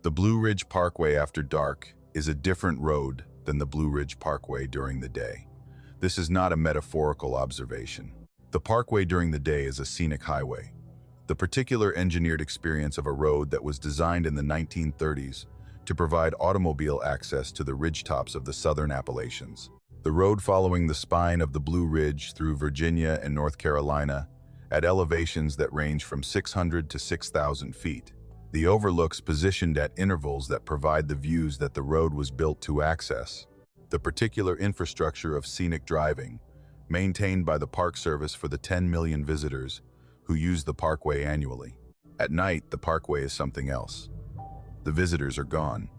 The Blue Ridge Parkway after dark is a different road than the Blue Ridge Parkway during the day. This is not a metaphorical observation. The parkway during the day is a scenic highway, the particular engineered experience of a road that was designed in the 1930s to provide automobile access to the ridgetops of the southern Appalachians. The road following the spine of the Blue Ridge through Virginia and North Carolina at elevations that range from 600 to 6,000 feet. The overlooks positioned at intervals that provide the views that the road was built to access. The particular infrastructure of scenic driving, maintained by the Park Service for the 10 million visitors who use the parkway annually. At night, the parkway is something else. The visitors are gone.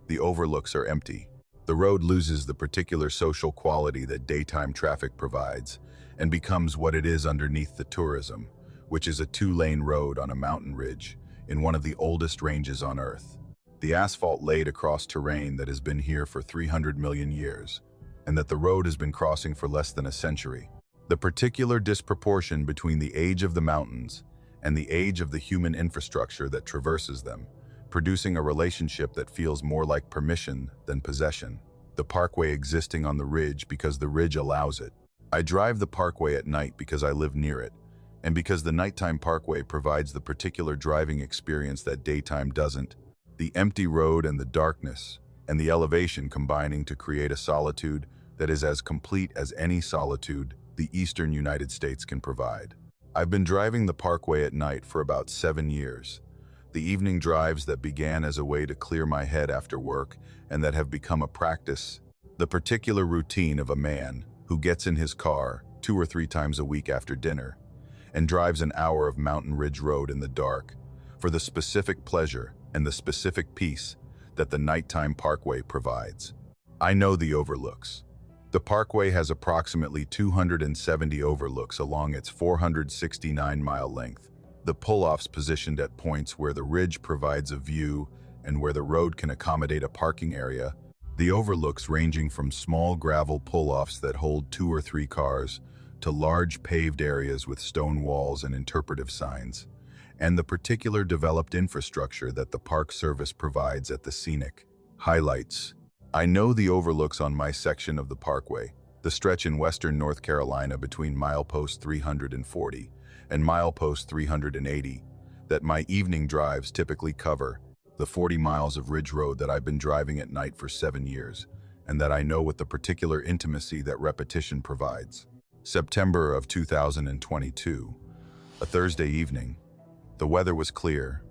The overlooks are empty. The road loses the particular social quality that daytime traffic provides and becomes what it is underneath the tourism, which is a two-lane road on a mountain ridge in one of the oldest ranges on Earth. The asphalt laid across terrain that has been here for 300 million years, and that the road has been crossing for less than a century. The particular disproportion between the age of the mountains and the age of the human infrastructure that traverses them, producing a relationship that feels more like permission than possession. The parkway existing on the ridge because the ridge allows it. I drive the parkway at night because I live near it, and because the nighttime parkway provides the particular driving experience that daytime doesn't. The empty road and the darkness, and the elevation combining to create a solitude that is as complete as any solitude the eastern United States can provide. I've been driving the parkway at night for about 7 years. The evening drives that began as a way to clear my head after work and that have become a practice. The particular routine of a man who gets in his car 2 or 3 times a week after dinner and drives an hour of Mountain Ridge Road in the dark for the specific pleasure and the specific peace that the nighttime parkway provides. I know the overlooks. The parkway has approximately 270 overlooks along its 469-mile length. The pull-offs positioned at points where the ridge provides a view and where the road can accommodate a parking area. The overlooks ranging from small gravel pull-offs that hold 2 or 3 cars to large paved areas with stone walls and interpretive signs, and the particular developed infrastructure that the Park Service provides at the scenic highlights. I know the overlooks on my section of the parkway, the stretch in western North Carolina between milepost 340 and milepost 380, that my evening drives typically cover, the 40 miles of ridge road that I've been driving at night for 7 years, and that I know with the particular intimacy that repetition provides. September of 2022, a Thursday evening. The weather was clear,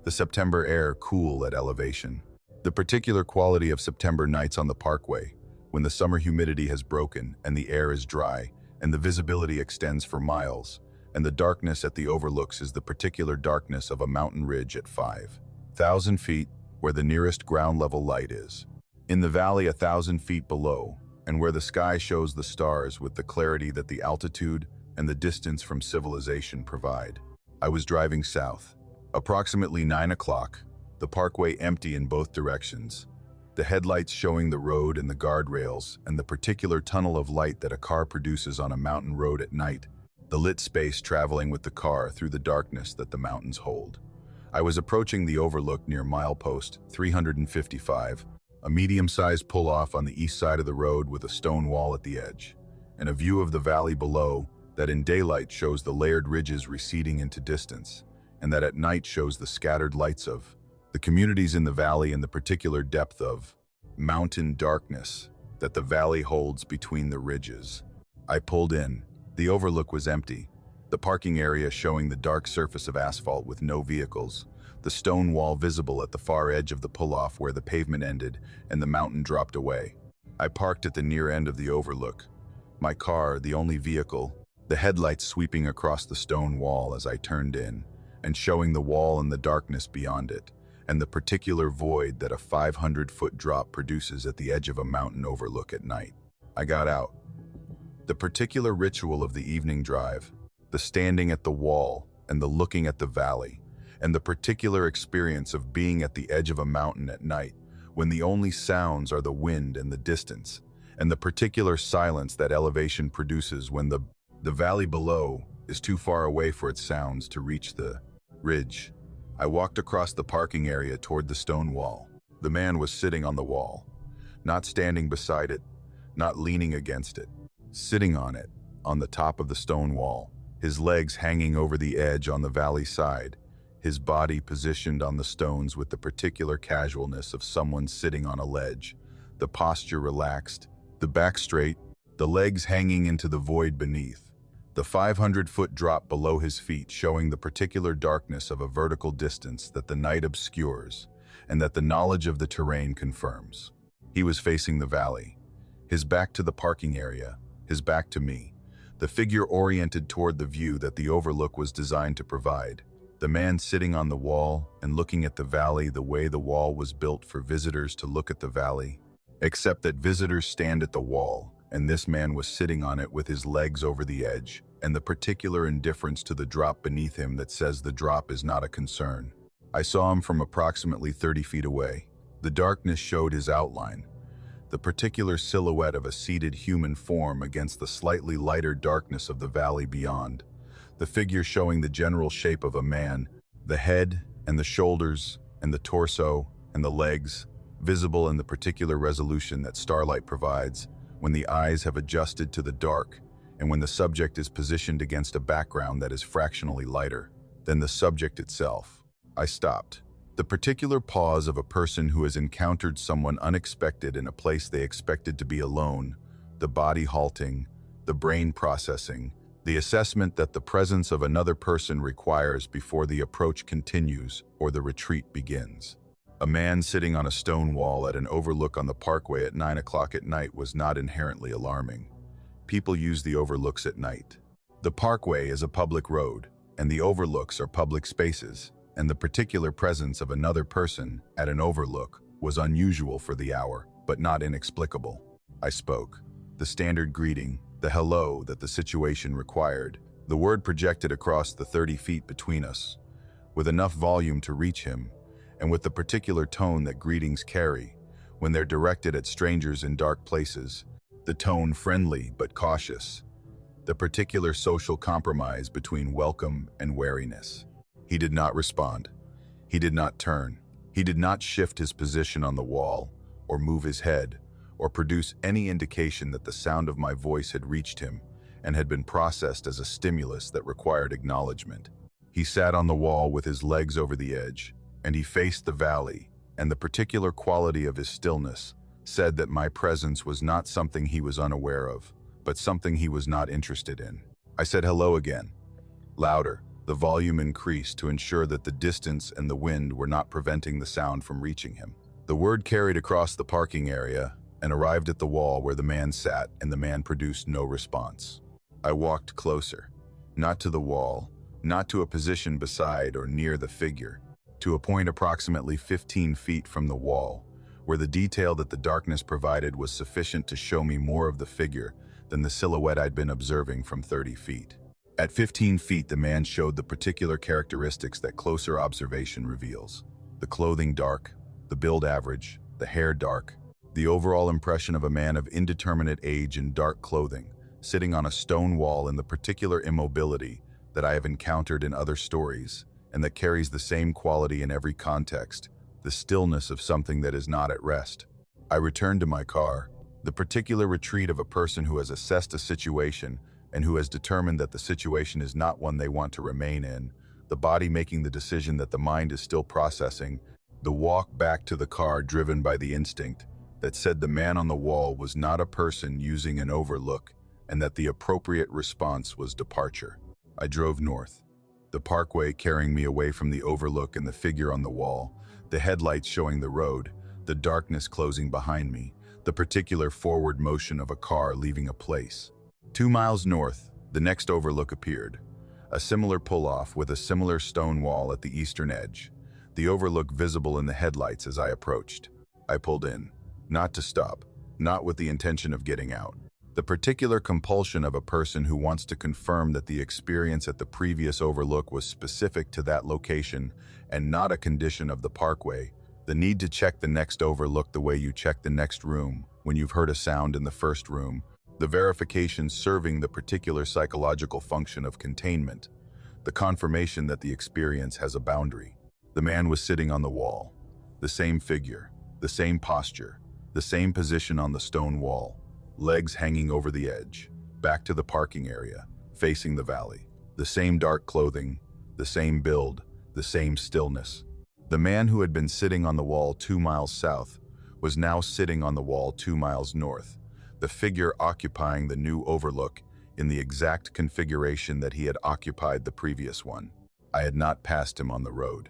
the September air cool at elevation. The particular quality of September nights on the parkway, when the summer humidity has broken and the air is dry and the visibility extends for miles, and the darkness at the overlooks is the particular darkness of a mountain ridge at 5,000 feet where the nearest ground level light is. In the valley 1,000 feet below, and where the sky shows the stars with the clarity that the altitude and the distance from civilization provide. I was driving south. Approximately 9 o'clock, the parkway empty in both directions, the headlights showing the road and the guardrails and the particular tunnel of light that a car produces on a mountain road at night, the lit space traveling with the car through the darkness that the mountains hold. I was approaching the overlook near milepost 355, a medium-sized pull-off on the east side of the road with a stone wall at the edge, and a view of the valley below that in daylight shows the layered ridges receding into distance, and that at night shows the scattered lights of the communities in the valley and the particular depth of mountain darkness that the valley holds between the ridges. I pulled in. The overlook was empty, the parking area showing the dark surface of asphalt with no vehicles, the stone wall visible at the far edge of the pull-off where the pavement ended and the mountain dropped away. I parked at the near end of the overlook, my car the only vehicle, the headlights sweeping across the stone wall as I turned in, and showing the wall and the darkness beyond it, and the particular void that a 500-foot drop produces at the edge of a mountain overlook at night. I got out. The particular ritual of the evening drive, the standing at the wall and the looking at the valley, and the particular experience of being at the edge of a mountain at night when the only sounds are the wind and the distance, and the particular silence that elevation produces when the valley below is too far away for its sounds to reach the ridge. I walked across the parking area toward the stone wall. The man was sitting on the wall, not standing beside it, not leaning against it, sitting on it, on the top of the stone wall, his legs hanging over the edge on the valley side, his body positioned on the stones with the particular casualness of someone sitting on a ledge, the posture relaxed, the back straight, the legs hanging into the void beneath, the 500-foot drop below his feet showing the particular darkness of a vertical distance that the night obscures and that the knowledge of the terrain confirms. He was facing the valley, his back to the parking area, his back to me, the figure oriented toward the view that the overlook was designed to provide, the man sitting on the wall and looking at the valley the way the wall was built for visitors to look at the valley, except that visitors stand at the wall, and this man was sitting on it with his legs over the edge, and the particular indifference to the drop beneath him that says the drop is not a concern. I saw him from approximately 30 feet away. The darkness showed his outline, the particular silhouette of a seated human form against the slightly lighter darkness of the valley beyond, the figure showing the general shape of a man, the head and the shoulders and the torso and the legs, visible in the particular resolution that starlight provides when the eyes have adjusted to the dark and when the subject is positioned against a background that is fractionally lighter than the subject itself. I stopped. The particular pause of a person who has encountered someone unexpected in a place they expected to be alone, the body halting, the brain processing, the assessment that the presence of another person requires before the approach continues or the retreat begins. A man sitting on a stone wall at an overlook on the parkway at 9 o'clock at night was not inherently alarming. People use the overlooks at night. The parkway is a public road, and the overlooks are public spaces, and the particular presence of another person at an overlook was unusual for the hour, but not inexplicable. I spoke. The standard greeting, the hello that the situation required, the word projected across the 30 feet between us, with enough volume to reach him, and with the particular tone that greetings carry when they're directed at strangers in dark places, the tone friendly but cautious, the particular social compromise between welcome and wariness. He did not respond. He did not turn. He did not shift his position on the wall, or move his head, or produce any indication that the sound of my voice had reached him and had been processed as a stimulus that required acknowledgement. He sat on the wall with his legs over the edge, and he faced the valley, and the particular quality of his stillness said that my presence was not something he was unaware of, but something he was not interested in. I said hello again, louder. The volume increased to ensure that the distance and the wind were not preventing the sound from reaching him. The word carried across the parking area and arrived at the wall where the man sat, and the man produced no response. I walked closer, not to the wall, not to a position beside or near the figure, to a point approximately 15 feet from the wall, where the detail that the darkness provided was sufficient to show me more of the figure than the silhouette I'd been observing from 30 feet. At 15 feet, the man showed the particular characteristics that closer observation reveals. The clothing dark, the build average, the hair dark, the overall impression of a man of indeterminate age in dark clothing, sitting on a stone wall in the particular immobility that I have encountered in other stories, and that carries the same quality in every context, the stillness of something that is not at rest. I returned to my car, the particular retreat of a person who has assessed a situation and who has determined that the situation is not one they want to remain in, the body making the decision that the mind is still processing, the walk back to the car driven by the instinct that said the man on the wall was not a person using an overlook and that the appropriate response was departure. I drove north, the parkway carrying me away from the overlook and the figure on the wall, the headlights showing the road, the darkness closing behind me, the particular forward motion of a car leaving a place. 2 miles north, the next overlook appeared, a similar pull-off with a similar stone wall at the eastern edge, the overlook visible in the headlights as I approached. I pulled in, not to stop, not with the intention of getting out. The particular compulsion of a person who wants to confirm that the experience at the previous overlook was specific to that location and not a condition of the parkway, the need to check the next overlook the way you check the next room when you've heard a sound in the first room, the verification serving the particular psychological function of containment, the confirmation that the experience has a boundary. The man was sitting on the wall. The same figure, the same posture, the same position on the stone wall, legs hanging over the edge, back to the parking area, facing the valley. The same dark clothing, the same build, the same stillness. The man who had been sitting on the wall 2 miles south was now sitting on the wall 2 miles north, the figure occupying the new overlook in the exact configuration that he had occupied the previous one. I had not passed him on the road.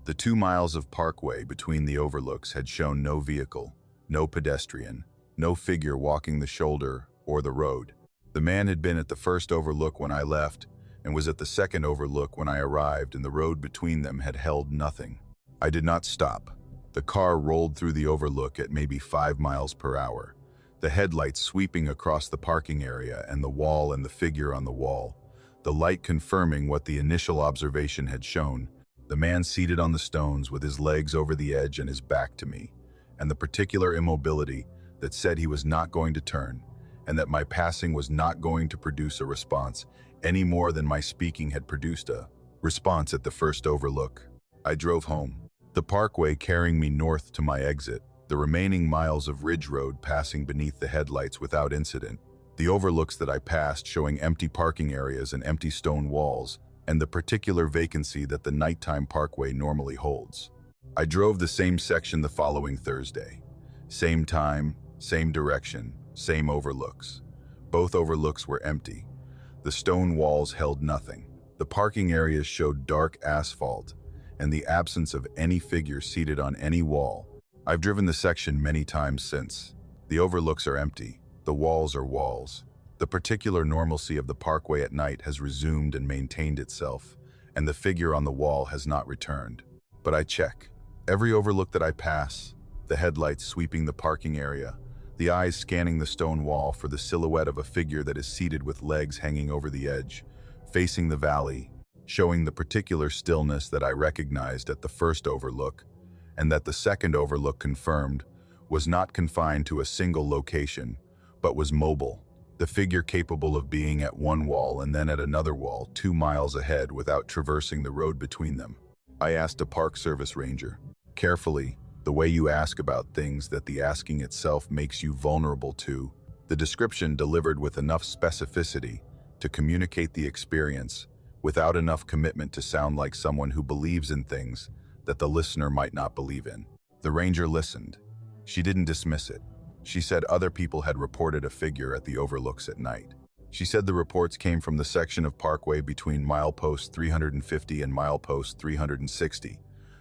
The 2 miles of parkway between the overlooks had shown no vehicle, no pedestrian, no figure walking the shoulder or the road. The man had been at the first overlook when I left and was at the second overlook when I arrived, and the road between them had held nothing. I did not stop. The car rolled through the overlook at maybe 5 miles per hour, the headlights sweeping across the parking area and the wall and the figure on the wall, the light confirming what the initial observation had shown, the man seated on the stones with his legs over the edge and his back to me, and the particular immobility that said he was not going to turn, and that my passing was not going to produce a response any more than my speaking had produced a response at the first overlook. I drove home, the parkway carrying me north to my exit, the remaining miles of ridge road passing beneath the headlights without incident, the overlooks that I passed showing empty parking areas and empty stone walls, and the particular vacancy that the nighttime parkway normally holds. I drove the same section the following Thursday. Same time, same direction, same overlooks. Both overlooks were empty. The stone walls held nothing. The parking areas showed dark asphalt and the absence of any figure seated on any wall. I've driven the section many times since. The overlooks are empty. The walls are walls. The particular normalcy of the parkway at night has resumed and maintained itself, and the figure on the wall has not returned. But I check. Every overlook that I pass, the headlights sweeping the parking area, the eyes scanning the stone wall for the silhouette of a figure that is seated with legs hanging over the edge, facing the valley, showing the particular stillness that I recognized at the first overlook, and that the second overlook confirmed, was not confined to a single location, but was mobile, the figure capable of being at one wall and then at another wall 2 miles ahead without traversing the road between them. I asked a Park Service ranger, carefully, the way you ask about things that the asking itself makes you vulnerable to, the description delivered with enough specificity to communicate the experience, without enough commitment to sound like someone who believes in things that the listener might not believe in. The ranger listened. She didn't dismiss it. She said other people had reported a figure at the overlooks at night. She said the reports came from the section of parkway between milepost 350 and milepost 360,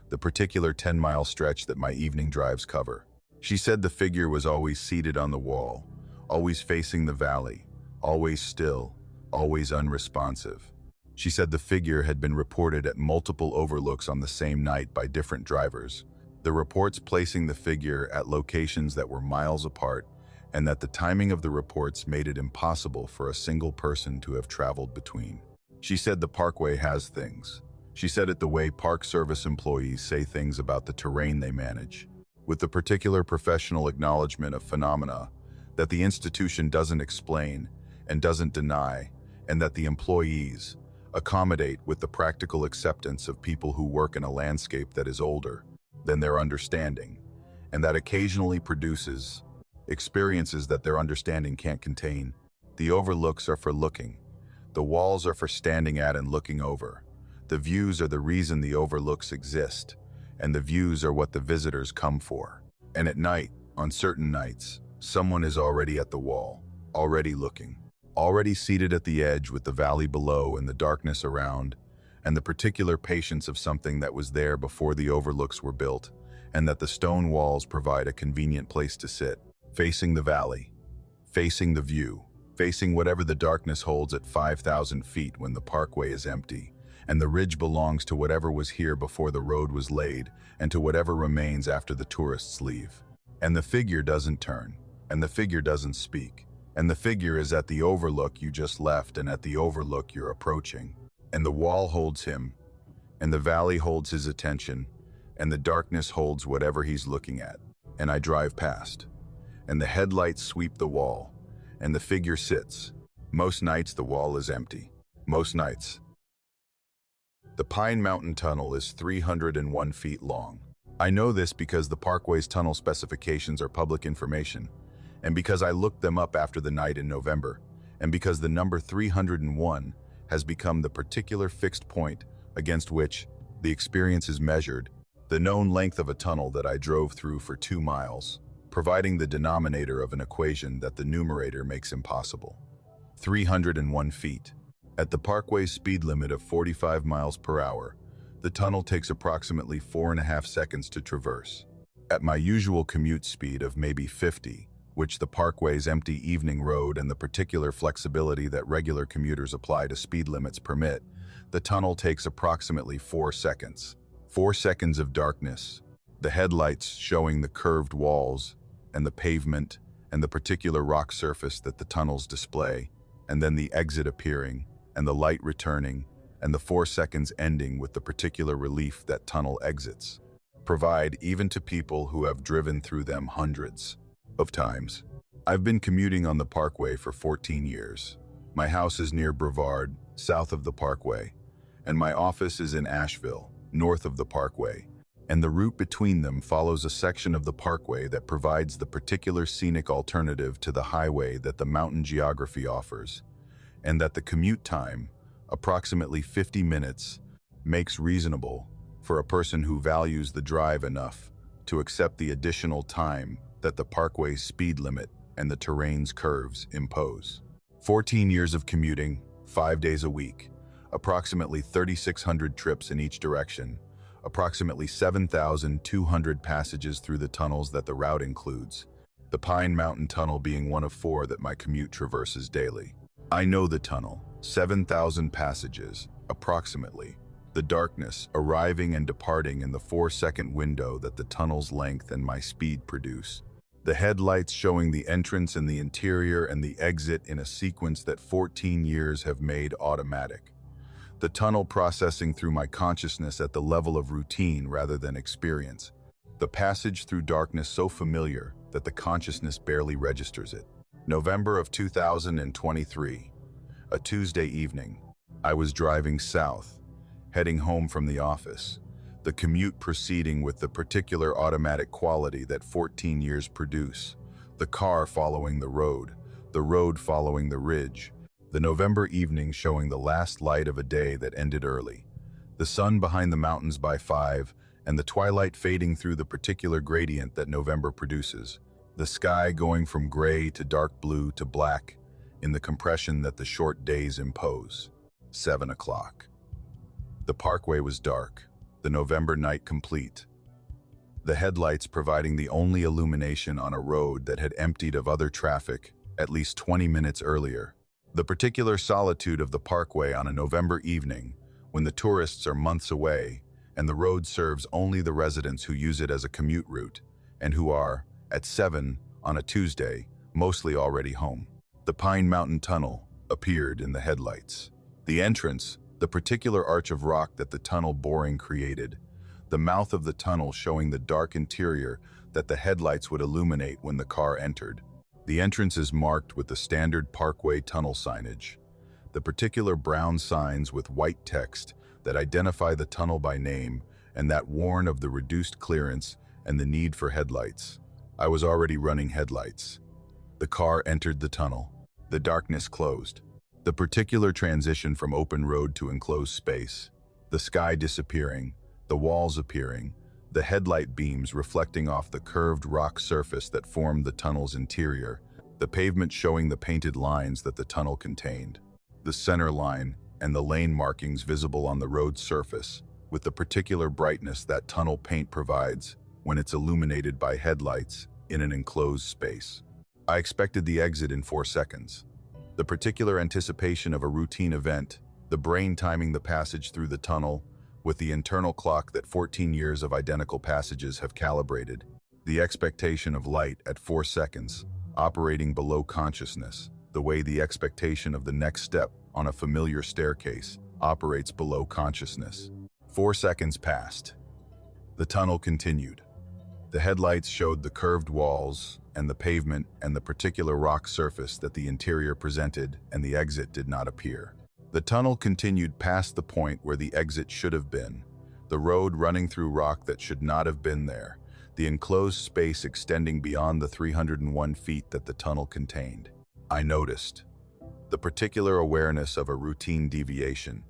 the particular 10-mile stretch that my evening drives cover. She said the figure was always seated on the wall, always facing the valley, always still, always unresponsive. She said the figure had been reported at multiple overlooks on the same night by different drivers, the reports placing the figure at locations that were miles apart, and that the timing of the reports made it impossible for a single person to have traveled between. She said the parkway has things. She said it the way Park Service employees say things about the terrain they manage, with the particular professional acknowledgement of phenomena that the institution doesn't explain and doesn't deny, and that the employees accommodate with the practical acceptance of people who work in a landscape that is older than their understanding, and that occasionally produces experiences that their understanding can't contain. The overlooks are for looking. The walls are for standing at and looking over. The views are the reason the overlooks exist, and the views are what the visitors come for. And at night, on certain nights, someone is already at the wall, already looking, already seated at the edge with the valley below and the darkness around, and the particular patience of something that was there before the overlooks were built, and that the stone walls provide a convenient place to sit, facing the valley, facing the view, facing whatever the darkness holds at 5,000 feet when the parkway is empty, and the ridge belongs to whatever was here before the road was laid, and to whatever remains after the tourists leave. And the figure doesn't turn, and the figure doesn't speak, and the figure is at the overlook you just left and at the overlook you're approaching. And the wall holds him, and the valley holds his attention, and the darkness holds whatever he's looking at. And I drive past, and the headlights sweep the wall, and the figure sits. Most nights the wall is empty. Most nights. The Pine Mountain Tunnel is 301 feet long. I know this because the Parkway's tunnel specifications are public information, and because I looked them up after the night in November, and because the number 301 has become the particular fixed point against which the experience is measured, the known length of a tunnel that I drove through for 2 miles, providing the denominator of an equation that the numerator makes impossible. 301 feet. At the Parkway's speed limit of 45 miles per hour, the tunnel takes approximately 4.5 seconds to traverse. At my usual commute speed of maybe 50, which the Parkway's empty evening road and the particular flexibility that regular commuters apply to speed limits permit, the tunnel takes approximately 4 seconds. 4 seconds of darkness, the headlights showing the curved walls and the pavement and the particular rock surface that the tunnels display, and then the exit appearing, and the light returning, and the 4 seconds ending with the particular relief that tunnel exits, provide even to people who have driven through them hundreds of times. I've been commuting on the Parkway for 14 years. My house is near Brevard, south of the Parkway, and my office is in Asheville, north of the Parkway, and the route between them follows a section of the Parkway that provides the particular scenic alternative to the highway that the mountain geography offers, and that the commute time, approximately 50 minutes, makes reasonable for a person who values the drive enough to accept the additional time that the Parkway's speed limit and the terrain's curves impose. 14 years of commuting, 5 days a week, approximately 3,600 trips in each direction, approximately 7,200 passages through the tunnels that the route includes, the Pine Mountain Tunnel being one of 4 that my commute traverses daily. I know the tunnel, 7,000 passages, approximately, the darkness arriving and departing in the 4-second window that the tunnel's length and my speed produce, the headlights showing the entrance and the interior and the exit in a sequence that 14 years have made automatic, the tunnel processing through my consciousness at the level of routine rather than experience, the passage through darkness so familiar that the consciousness barely registers it. November of 2023, a Tuesday evening. I was driving south, heading home from the office, the commute proceeding with the particular automatic quality that 14 years produce, the car following the road following the ridge, the November evening showing the last light of a day that ended early, the sun behind the mountains by 5, and the twilight fading through the particular gradient that November produces, the sky going from gray to dark blue to black in the compression that the short days impose. 7 o'clock. The Parkway was dark, the November night complete, the headlights providing the only illumination on a road that had emptied of other traffic at least 20 minutes earlier. The particular solitude of the Parkway on a November evening, when the tourists are months away and the road serves only the residents who use it as a commute route and who are, at 7 on a Tuesday, mostly already home. The Pine Mountain Tunnel appeared in the headlights. The entrance, the particular arch of rock that the tunnel boring created, the mouth of the tunnel showing the dark interior that the headlights would illuminate when the car entered. The entrance is marked with the standard Parkway tunnel signage, the particular brown signs with white text that identify the tunnel by name and that warn of the reduced clearance and the need for headlights. I was already running headlights. The car entered the tunnel. The darkness closed. The particular transition from open road to enclosed space, the sky disappearing, the walls appearing, the headlight beams reflecting off the curved rock surface that formed the tunnel's interior, the pavement showing the painted lines that the tunnel contained, the center line and the lane markings visible on the road surface, with the particular brightness that tunnel paint provides when it's illuminated by headlights in an enclosed space. I expected the exit in 4 seconds. The particular anticipation of a routine event, the brain timing the passage through the tunnel with the internal clock that 14 years of identical passages have calibrated, the expectation of light at 4 seconds, operating below consciousness, the way the expectation of the next step on a familiar staircase operates below consciousness. 4 seconds passed. The tunnel continued. The headlights showed the curved walls and the pavement and the particular rock surface that the interior presented, and the exit did not appear. The tunnel continued past the point where the exit should have been, the road running through rock that should not have been there, the enclosed space extending beyond the 301 feet that the tunnel contained. I noticed the particular awareness of a routine deviation,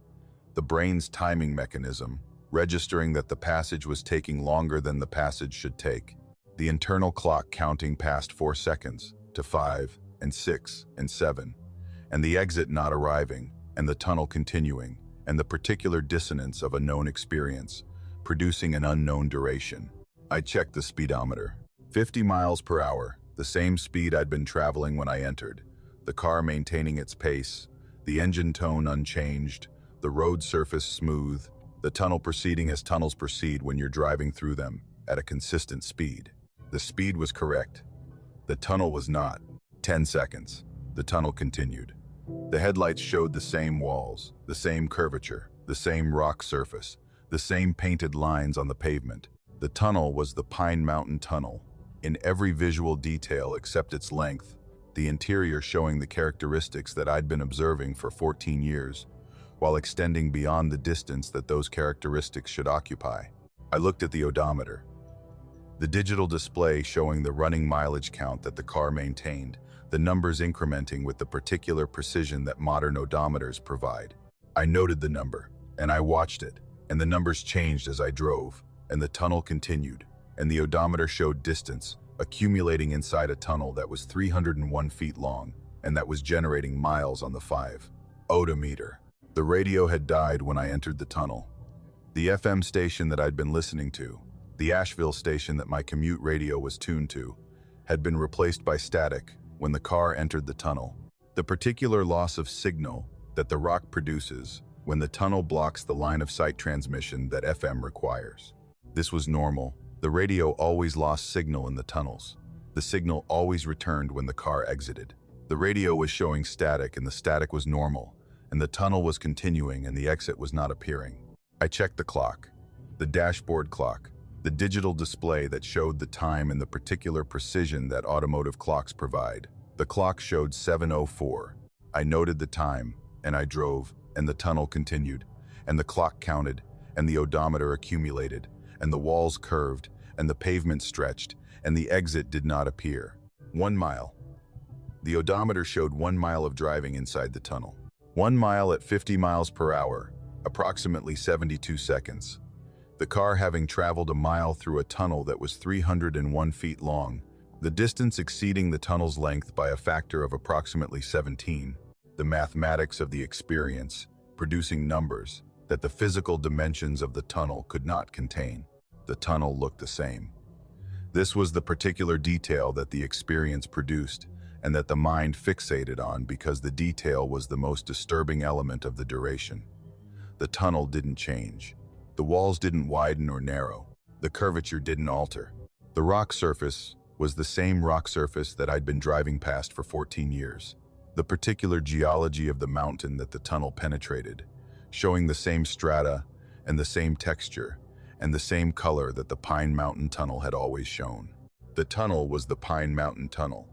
the brain's timing mechanism, registering that the passage was taking longer than the passage should take, the internal clock counting past 4 seconds to 5 and 6 and 7, and the exit not arriving, and the tunnel continuing, and the particular dissonance of a known experience, producing an unknown duration. I checked the speedometer. 50 miles per hour, the same speed I'd been traveling when I entered, the car maintaining its pace, the engine tone unchanged, the road surface smooth, the tunnel proceeding as tunnels proceed when you're driving through them at a consistent speed. The speed was correct. The tunnel was not. 10 seconds. The tunnel continued. The headlights showed the same walls, the same curvature, the same rock surface, the same painted lines on the pavement. The tunnel was the Pine Mountain Tunnel, in every visual detail except its length, the interior showing the characteristics that I'd been observing for 14 years, while extending beyond the distance that those characteristics should occupy. I looked at the odometer, the digital display showing the running mileage count that the car maintained, the numbers incrementing with the particular precision that modern odometers provide. I noted the number, and I watched it, and the numbers changed as I drove, and the tunnel continued, and the odometer showed distance, accumulating inside a tunnel that was 301 feet long, and that was generating miles on the 5 odometer. The radio had died when I entered the tunnel. The FM station that I'd been listening to, the Asheville station that my commute radio was tuned to, had been replaced by static when the car entered the tunnel. The particular loss of signal that the rock produces when the tunnel blocks the line of sight transmission that FM requires. This was normal. The radio always lost signal in the tunnels. The signal always returned when the car exited. The radio was showing static and the static was normal, and the tunnel was continuing and the exit was not appearing. I checked the clock, the dashboard clock, the digital display that showed the time and the particular precision that automotive clocks provide. The clock showed 7:04. I noted the time, and I drove, and the tunnel continued, and the clock counted, and the odometer accumulated, and the walls curved, and the pavement stretched, and the exit did not appear. 1 mile. The odometer showed 1 mile of driving inside the tunnel. 1 mile at 50 miles per hour, approximately 72 seconds. The car having traveled a mile through a tunnel that was 301 feet long, the distance exceeding the tunnel's length by a factor of approximately 17, the mathematics of the experience, producing numbers that the physical dimensions of the tunnel could not contain. The tunnel looked the same. This was the particular detail that the experience produced and that the mind fixated on because the detail was the most disturbing element of the duration. The tunnel didn't change. The walls didn't widen or narrow. The curvature didn't alter. The rock surface was the same rock surface that I'd been driving past for 14 years. The particular geology of the mountain that the tunnel penetrated, showing the same strata and the same texture and the same color that the Pine Mountain Tunnel had always shown. The tunnel was the Pine Mountain Tunnel.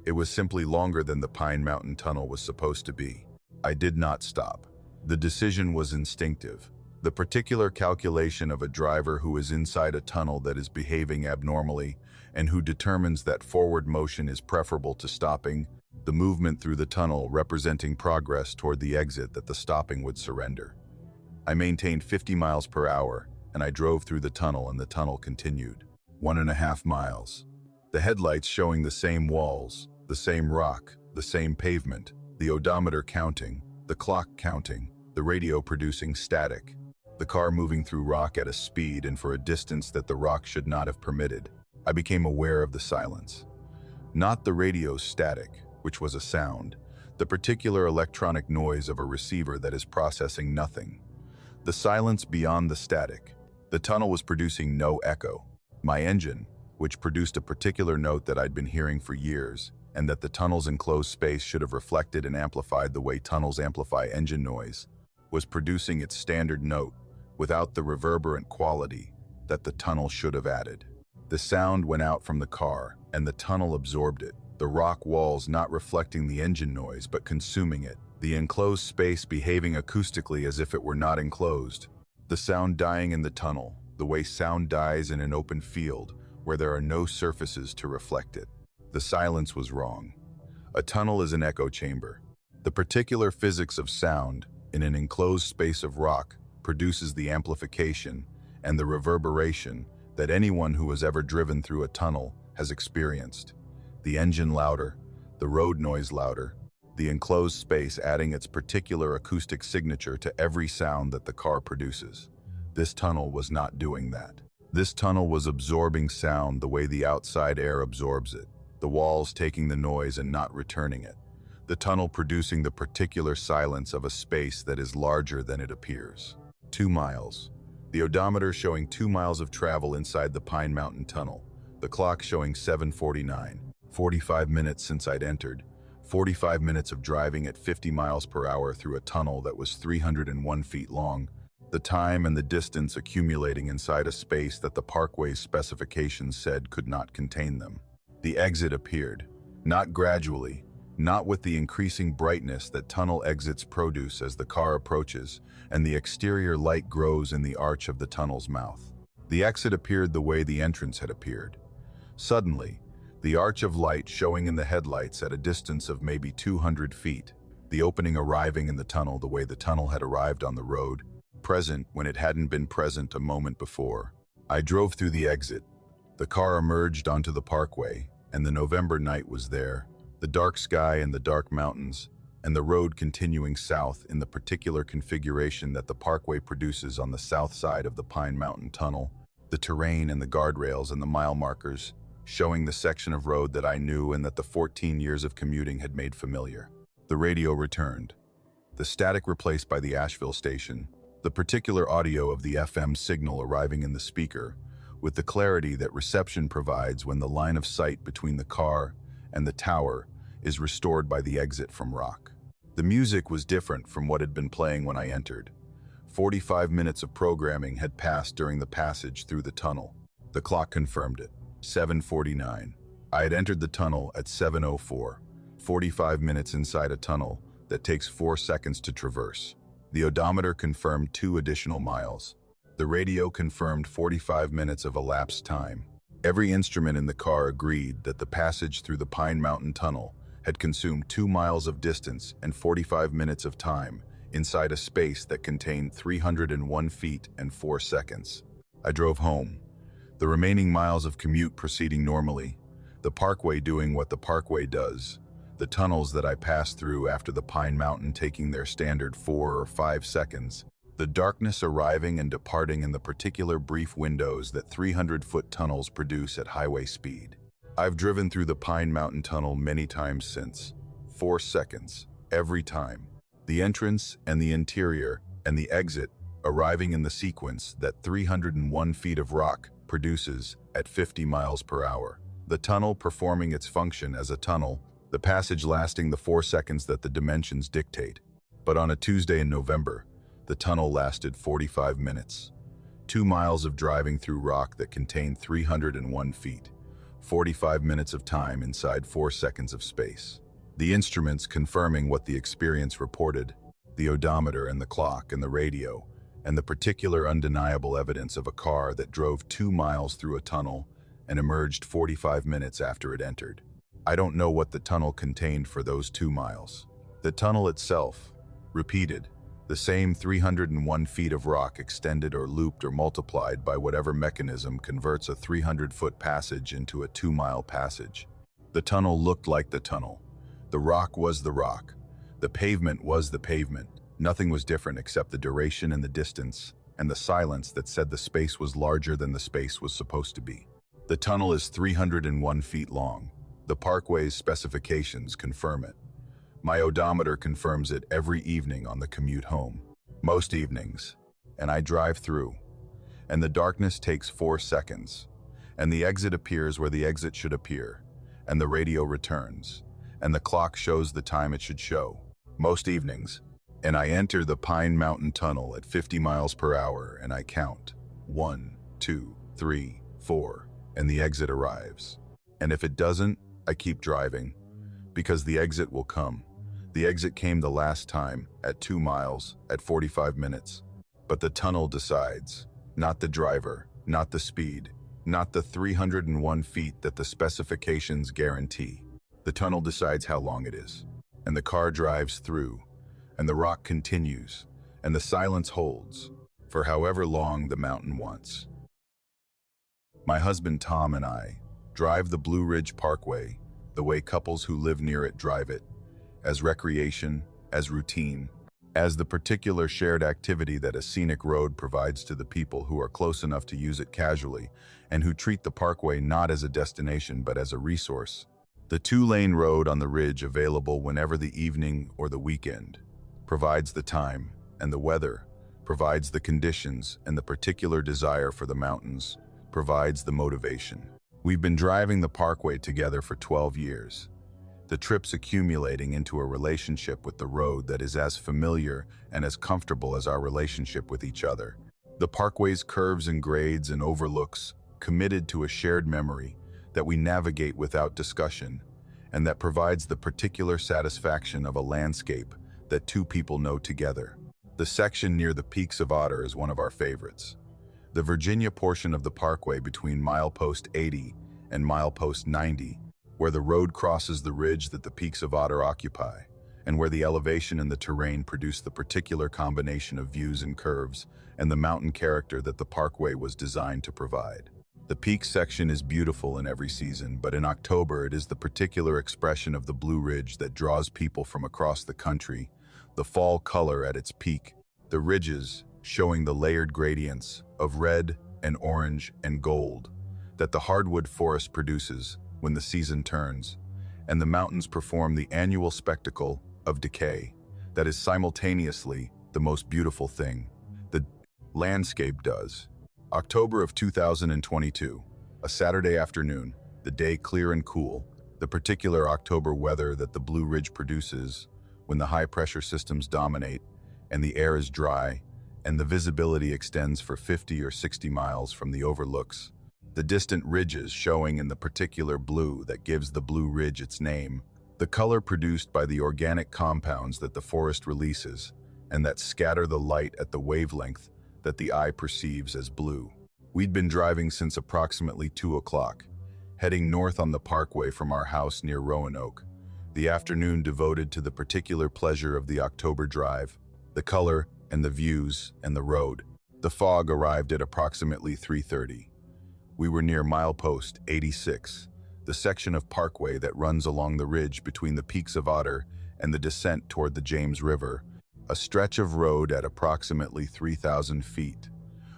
It was simply longer than the Pine Mountain Tunnel was supposed to be. I did not stop. The decision was instinctive. The particular calculation of a driver who is inside a tunnel that is behaving abnormally and who determines that forward motion is preferable to stopping, the movement through the tunnel representing progress toward the exit that the stopping would surrender. I maintained 50 miles per hour, and I drove through the tunnel and the tunnel continued. 1.5 miles. The headlights showing the same walls, the same rock, the same pavement, the odometer counting, the clock counting, the radio producing static, the car moving through rock at a speed and for a distance that the rock should not have permitted. I became aware of the silence. Not the radio's static, which was a sound, the particular electronic noise of a receiver that is processing nothing. The silence beyond the static. The tunnel was producing no echo. My engine, which produced a particular note that I'd been hearing for years, and that the tunnel's enclosed space should have reflected and amplified the way tunnels amplify engine noise, was producing its standard note without the reverberant quality that the tunnel should have added. The sound went out from the car, and the tunnel absorbed it, the rock walls not reflecting the engine noise but consuming it, The enclosed space behaving acoustically as if it were not enclosed. The sound dying in the tunnel, the way sound dies in an open field where there are no surfaces to reflect it. The silence was wrong. A tunnel is an echo chamber. The particular physics of sound in an enclosed space of rock produces the amplification and the reverberation that anyone who has ever driven through a tunnel has experienced. The engine louder, the road noise louder, the enclosed space adding its particular acoustic signature to every sound that the car produces. This tunnel was not doing that. This tunnel was absorbing sound the way the outside air absorbs it, the walls taking the noise and not returning it. The tunnel producing the particular silence of a space that is larger than it appears. 2 miles. The odometer showing 2 miles of travel inside the Pine Mountain Tunnel. The clock showing 7:49. 45 minutes since I'd entered. 45 minutes of driving at 50 miles per hour through a tunnel that was 301 feet long. The time and the distance accumulating inside a space that the parkway's specifications said could not contain them. The exit appeared. Not gradually, not with the increasing brightness that tunnel exits produce as the car approaches and the exterior light grows in the arch of the tunnel's mouth. The exit appeared the way the entrance had appeared. Suddenly, the arch of light showing in the headlights at a distance of maybe 200 feet, the opening arriving in the tunnel the way the tunnel had arrived on the road, present when it hadn't been present a moment before. I drove through the exit. The car emerged onto the parkway, and the November night was there, the dark sky and the dark mountains, and the road continuing south in the particular configuration that the parkway produces on the south side of the Pine Mountain Tunnel, the terrain and the guardrails and the mile markers, showing the section of road that I knew and that the 14 years of commuting had made familiar. The radio returned. The static replaced by the Asheville station, the particular audio of the FM signal arriving in the speaker, with the clarity that reception provides when the line of sight between the car and the tower is restored by the exit from rock. The music was different from what had been playing when I entered. 45 minutes of programming had passed during the passage through the tunnel. The clock confirmed it. 7:49. I had entered the tunnel at 7:04. 45 minutes inside a tunnel that takes 4 seconds to traverse. The odometer confirmed 2 additional miles. The radio confirmed 45 minutes of elapsed time. Every instrument in the car agreed that the passage through the Pine Mountain Tunnel had consumed 2 miles of distance and 45 minutes of time inside a space that contained 301 feet and 4 seconds. I drove home. The remaining miles of commute proceeding normally, the parkway doing what the parkway does, the tunnels that I passed through after the Pine Mountain taking their standard 4 or 5 seconds, the darkness arriving and departing in the particular brief windows that 300-foot tunnels produce at highway speed. I've driven through the Pine Mountain Tunnel many times since. 4 seconds, every time. The entrance and the interior and the exit arriving in the sequence that 301 feet of rock produces at 50 miles per hour. The tunnel performing its function as a tunnel, the passage lasting the 4 seconds that the dimensions dictate. But on a Tuesday in November, the tunnel lasted 45 minutes. 2 miles of driving through rock that contained 301 feet. 45 minutes of time inside 4 seconds of space. The instruments confirming what the experience reported, the odometer and the clock and the radio, and the particular undeniable evidence of a car that drove 2 miles through a tunnel and emerged 45 minutes after it entered. I don't know what the tunnel contained for those 2 miles. The tunnel itself, repeated, the same 301 feet of rock extended or looped or multiplied by whatever mechanism converts a 300-foot passage into a 2-mile passage. The tunnel looked like the tunnel. The rock was the rock. The pavement was the pavement. Nothing was different except the duration and the distance, and the silence that said the space was larger than the space was supposed to be. The tunnel is 301 feet long. The parkway's specifications confirm it. My odometer confirms it every evening on the commute home. Most evenings. And I drive through. And the darkness takes 4 seconds. And the exit appears where the exit should appear. And the radio returns. And the clock shows the time it should show. Most evenings. And I enter the Pine Mountain Tunnel at 50 miles per hour and I count 1, 2, 3, 4, and the exit arrives. And if it doesn't, I keep driving, because the exit will come. The exit came the last time, at 2 miles, at 45 minutes. But the tunnel decides. Not the driver, not the speed, not the 301 feet that the specifications guarantee. The tunnel decides how long it is. And the car drives through, and the rock continues, and the silence holds, for however long the mountain wants. My husband Tom and I drive the Blue Ridge Parkway the way couples who live near it drive it, as recreation, as routine, as the particular shared activity that a scenic road provides to the people who are close enough to use it casually and who treat the parkway not as a destination but as a resource. The two-lane road on the ridge, available whenever the evening or the weekend, provides the time and the weather, provides the conditions and the particular desire for the mountains, provides the motivation. We've been driving the parkway together for 12 years. The trips accumulating into a relationship with the road that is as familiar and as comfortable as our relationship with each other. The parkway's curves and grades and overlooks, committed to a shared memory that we navigate without discussion, and that provides the particular satisfaction of a landscape that two people know together. The section near the Peaks of Otter is one of our favorites. The Virginia portion of the parkway between milepost 80 and milepost 90, where the road crosses the ridge that the Peaks of Otter occupy, and where the elevation and the terrain produce the particular combination of views and curves and the mountain character that the parkway was designed to provide. The peak section is beautiful in every season, but in October it is the particular expression of the Blue Ridge that draws people from across the country, the fall color at its peak, the ridges showing the layered gradients of red and orange and gold that the hardwood forest produces when the season turns, and the mountains perform the annual spectacle of decay that is simultaneously the most beautiful thing the landscape does. October of 2022, a Saturday afternoon, the day clear and cool, the particular October weather that the Blue Ridge produces when the high-pressure systems dominate and the air is dry and the visibility extends for 50 or 60 miles from the overlooks. The distant ridges showing in the particular blue that gives the Blue Ridge its name, the color produced by the organic compounds that the forest releases and that scatter the light at the wavelength that the eye perceives as blue. We'd been driving since approximately 2 o'clock, heading north on the parkway from our house near Roanoke, the afternoon devoted to the particular pleasure of the October drive, the color and the views and the road. The fog arrived at approximately 3:30. We were near milepost 86, the section of parkway that runs along the ridge between the Peaks of Otter and the descent toward the James River, a stretch of road at approximately 3,000 feet,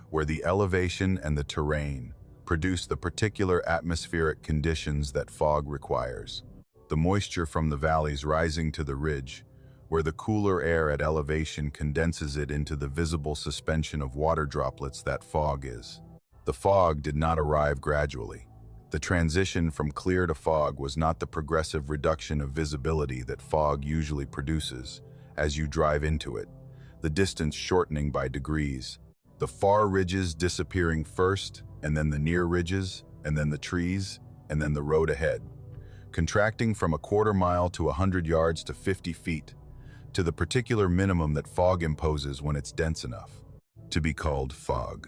where the elevation and the terrain produce the particular atmospheric conditions that fog requires. The moisture from the valleys rising to the ridge, where the cooler air at elevation condenses it into the visible suspension of water droplets that fog is. The fog did not arrive gradually. The transition from clear to fog was not the progressive reduction of visibility that fog usually produces as you drive into it, the distance shortening by degrees, the far ridges disappearing first, and then the near ridges, and then the trees, and then the road ahead, contracting from a quarter mile to 100 yards to 50 feet, to the particular minimum that fog imposes when it's dense enough to be called fog.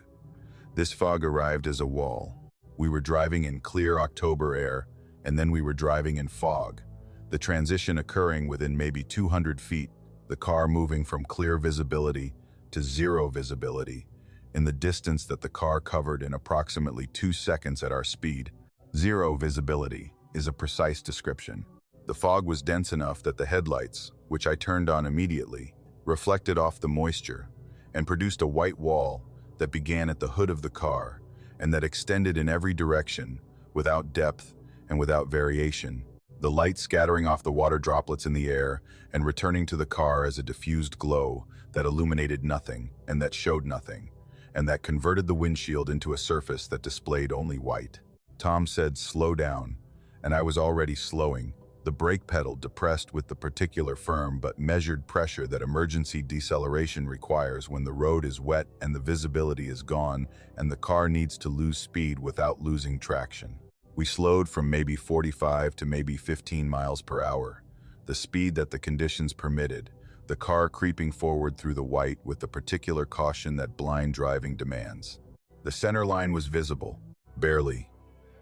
This fog arrived as a wall. We were driving in clear October air, and then we were driving in fog, the transition occurring within maybe 200 feet, the car moving from clear visibility to zero visibility, in the distance that the car covered in approximately 2 seconds at our speed. Zero visibility is a precise description. The fog was dense enough that the headlights, which I turned on immediately, reflected off the moisture and produced a white wall that began at the hood of the car and that extended in every direction, without depth and without variation, the light scattering off the water droplets in the air and returning to the car as a diffused glow that illuminated nothing and that showed nothing, and that converted the windshield into a surface that displayed only white. Tom said, "Slow down," and I was already slowing, the brake pedal depressed with the particular firm but measured pressure that emergency deceleration requires when the road is wet and the visibility is gone and the car needs to lose speed without losing traction. We slowed from maybe 45 to maybe 15 miles per hour, the speed that the conditions permitted, the car creeping forward through the white with the particular caution that blind driving demands. The center line was visible, barely,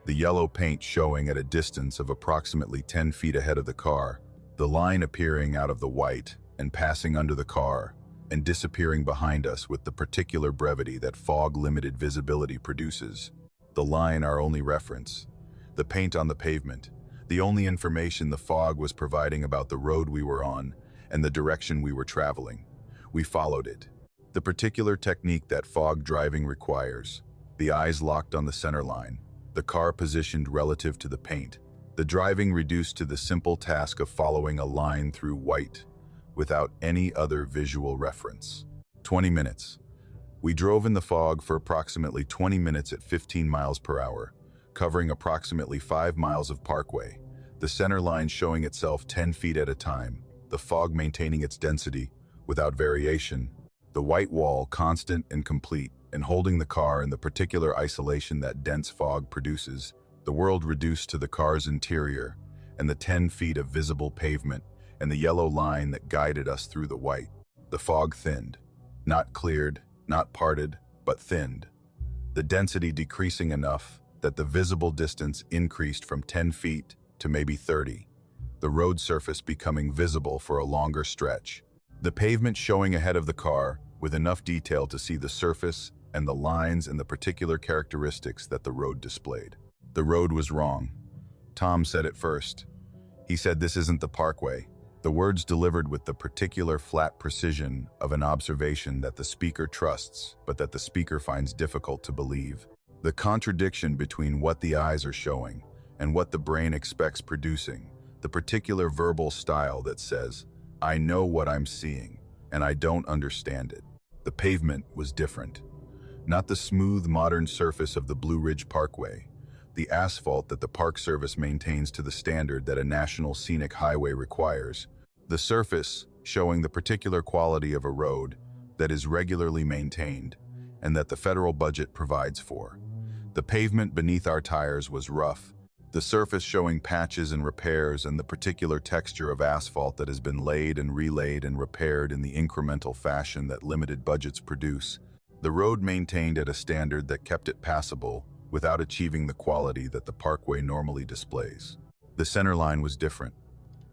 the yellow paint showing at a distance of approximately 10 feet ahead of the car, the line appearing out of the white and passing under the car and disappearing behind us with the particular brevity that fog-limited visibility produces. The line our only reference. The paint on the pavement, the only information the fog was providing about the road we were on and the direction we were traveling. We followed it. The particular technique that fog driving requires. The eyes locked on the center line, the car positioned relative to the paint, the driving reduced to the simple task of following a line through white, without any other visual reference. 20 minutes. We drove in the fog for approximately 20 minutes at 15 miles per hour, covering approximately 5 miles of parkway, the center line showing itself 10 feet at a time, the fog maintaining its density, without variation, the white wall constant and complete, and holding the car in the particular isolation that dense fog produces, the world reduced to the car's interior, and the 10 feet of visible pavement, and the yellow line that guided us through the white. The fog thinned, not cleared, not parted, but thinned, the density decreasing enough that the visible distance increased from 10 feet to maybe 30, the road surface becoming visible for a longer stretch, the pavement showing ahead of the car with enough detail to see the surface and the lines and the particular characteristics that the road displayed. The road was wrong. Tom said it first. He said, "This isn't the parkway." The words delivered with the particular flat precision of an observation that the speaker trusts, but that the speaker finds difficult to believe. The contradiction between what the eyes are showing and what the brain expects producing, the particular verbal style that says, "I know what I'm seeing, and I don't understand it." The pavement was different. Not the smooth, modern surface of the Blue Ridge Parkway, the asphalt that the Park Service maintains to the standard that a national scenic highway requires, the surface showing the particular quality of a road that is regularly maintained and that the federal budget provides for. The pavement beneath our tires was rough, the surface showing patches and repairs and the particular texture of asphalt that has been laid and relaid and repaired in the incremental fashion that limited budgets produce. The road maintained at a standard that kept it passable without achieving the quality that the parkway normally displays. The center line was different.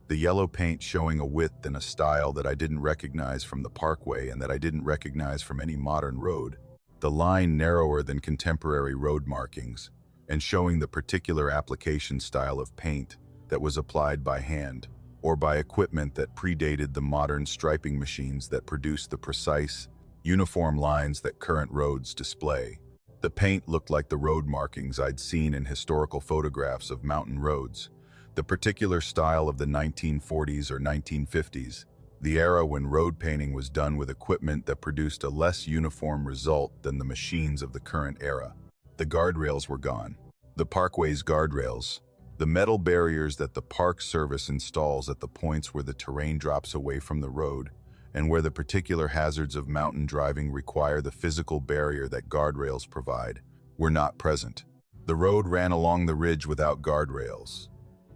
The yellow paint showing a width and a style that I didn't recognize from the parkway and that I didn't recognize from any modern road. The line narrower than contemporary road markings, and showing the particular application style of paint that was applied by hand or by equipment that predated the modern striping machines that produce the precise, uniform lines that current roads display. The paint looked like the road markings I'd seen in historical photographs of mountain roads, the particular style of the 1940s or 1950s, the era when road painting was done with equipment that produced a less uniform result than the machines of the current era. The guardrails were gone. The parkway's guardrails, the metal barriers that the Park Service installs at the points where the terrain drops away from the road, and where the particular hazards of mountain driving require the physical barrier that guardrails provide, were not present. The road ran along the ridge without guardrails,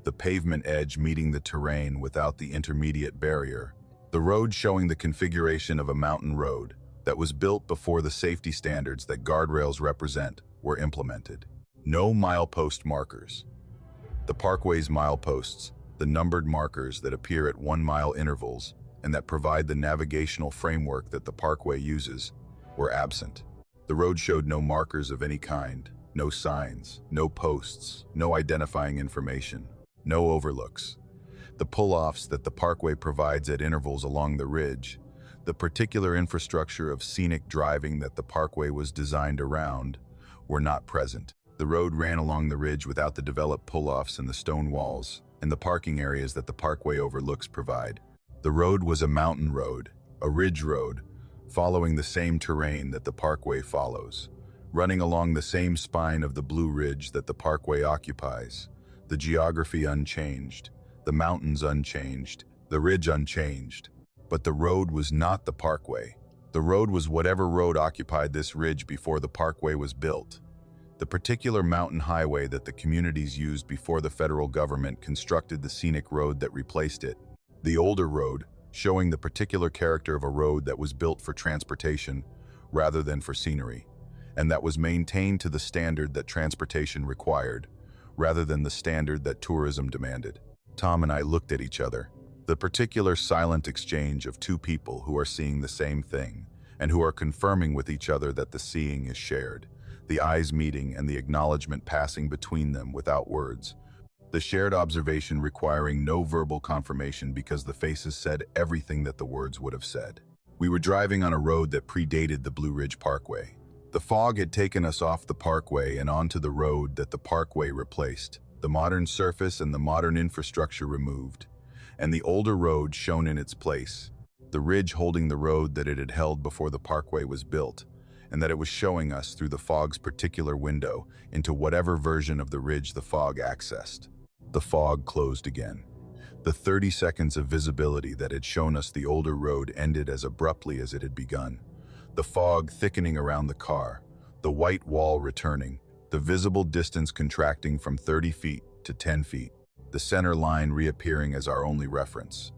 the pavement edge meeting the terrain without the intermediate barrier, the road showing the configuration of a mountain road that was built before the safety standards that guardrails represent were implemented. No milepost markers. The parkway's mileposts, the numbered markers that appear at 1-mile intervals, and that provide the navigational framework that the parkway uses, were absent. The road showed no markers of any kind, no signs, no posts, no identifying information, no overlooks. The pull-offs that the parkway provides at intervals along the ridge, the particular infrastructure of scenic driving that the parkway was designed around, were not present. The road ran along the ridge without the developed pull-offs and the stone walls, and the parking areas that the parkway overlooks provide. The road was a mountain road, a ridge road, following the same terrain that the parkway follows, running along the same spine of the Blue Ridge that the parkway occupies, the geography unchanged, the mountains unchanged, the ridge unchanged. But the road was not the parkway. The road was whatever road occupied this ridge before the parkway was built. The particular mountain highway that the communities used before the federal government constructed the scenic road that replaced it. The older road, showing the particular character of a road that was built for transportation rather than for scenery, and that was maintained to the standard that transportation required, rather than the standard that tourism demanded. Tom and I looked at each other. The particular silent exchange of two people who are seeing the same thing, and who are confirming with each other that the seeing is shared, the eyes meeting and the acknowledgement passing between them without words. The shared observation requiring no verbal confirmation because the faces said everything that the words would have said. We were driving on a road that predated the Blue Ridge Parkway. The fog had taken us off the parkway and onto the road that the parkway replaced, the modern surface and the modern infrastructure removed, and the older road shown in its place, the ridge holding the road that it had held before the parkway was built, and that it was showing us through the fog's particular window into whatever version of the ridge the fog accessed. The fog closed again. The 30 seconds of visibility that had shown us the older road ended as abruptly as it had begun. The fog thickening around the car, the white wall returning, the visible distance contracting from 30 feet to 10 feet, the center line reappearing as our only reference,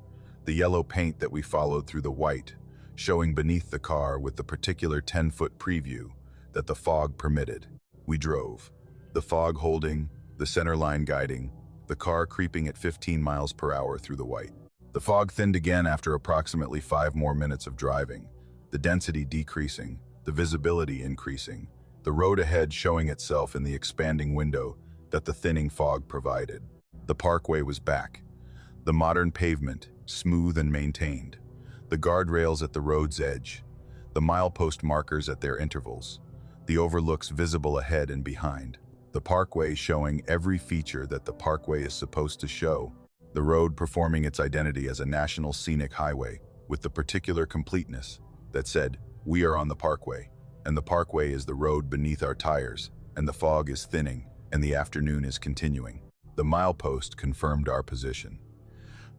the yellow paint that we followed through the white, showing beneath the car with the particular 10-foot preview that the fog permitted. We drove, the fog holding, the center line guiding, the car creeping at 15 miles per hour through the white. The fog thinned again after approximately 5 more minutes of driving, the density decreasing, the visibility increasing, the road ahead showing itself in the expanding window that the thinning fog provided. The parkway was back. The modern pavement, smooth and maintained. The guardrails at the road's edge. The milepost markers at their intervals. The overlooks visible ahead and behind. The parkway showing every feature that the parkway is supposed to show. The road performing its identity as a national scenic highway with the particular completeness that said, "We are on the parkway, and the parkway is the road beneath our tires, and the fog is thinning, and the afternoon is continuing." The milepost confirmed our position.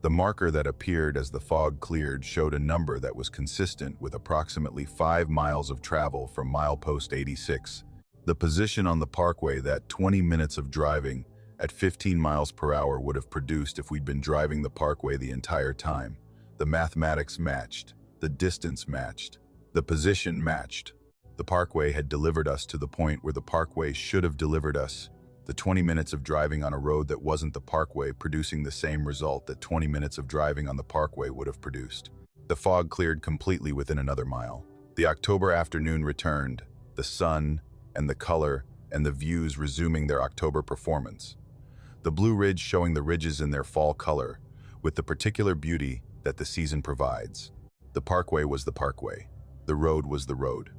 The marker that appeared as the fog cleared showed a number that was consistent with approximately 5 miles of travel from milepost 86. The position on the parkway that 20 minutes of driving at 15 miles per hour would have produced if we'd been driving the parkway the entire time. The mathematics matched. The distance matched. The position matched. The parkway had delivered us to the point where the parkway should have delivered us. The 20 minutes of driving on a road that wasn't the parkway producing the same result that 20 minutes of driving on the parkway would have produced. The fog cleared completely within another mile. The October afternoon returned, the sun and the color and the views resuming their October performance. The Blue Ridge showing the ridges in their fall color, with the particular beauty that the season provides. The parkway was the parkway. The road was the road.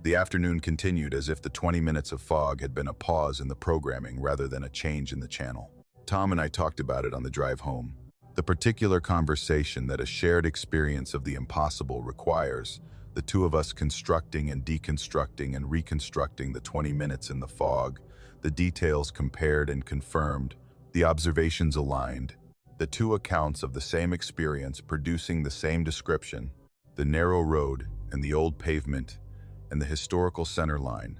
The afternoon continued as if the 20 minutes of fog had been a pause in the programming rather than a change in the channel. Tom and I talked about it on the drive home. The particular conversation that a shared experience of the impossible requires, the two of us constructing and deconstructing and reconstructing the 20 minutes in the fog, the details compared and confirmed, the observations aligned, the two accounts of the same experience producing the same description, the narrow road and the old pavement, and the historical center line,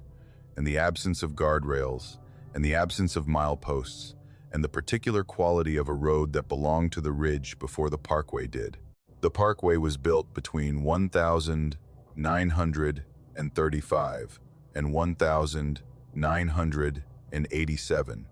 and the absence of guardrails, and the absence of mileposts, and the particular quality of a road that belonged to the ridge before the parkway did. The parkway was built between 1935 and 1987.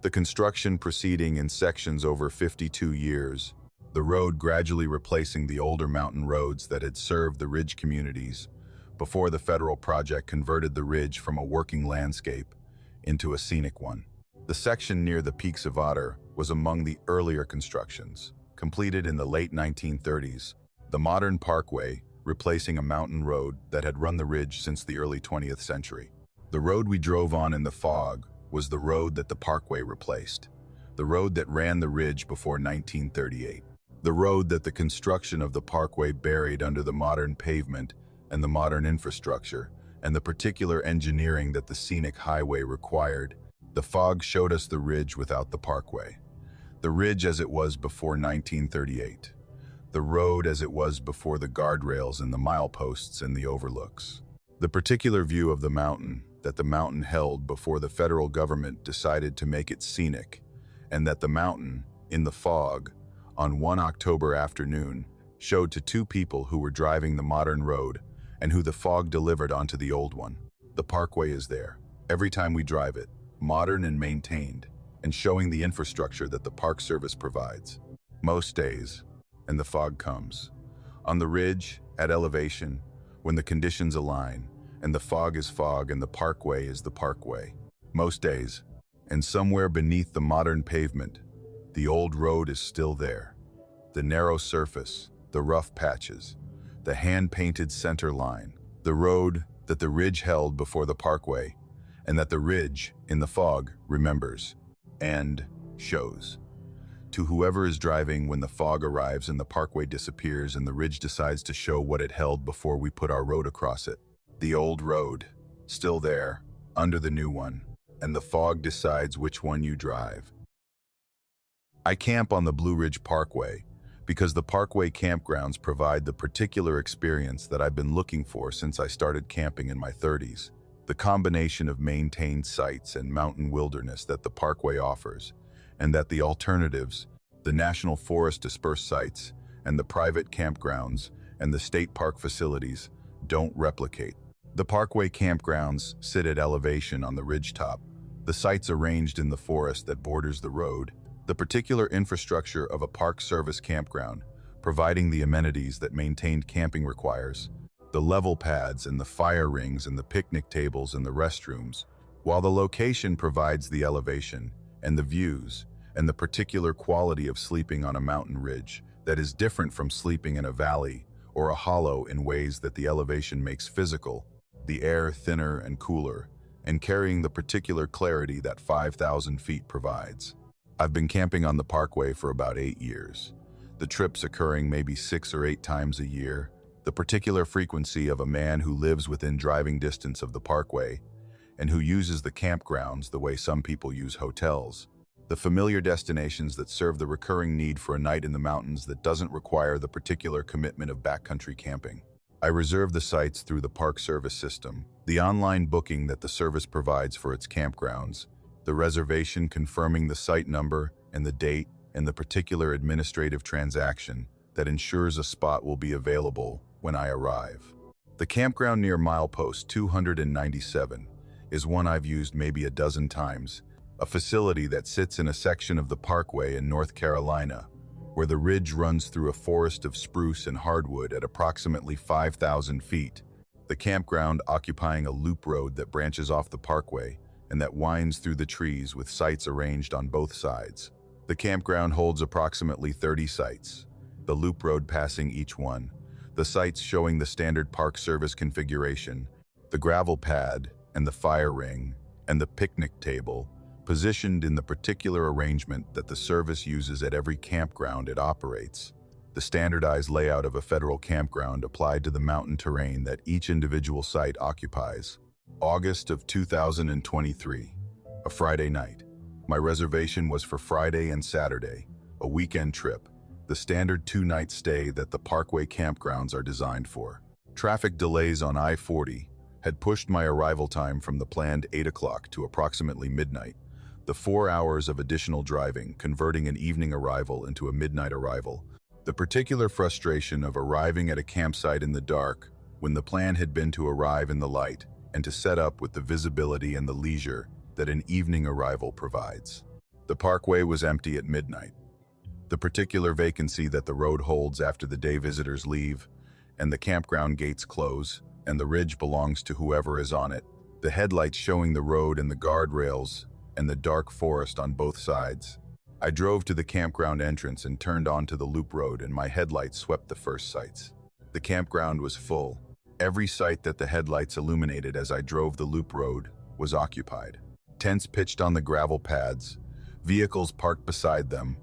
The construction proceeding in sections over 52 years, the road gradually replacing the older mountain roads that had served the ridge communities before the federal project converted the ridge from a working landscape into a scenic one. The section near the Peaks of Otter was among the earlier constructions, completed in the late 1930s, the modern parkway replacing a mountain road that had run the ridge since the early 20th century. The road we drove on in the fog was the road that the parkway replaced, the road that ran the ridge before 1938, the road that the construction of the parkway buried under the modern pavement and the modern infrastructure, and the particular engineering that the scenic highway required. The fog showed us the ridge without the parkway, the ridge as it was before 1938, the road as it was before the guardrails and the mileposts and the overlooks, the particular view of the mountain that the mountain held before the federal government decided to make it scenic, and that the mountain, in the fog, on one October afternoon showed to two people who were driving the modern road and who the fog delivered onto the old one. The parkway is there, every time we drive it, modern and maintained, and showing the infrastructure that the Park Service provides. Most days, and the fog comes. On the ridge, at elevation, when the conditions align, and the fog is fog and the parkway is the parkway. Most days, and somewhere beneath the modern pavement, the old road is still there. The narrow surface, the rough patches, the hand-painted center line, the road that the ridge held before the parkway, and that the ridge, in the fog, remembers and shows. To whoever is driving when the fog arrives and the parkway disappears and the ridge decides to show what it held before we put our road across it. The old road, still there, under the new one, and the fog decides which one you drive. I camp on the Blue Ridge Parkway because the parkway campgrounds provide the particular experience that I've been looking for since I started camping in my 30s. The combination of maintained sites and mountain wilderness that the parkway offers, and that the alternatives, the National Forest dispersed sites, and the private campgrounds, and the state park facilities, don't replicate. The parkway campgrounds sit at elevation on the ridgetop, the sites arranged in the forest that borders the road, the particular infrastructure of a Park Service campground, providing the amenities that maintained camping requires, the level pads and the fire rings and the picnic tables and the restrooms, while the location provides the elevation and the views and the particular quality of sleeping on a mountain ridge that is different from sleeping in a valley or a hollow in ways that the elevation makes physical, the air thinner and cooler, and carrying the particular clarity that 5,000 feet provides. I've been camping on the parkway for about 8 years, the trips occurring maybe 6 or 8 times a year, the particular frequency of a man who lives within driving distance of the parkway and who uses the campgrounds the way some people use hotels, the familiar destinations that serve the recurring need for a night in the mountains that doesn't require the particular commitment of backcountry camping. I reserve the sites through the Park Service system, the online booking that the service provides for its campgrounds, the reservation confirming the site number and the date and the particular administrative transaction that ensures a spot will be available when I arrive. The campground near milepost 297 is one I've used maybe a dozen times, a facility that sits in a section of the parkway in North Carolina, where the ridge runs through a forest of spruce and hardwood at approximately 5,000 feet, the campground occupying a loop road that branches off the parkway and that winds through the trees with sites arranged on both sides. The campground holds approximately 30 sites, the loop road passing each one, the sites showing the standard Park Service configuration, the gravel pad and the fire ring, and the picnic table, positioned in the particular arrangement that the service uses at every campground it operates. The standardized layout of a federal campground applied to the mountain terrain that each individual site occupies. August of 2023, a Friday night. My reservation was for Friday and Saturday, a weekend trip, the standard 2-night stay that the parkway campgrounds are designed for. Traffic delays on I-40 had pushed my arrival time from the planned 8 o'clock to approximately midnight, the 4 hours of additional driving converting an evening arrival into a midnight arrival, the particular frustration of arriving at a campsite in the dark when the plan had been to arrive in the light and to set up with the visibility and the leisure that an evening arrival provides. The parkway was empty at midnight. The particular vacancy that the road holds after the day visitors leave, and the campground gates close, and the ridge belongs to whoever is on it, the headlights showing the road and the guardrails, and the dark forest on both sides. I drove to the campground entrance and turned onto the loop road, and my headlights swept the first sites. The campground was full. Every site that the headlights illuminated as I drove the loop road was occupied. Tents pitched on the gravel pads, vehicles parked beside them,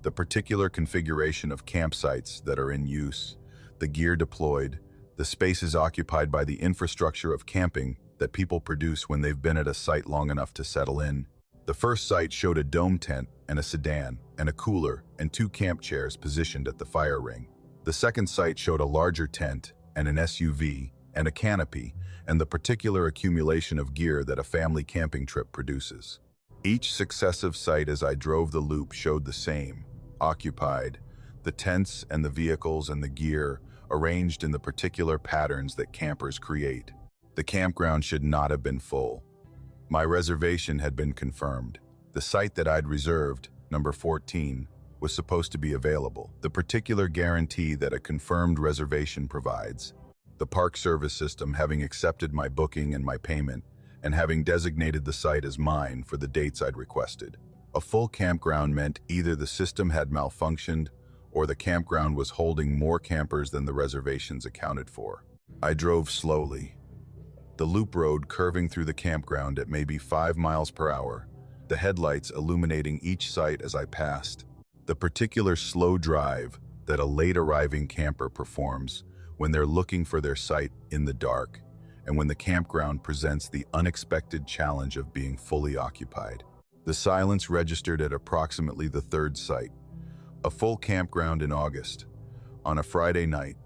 the particular configuration of campsites that are in use, the gear deployed, the spaces occupied by the infrastructure of camping that people produce when they've been at a site long enough to settle in. The first site showed a dome tent and a sedan and a cooler and 2 camp chairs positioned at the fire ring. The second site showed a larger tent and an SUV and a canopy and the particular accumulation of gear that a family camping trip produces. Each successive site as I drove the loop showed the same, occupied, the tents and the vehicles and the gear arranged in the particular patterns that campers create. The campground should not have been full. My reservation had been confirmed. The site that I'd reserved, number 14, was supposed to be available. The particular guarantee that a confirmed reservation provides. The park service system having accepted my booking and my payment, and having designated the site as mine for the dates I'd requested. A full campground meant either the system had malfunctioned or the campground was holding more campers than the reservations accounted for. I drove slowly. The loop road curving through the campground at maybe 5 miles per hour, the headlights illuminating each site as I passed. The particular slow drive that a late-arriving camper performs when they're looking for their site in the dark, and when the campground presents the unexpected challenge of being fully occupied. The silence registered at approximately the third site. A full campground in August, on a Friday night,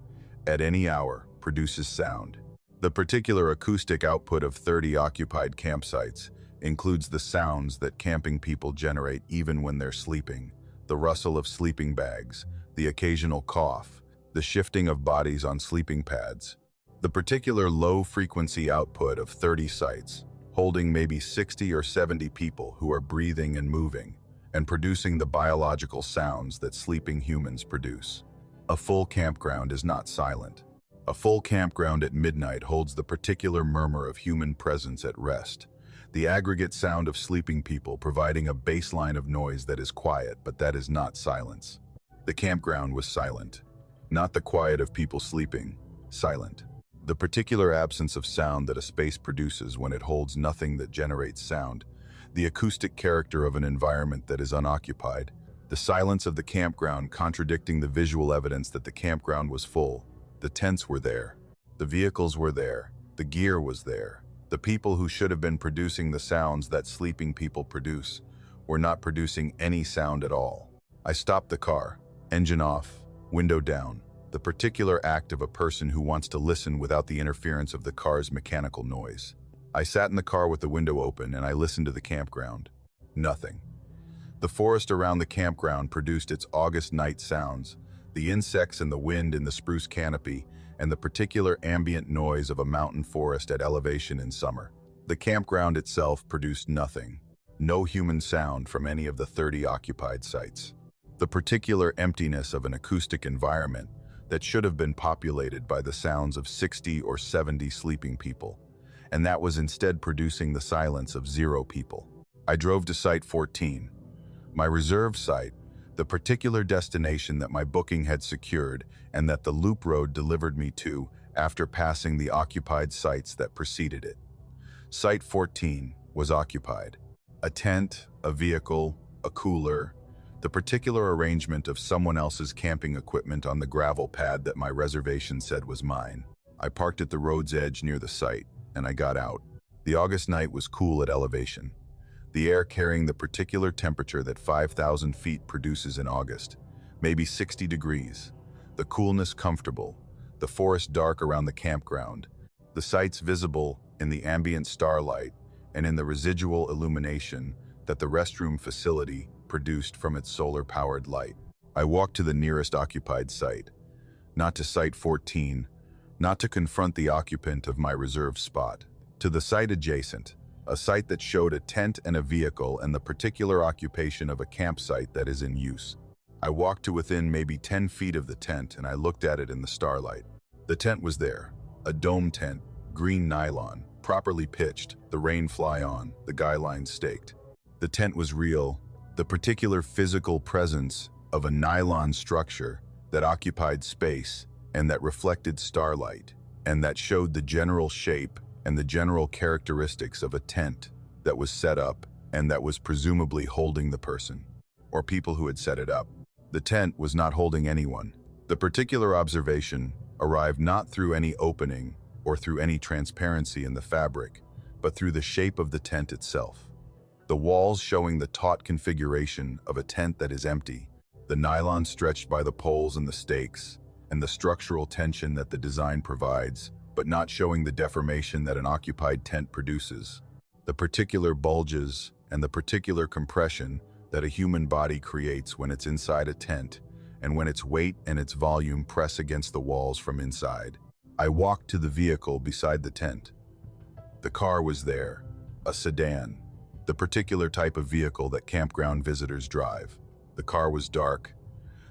at any hour, produces sound. The particular acoustic output of 30 occupied campsites includes the sounds that camping people generate even when they're sleeping, the rustle of sleeping bags, the occasional cough, the shifting of bodies on sleeping pads. The particular low-frequency output of 30 sites, holding maybe 60 or 70 people who are breathing and moving, and producing the biological sounds that sleeping humans produce. A full campground is not silent. A full campground at midnight holds the particular murmur of human presence at rest, the aggregate sound of sleeping people providing a baseline of noise that is quiet, but that is not silence. The campground was silent. Not the quiet of people sleeping, silent. The particular absence of sound that a space produces when it holds nothing that generates sound, the acoustic character of an environment that is unoccupied, the silence of the campground contradicting the visual evidence that the campground was full. The tents were there. The vehicles were there. The gear was there. The people who should have been producing the sounds that sleeping people produce were not producing any sound at all. I stopped the car, engine off, window down, the particular act of a person who wants to listen without the interference of the car's mechanical noise. I sat in the car with the window open and I listened to the campground. Nothing. The forest around the campground produced its August night sounds, the insects and the wind in the spruce canopy, and the particular ambient noise of a mountain forest at elevation in summer. The campground itself produced nothing. No human sound from any of the 30 occupied sites. The particular emptiness of an acoustic environment that should have been populated by the sounds of 60 or 70 sleeping people, and that was instead producing the silence of 0 people. I drove to Site 14, my reserved site, the particular destination that my booking had secured and that the loop road delivered me to after passing the occupied sites that preceded it. Site 14 was occupied. A tent, a vehicle, a cooler, the particular arrangement of someone else's camping equipment on the gravel pad that my reservation said was mine. I parked at the road's edge near the site, and I got out. The August night was cool at elevation. The air carrying the particular temperature that 5,000 feet produces in August, maybe 60 degrees. The coolness comfortable, the forest dark around the campground, the sights visible in the ambient starlight and in the residual illumination that the restroom facility produced from its solar-powered light. I walked to the nearest occupied site, not to Site 14, not to confront the occupant of my reserved spot, to the site adjacent, a site that showed a tent and a vehicle and the particular occupation of a campsite that is in use. I walked to within maybe 10 feet of the tent and I looked at it in the starlight. The tent was there, a dome tent, green nylon, properly pitched, the rain fly on, the guy lines staked. The tent was real, the particular physical presence of a nylon structure that occupied space and that reflected starlight and that showed the general shape and the general characteristics of a tent that was set up and that was presumably holding the person, or people who had set it up. The tent was not holding anyone. The particular observation arrived not through any opening or through any transparency in the fabric, but through the shape of the tent itself. The walls showing the taut configuration of a tent that is empty, the nylon stretched by the poles and the stakes, and the structural tension that the design provides, but not showing the deformation that an occupied tent produces. The particular bulges and the particular compression that a human body creates when it's inside a tent, and when its weight and its volume press against the walls from inside. I walked to the vehicle beside the tent. The car was there, a sedan, the particular type of vehicle that campground visitors drive. The car was dark,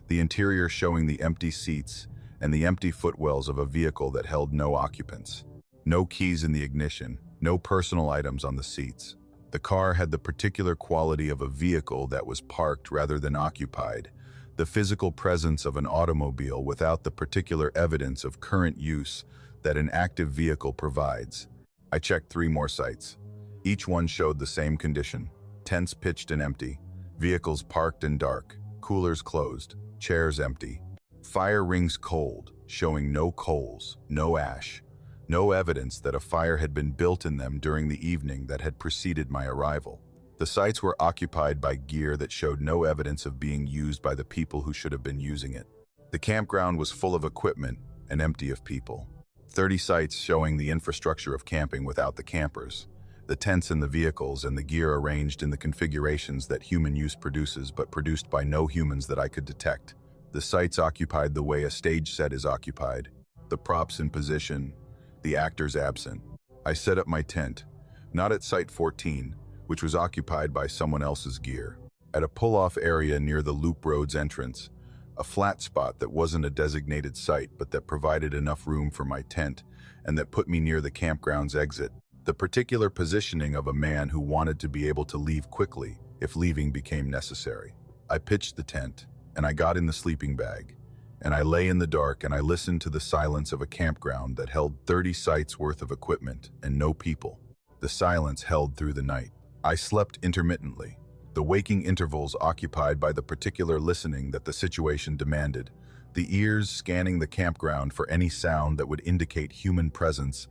the interior showing the empty seats and the empty footwells of a vehicle that held no occupants. No keys in the ignition, no personal items on the seats. The car had the particular quality of a vehicle that was parked rather than occupied, the physical presence of an automobile without the particular evidence of current use that an active vehicle provides. I checked 3 more sites. Each one showed the same condition: tents pitched and empty, vehicles parked and dark, coolers closed, chairs empty, fire rings cold, showing no coals, no ash, no evidence that a fire had been built in them during the evening that had preceded my arrival. The sites were occupied by gear that showed no evidence of being used by the people who should have been using it. The campground was full of equipment and empty of people. 30 sites showing the infrastructure of camping without the campers, the tents and the vehicles and the gear arranged in the configurations that human use produces but produced by no humans that I could detect. The sites occupied the way a stage set is occupied, the props in position, the actors absent. I set up my tent, not at Site 14, which was occupied by someone else's gear, at a pull-off area near the Loop Road's entrance, a flat spot that wasn't a designated site but that provided enough room for my tent and that put me near the campground's exit, the particular positioning of a man who wanted to be able to leave quickly if leaving became necessary. I pitched the tent, and I got in the sleeping bag, and I lay in the dark and I listened to the silence of a campground that held 30 sites worth of equipment and no people. The silence held through the night. I slept intermittently, the waking intervals occupied by the particular listening that the situation demanded, the ears scanning the campground for any sound that would indicate human presence,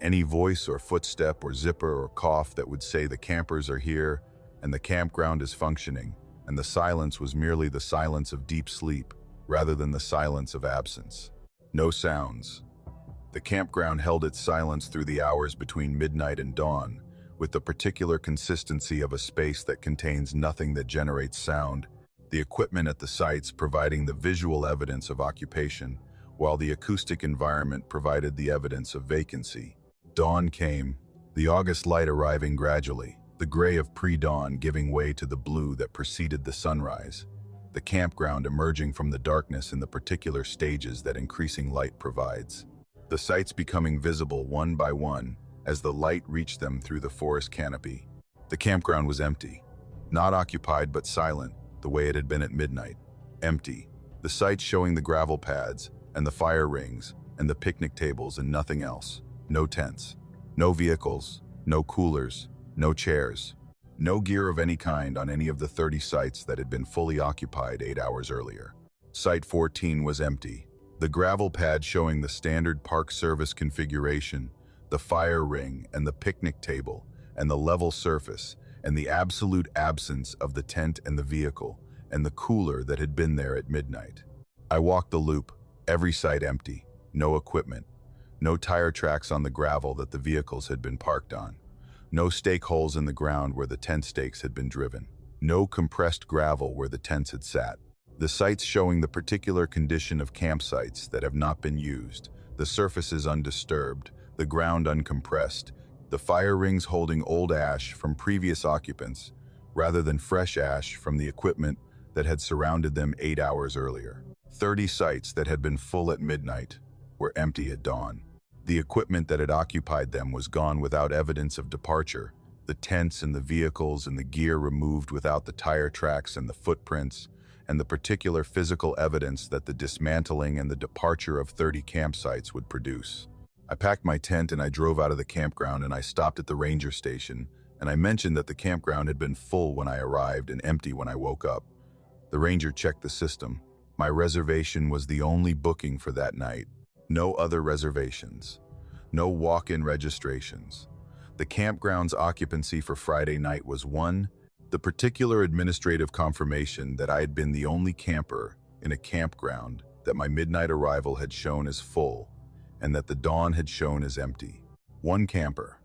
any voice or footstep or zipper or cough that would say the campers are here and the campground is functioning, and the silence was merely the silence of deep sleep rather than the silence of absence. No sounds. The campground held its silence through the hours between midnight and dawn, with the particular consistency of a space that contains nothing that generates sound, the equipment at the sites providing the visual evidence of occupation, while the acoustic environment provided the evidence of vacancy. Dawn came, the August light arriving gradually, the gray of pre-dawn giving way to the blue that preceded the sunrise, the campground emerging from the darkness in the particular stages that increasing light provides. The sites becoming visible one by one as the light reached them through the forest canopy. The campground was empty, not occupied but silent, the way it had been at midnight. Empty, the sites showing the gravel pads and the fire rings and the picnic tables and nothing else. No tents, no vehicles, no coolers, no chairs, no gear of any kind on any of the 30 sites that had been fully occupied 8 hours earlier. Site 14 was empty, the gravel pad showing the standard Park Service configuration, the fire ring and the picnic table and the level surface and the absolute absence of the tent and the vehicle and the cooler that had been there at midnight. I walked the loop, every site empty, no equipment, no tire tracks on the gravel that the vehicles had been parked on, no stake holes in the ground where the tent stakes had been driven, no compressed gravel where the tents had sat. The sites showing the particular condition of campsites that have not been used, the surfaces undisturbed, the ground uncompressed, the fire rings holding old ash from previous occupants, rather than fresh ash from the equipment that had surrounded them 8 hours earlier. 30 sites that had been full at midnight were empty at dawn. The equipment that had occupied them was gone without evidence of departure, the tents and the vehicles and the gear removed without the tire tracks and the footprints, and the particular physical evidence that the dismantling and the departure of 30 campsites would produce. I packed my tent and I drove out of the campground and I stopped at the ranger station, and I mentioned that the campground had been full when I arrived and empty when I woke up. The ranger checked the system. My reservation was the only booking for that night. No other reservations. No walk-in registrations. The campground's occupancy for Friday night was 1. The particular administrative confirmation that I had been the only camper in a campground that my midnight arrival had shown as full and that the dawn had shown as empty. 1 camper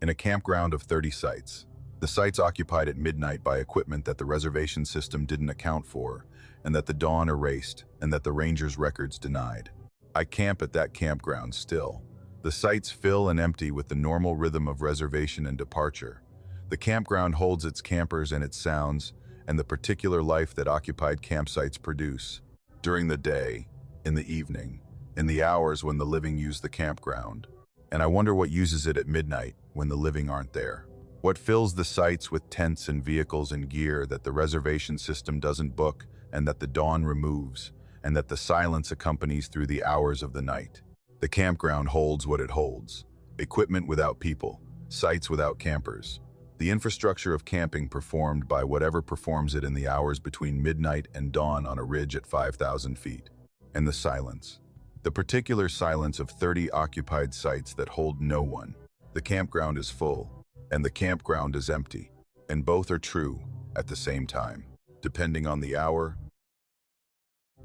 in a campground of 30 sites. The sites occupied at midnight by equipment that the reservation system didn't account for, and that the dawn erased, and that the ranger's records denied. I camp at that campground still. The sites fill and empty with the normal rhythm of reservation and departure. The campground holds its campers and its sounds, and the particular life that occupied campsites produce. During the day, in the evening, in the hours when the living use the campground. And I wonder what uses it at midnight when the living aren't there. What fills the sites with tents and vehicles and gear that the reservation system doesn't book and that the dawn removes, and that the silence accompanies through the hours of the night. The campground holds what it holds. Equipment without people, sites without campers. The infrastructure of camping performed by whatever performs it in the hours between midnight and dawn on a ridge at 5,000 feet. And the silence. The particular silence of 30 occupied sites that hold no one. The campground is full, and the campground is empty. And both are true at the same time. Depending on the hour,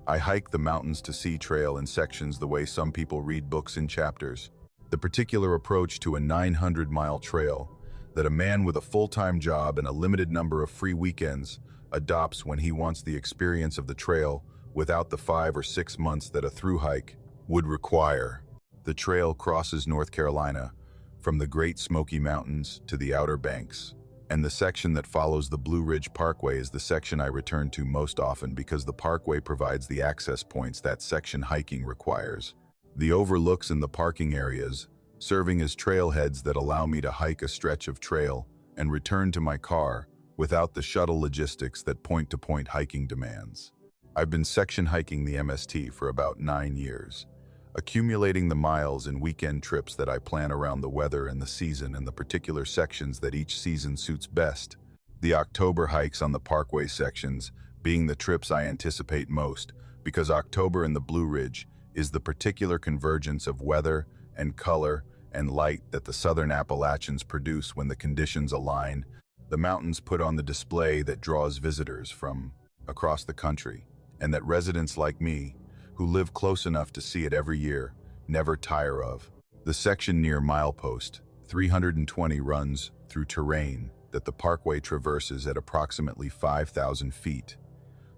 I hike the mountains to sea trail in sections the way some people read books in chapters. The particular approach to a 900-mile trail that a man with a full-time job and a limited number of free weekends adopts when he wants the experience of the trail without the 5 or 6 months that a through hike would require. The trail crosses North Carolina from the Great Smoky Mountains to the Outer Banks, and the section that follows the Blue Ridge Parkway is the section I return to most often because the parkway provides the access points that section hiking requires. The overlooks in the parking areas, serving as trailheads that allow me to hike a stretch of trail and return to my car without the shuttle logistics that point-to-point hiking demands. I've been section hiking the MST for about 9 years, accumulating the miles in weekend trips that I plan around the weather and the season and the particular sections that each season suits best. The October hikes on the parkway sections being the trips I anticipate most because October in the Blue Ridge is the particular convergence of weather and color and light that the Southern Appalachians produce when the conditions align. The mountains put on the display that draws visitors from across the country, and that residents like me, who live close enough to see it every year, never tire of. The section near Milepost 320 runs through terrain that the parkway traverses at approximately 5,000 feet.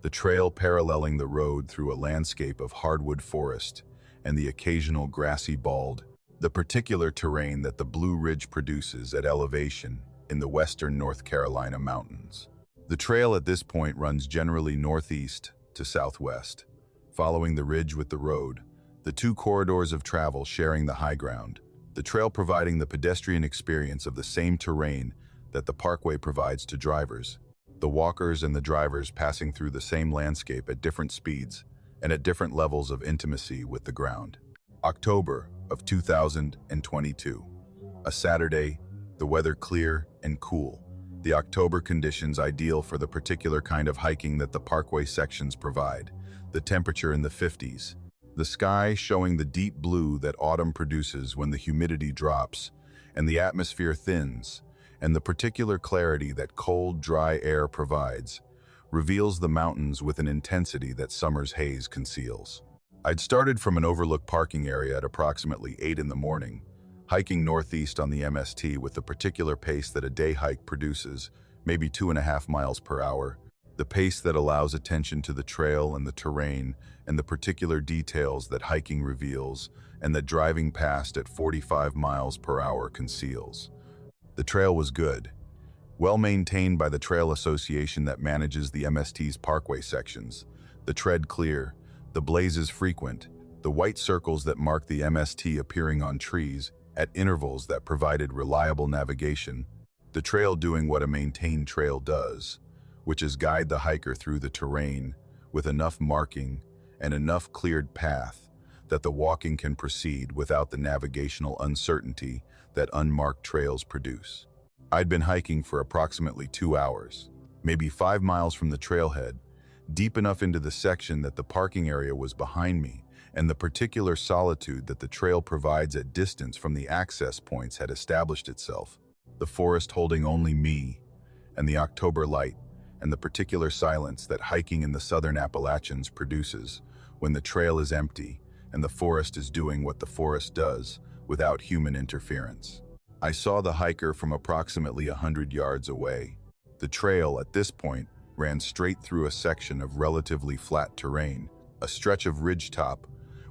The trail paralleling the road through a landscape of hardwood forest and the occasional grassy bald, the particular terrain that the Blue Ridge produces at elevation in the western North Carolina mountains. The trail at this point runs generally northeast to southwest, following the ridge with the road, the two corridors of travel sharing the high ground, the trail providing the pedestrian experience of the same terrain that the parkway provides to drivers, the walkers and the drivers passing through the same landscape at different speeds and at different levels of intimacy with the ground. October of 2022. A Saturday, the weather clear and cool. The October conditions ideal for the particular kind of hiking that the parkway sections provide. The temperature in the 50s. The sky showing the deep blue that autumn produces when the humidity drops and the atmosphere thins, and the particular clarity that cold, dry air provides, reveals the mountains with an intensity that summer's haze conceals. I'd started from an overlook parking area at approximately 8 in the morning, hiking northeast on the MST with the particular pace that a day hike produces, maybe 2.5 miles per hour, the pace that allows attention to the trail and the terrain and the particular details that hiking reveals and that driving past at 45 miles per hour conceals. The trail was good, well maintained by the Trail Association that manages the MST's parkway sections, the tread clear, the blazes frequent, the white circles that mark the MST appearing on trees at intervals that provided reliable navigation, the trail doing what a maintained trail does, which is guide the hiker through the terrain with enough marking and enough cleared path that the walking can proceed without the navigational uncertainty that unmarked trails produce. I'd been hiking for approximately 2 hours, maybe 5 miles from the trailhead, deep enough into the section that the parking area was behind me, and the particular solitude that the trail provides at distance from the access points had established itself, the forest holding only me, and the October light, and the particular silence that hiking in the Southern Appalachians produces when the trail is empty and the forest is doing what the forest does without human interference. I saw the hiker from approximately 100 yards away. The trail, at this point, ran straight through a section of relatively flat terrain, a stretch of ridgetop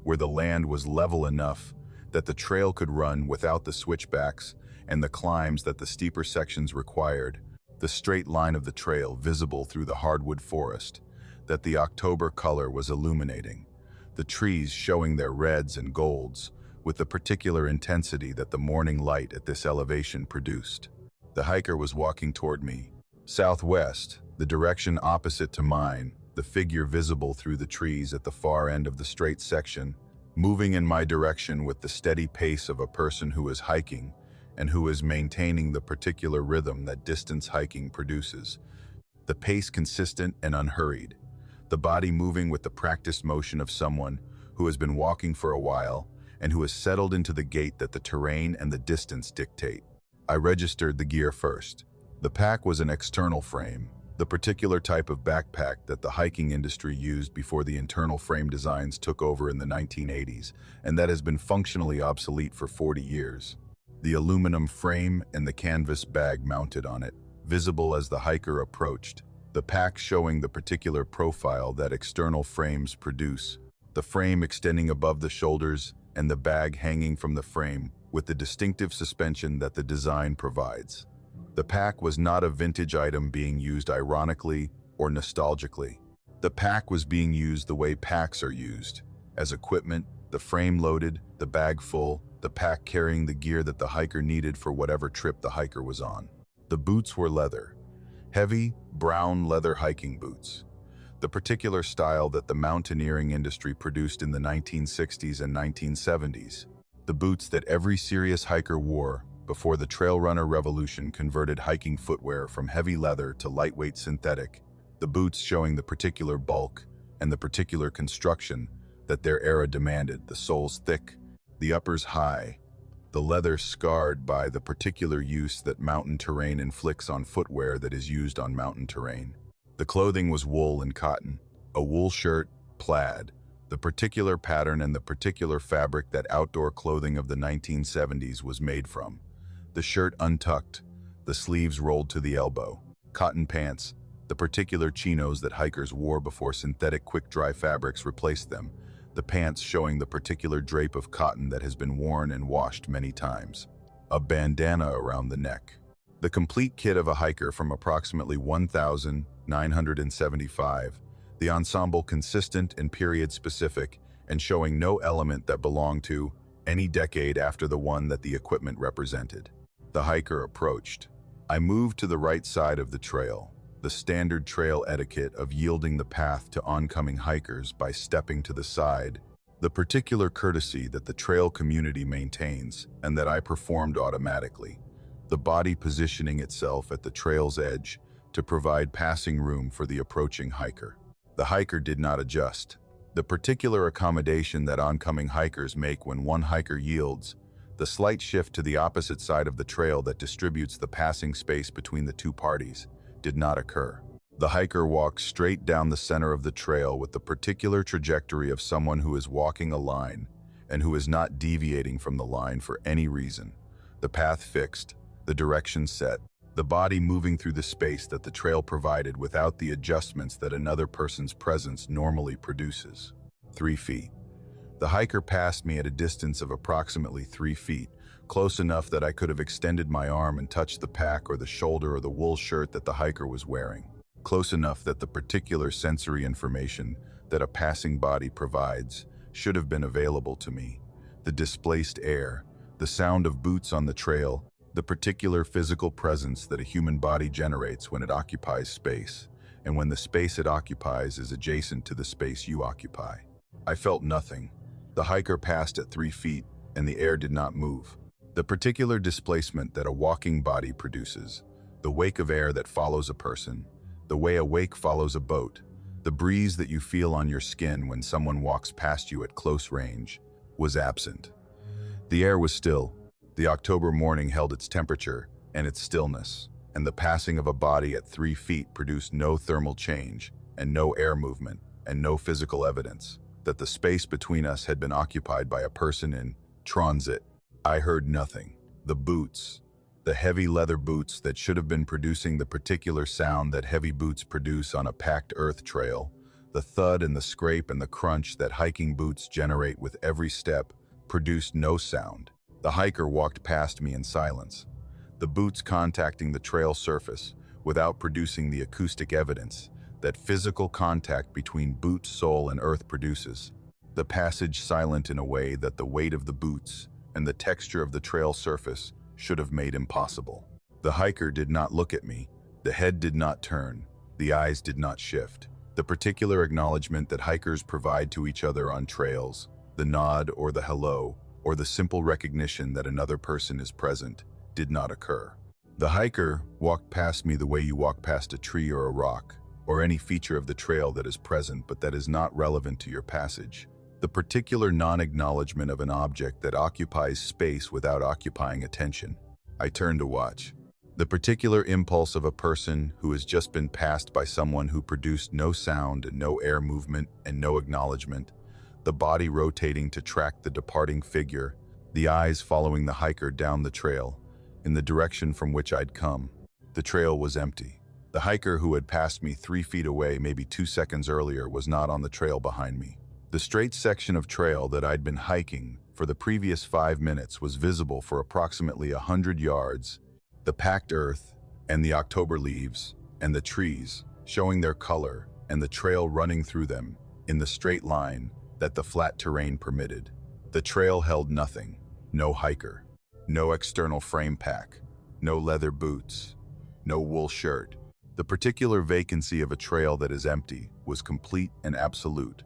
where the land was level enough that the trail could run without the switchbacks and the climbs that the steeper sections required, the straight line of the trail visible through the hardwood forest that the October color was illuminating, the trees showing their reds and golds with the particular intensity that the morning light at this elevation produced. The hiker was walking toward me, southwest, the direction opposite to mine, the figure visible through the trees at the far end of the straight section, moving in my direction with the steady pace of a person who is hiking and who is maintaining the particular rhythm that distance hiking produces. The pace consistent and unhurried, the body moving with the practiced motion of someone who has been walking for a while and who has settled into the gait that the terrain and the distance dictate. I registered the gear first. The pack was an external frame, the particular type of backpack that the hiking industry used before the internal frame designs took over in the 1980s, and that has been functionally obsolete for 40 years. The aluminum frame and the canvas bag mounted on it, visible as the hiker approached, the pack showing the particular profile that external frames produce, the frame extending above the shoulders and the bag hanging from the frame with the distinctive suspension that the design provides. The pack was not a vintage item being used ironically or nostalgically. The pack was being used the way packs are used, as equipment, the frame loaded, the bag full, the pack carrying the gear that the hiker needed for whatever trip the hiker was on. The boots were leather, heavy, brown leather hiking boots, the particular style that the mountaineering industry produced in the 1960s and 1970s, the boots that every serious hiker wore before the trail runner revolution converted hiking footwear from heavy leather to lightweight synthetic, the boots showing the particular bulk and the particular construction that their era demanded, the soles thick, the uppers high, the leather scarred by the particular use that mountain terrain inflicts on footwear that is used on mountain terrain. The clothing was wool and cotton, a wool shirt, plaid, the particular pattern and the particular fabric that outdoor clothing of the 1970s was made from. The shirt untucked, the sleeves rolled to the elbow, cotton pants, the particular chinos that hikers wore before synthetic quick-dry fabrics replaced them, the pants showing the particular drape of cotton that has been worn and washed many times, a bandana around the neck. The complete kit of a hiker from approximately 1,975, the ensemble consistent and period-specific and showing no element that belonged to any decade after the one that the equipment represented. The hiker approached. I moved to the right side of the trail, the standard trail etiquette of yielding the path to oncoming hikers by stepping to the side, the particular courtesy that the trail community maintains and that I performed automatically, the body positioning itself at the trail's edge to provide passing room for the approaching hiker. The hiker did not adjust. The particular accommodation that oncoming hikers make when one hiker yields, the slight shift to the opposite side of the trail that distributes the passing space between the two parties, did not occur. The hiker walked straight down the center of the trail with the particular trajectory of someone who is walking a line and who is not deviating from the line for any reason. The path fixed, the direction set, the body moving through the space that the trail provided without the adjustments that another person's presence normally produces. 3 feet. The hiker passed me at a distance of approximately 3 feet, close enough that I could have extended my arm and touched the pack or the shoulder or the wool shirt that the hiker was wearing, close enough that the particular sensory information that a passing body provides should have been available to me. The displaced air, the sound of boots on the trail, the particular physical presence that a human body generates when it occupies space, and when the space it occupies is adjacent to the space you occupy. I felt nothing. The hiker passed at 3 feet, and the air did not move. The particular displacement that a walking body produces, the wake of air that follows a person, the way a wake follows a boat, the breeze that you feel on your skin when someone walks past you at close range, was absent. The air was still. The October morning held its temperature and its stillness, and the passing of a body at 3 feet produced no thermal change and no air movement and no physical evidence that the space between us had been occupied by a person in transit. I heard nothing. The boots, The heavy leather boots that should have been producing the particular sound that heavy boots produce on a packed earth trail, the thud and the scrape and the crunch that hiking boots generate with every step, produced no sound. The hiker walked past me in silence, the boots contacting the trail surface without producing the acoustic evidence that physical contact between boot sole and earth produces. The passage silent in a way that the weight of the boots and the texture of the trail surface should have made impossible. The hiker did not look at me, the head did not turn, the eyes did not shift. The particular acknowledgement that hikers provide to each other on trails, the nod or the hello, or the simple recognition that another person is present, did not occur. The hiker walked past me the way you walk past a tree or a rock, or any feature of the trail that is present but that is not relevant to your passage. The particular non-acknowledgement of an object that occupies space without occupying attention. I turned to watch. The particular impulse of a person who has just been passed by someone who produced no sound and no air movement and no acknowledgement, the body rotating to track the departing figure, the eyes following the hiker down the trail, in the direction from which I'd come. The trail was empty. The hiker who had passed me 3 feet away maybe 2 seconds earlier was not on the trail behind me. The straight section of trail that I'd been hiking for the previous 5 minutes was visible for approximately 100 yards. The packed earth and the October leaves and the trees showing their color and the trail running through them in the straight line that the flat terrain permitted. The trail held nothing, no hiker, no external frame pack, no leather boots, no wool shirt. The particular vacancy of a trail that is empty was complete and absolute.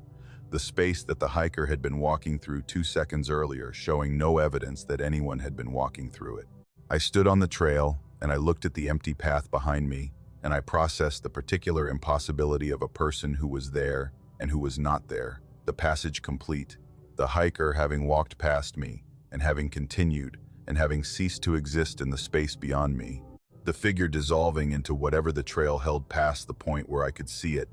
The space that the hiker had been walking through 2 seconds earlier, showing no evidence that anyone had been walking through it. I stood on the trail and I looked at the empty path behind me, and I processed the particular impossibility of a person who was there and who was not there. The passage complete, the hiker having walked past me and having continued and having ceased to exist in the space beyond me. The figure dissolving into whatever the trail held past the point where I could see it,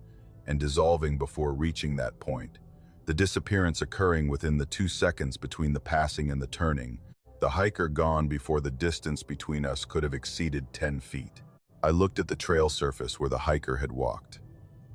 and dissolving before reaching that point. The disappearance occurring within the 2 seconds between the passing and the turning, the hiker gone before the distance between us could have exceeded 10 feet. I looked at the trail surface where the hiker had walked.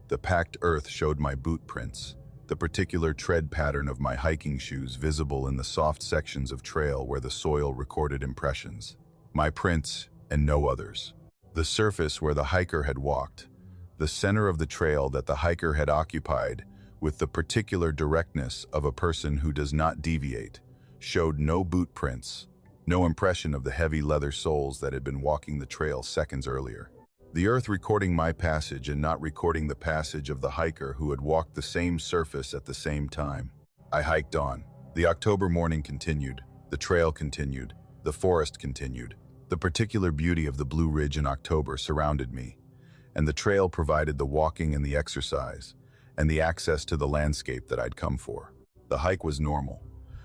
The packed earth showed my boot prints, the particular tread pattern of my hiking shoes visible in the soft sections of trail where the soil recorded impressions. My prints and no others. The surface where the hiker had walked, the center of the trail that the hiker had occupied, with the particular directness of a person who does not deviate, showed no boot prints, no impression of the heavy leather soles that had been walking the trail seconds earlier. The earth recording my passage and not recording the passage of the hiker who had walked the same surface at the same time. I hiked on. The October morning continued, the trail continued, the forest continued. The particular beauty of the Blue Ridge in October surrounded me, and the trail provided the walking and the exercise, and the access to the landscape that I'd come for. The hike was normal.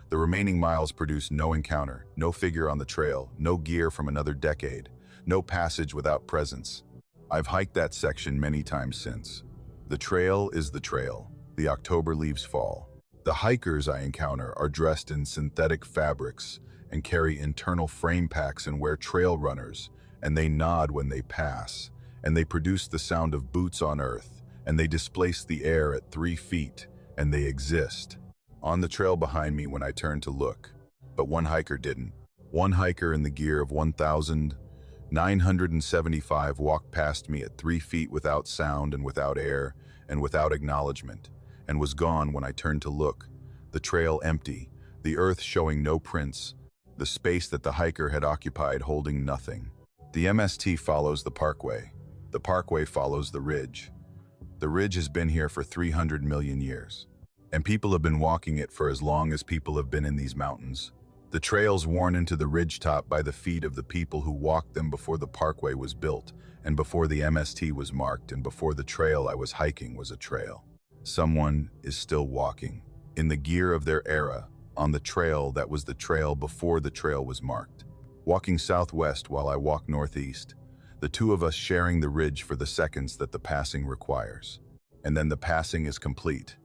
The remaining miles produced no encounter, no figure on the trail, no gear from another decade, no passage without presence. I've hiked that section many times since. The trail is the trail. The October leaves fall. The hikers I encounter are dressed in synthetic fabrics and carry internal frame packs and wear trail runners, and they nod when they pass, and they produce the sound of boots on earth, and they displace the air at 3 feet, and they exist. On the trail behind me when I turned to look, but one hiker didn't. One hiker in the gear of 1,975 walked past me at 3 feet without sound and without air and without acknowledgement, and was gone when I turned to look, the trail empty, the earth showing no prints, the space that the hiker had occupied holding nothing. The MST follows the parkway. The parkway follows the ridge. The ridge has been here for 300 million years, and people have been walking it for as long as people have been in these mountains. The trails worn into the ridgetop by the feet of the people who walked them before the parkway was built, and before the MST was marked, and before the trail I was hiking was a trail. Someone is still walking, in the gear of their era, on the trail that was the trail before the trail was marked. Walking southwest while I walk northeast, the two of us sharing the ridge for the seconds that the passing requires. And then the passing is complete,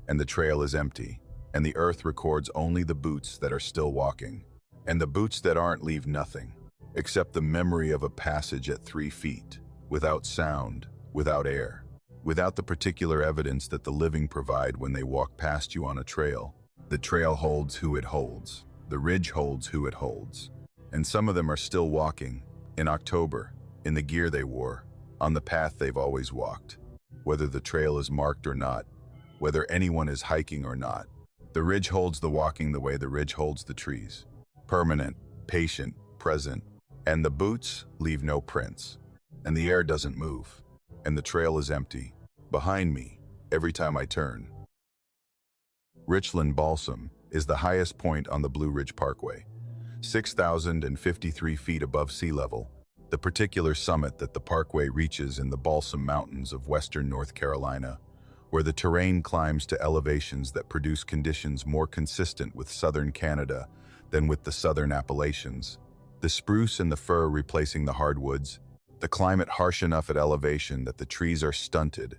and the trail is empty, and the earth records only the boots that are still walking. And the boots that aren't leave nothing. except the memory of a passage at 3 feet, without sound, without air, without the particular evidence that the living provide when they walk past you on a trail. The trail holds who it holds. The ridge holds who it holds. And some of them are still walking, in October, in the gear they wore, on the path they've always walked. Whether the trail is marked or not, whether anyone is hiking or not, the ridge holds the walking the way the ridge holds the trees. Permanent, patient, present. And the boots leave no prints. And the air doesn't move. And the trail is empty. Behind me, every time I turn. Richland Balsam is the highest point on the Blue Ridge Parkway, 6,053 feet above sea level, the particular summit that the parkway reaches in the Balsam Mountains of western North Carolina, where the terrain climbs to elevations that produce conditions more consistent with southern Canada than with the southern Appalachians. The spruce and the fir replacing the hardwoods, the climate harsh enough at elevation that the trees are stunted,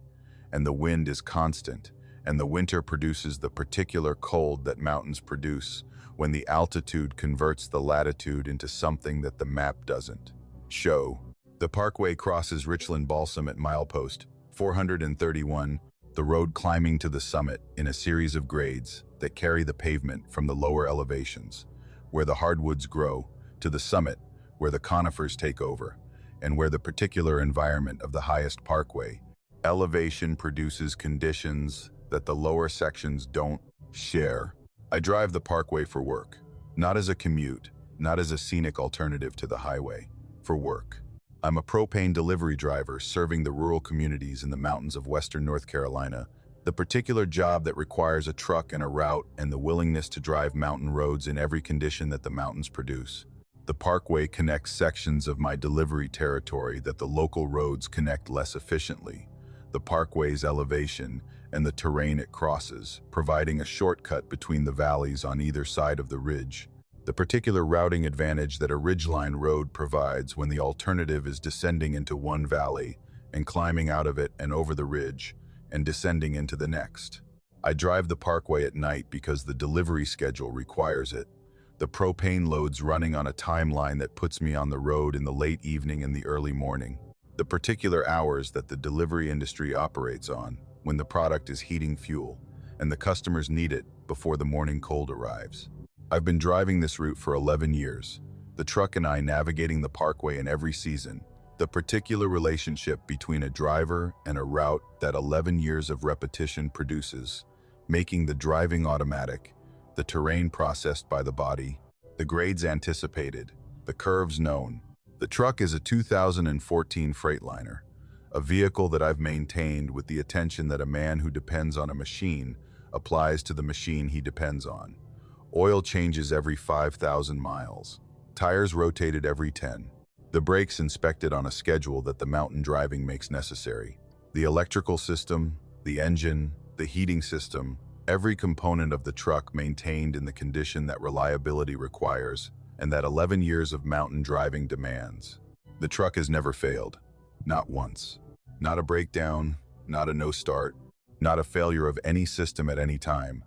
and the wind is constant, and the winter produces the particular cold that mountains produce when the altitude converts the latitude into something that the map doesn't show. The parkway crosses Richland Balsam at milepost 431, the road climbing to the summit in a series of grades that carry the pavement from the lower elevations, where the hardwoods grow, to the summit, where the conifers take over, and where the particular environment of the highest parkway. Elevation produces conditions that the lower sections don't share. I drive the parkway for work, not as a commute, not as a scenic alternative to the highway, for work. I'm a propane delivery driver serving the rural communities in the mountains of western North Carolina, the particular job that requires a truck and a route and the willingness to drive mountain roads in every condition that the mountains produce. The parkway connects sections of my delivery territory that the local roads connect less efficiently. The parkway's elevation and the terrain it crosses, providing a shortcut between the valleys on either side of the ridge. The particular routing advantage that a ridgeline road provides when the alternative is descending into one valley and climbing out of it and over the ridge and descending into the next. I drive the parkway at night because the delivery schedule requires it. The propane load's running on a timeline that puts me on the road in the late evening and the early morning, the particular hours that the delivery industry operates on, when the product is heating fuel, and the customers need it before the morning cold arrives. I've been driving this route for 11 years, the truck and I navigating the parkway in every season, the particular relationship between a driver and a route that 11 years of repetition produces, making the driving automatic, the terrain processed by the body, the grades anticipated, the curves known. The truck is a 2014 Freightliner, a vehicle that I've maintained with the attention that a man who depends on a machine applies to the machine he depends on. Oil changes every 5,000 miles. Tires rotated every 10. The brakes inspected on a schedule that the mountain driving makes necessary. The electrical system, the engine, the heating system, every component of the truck maintained in the condition that reliability requires and that 11 years of mountain driving demands. The truck has never failed. Not once. Not a breakdown, not a no start, not a failure of any system at any time.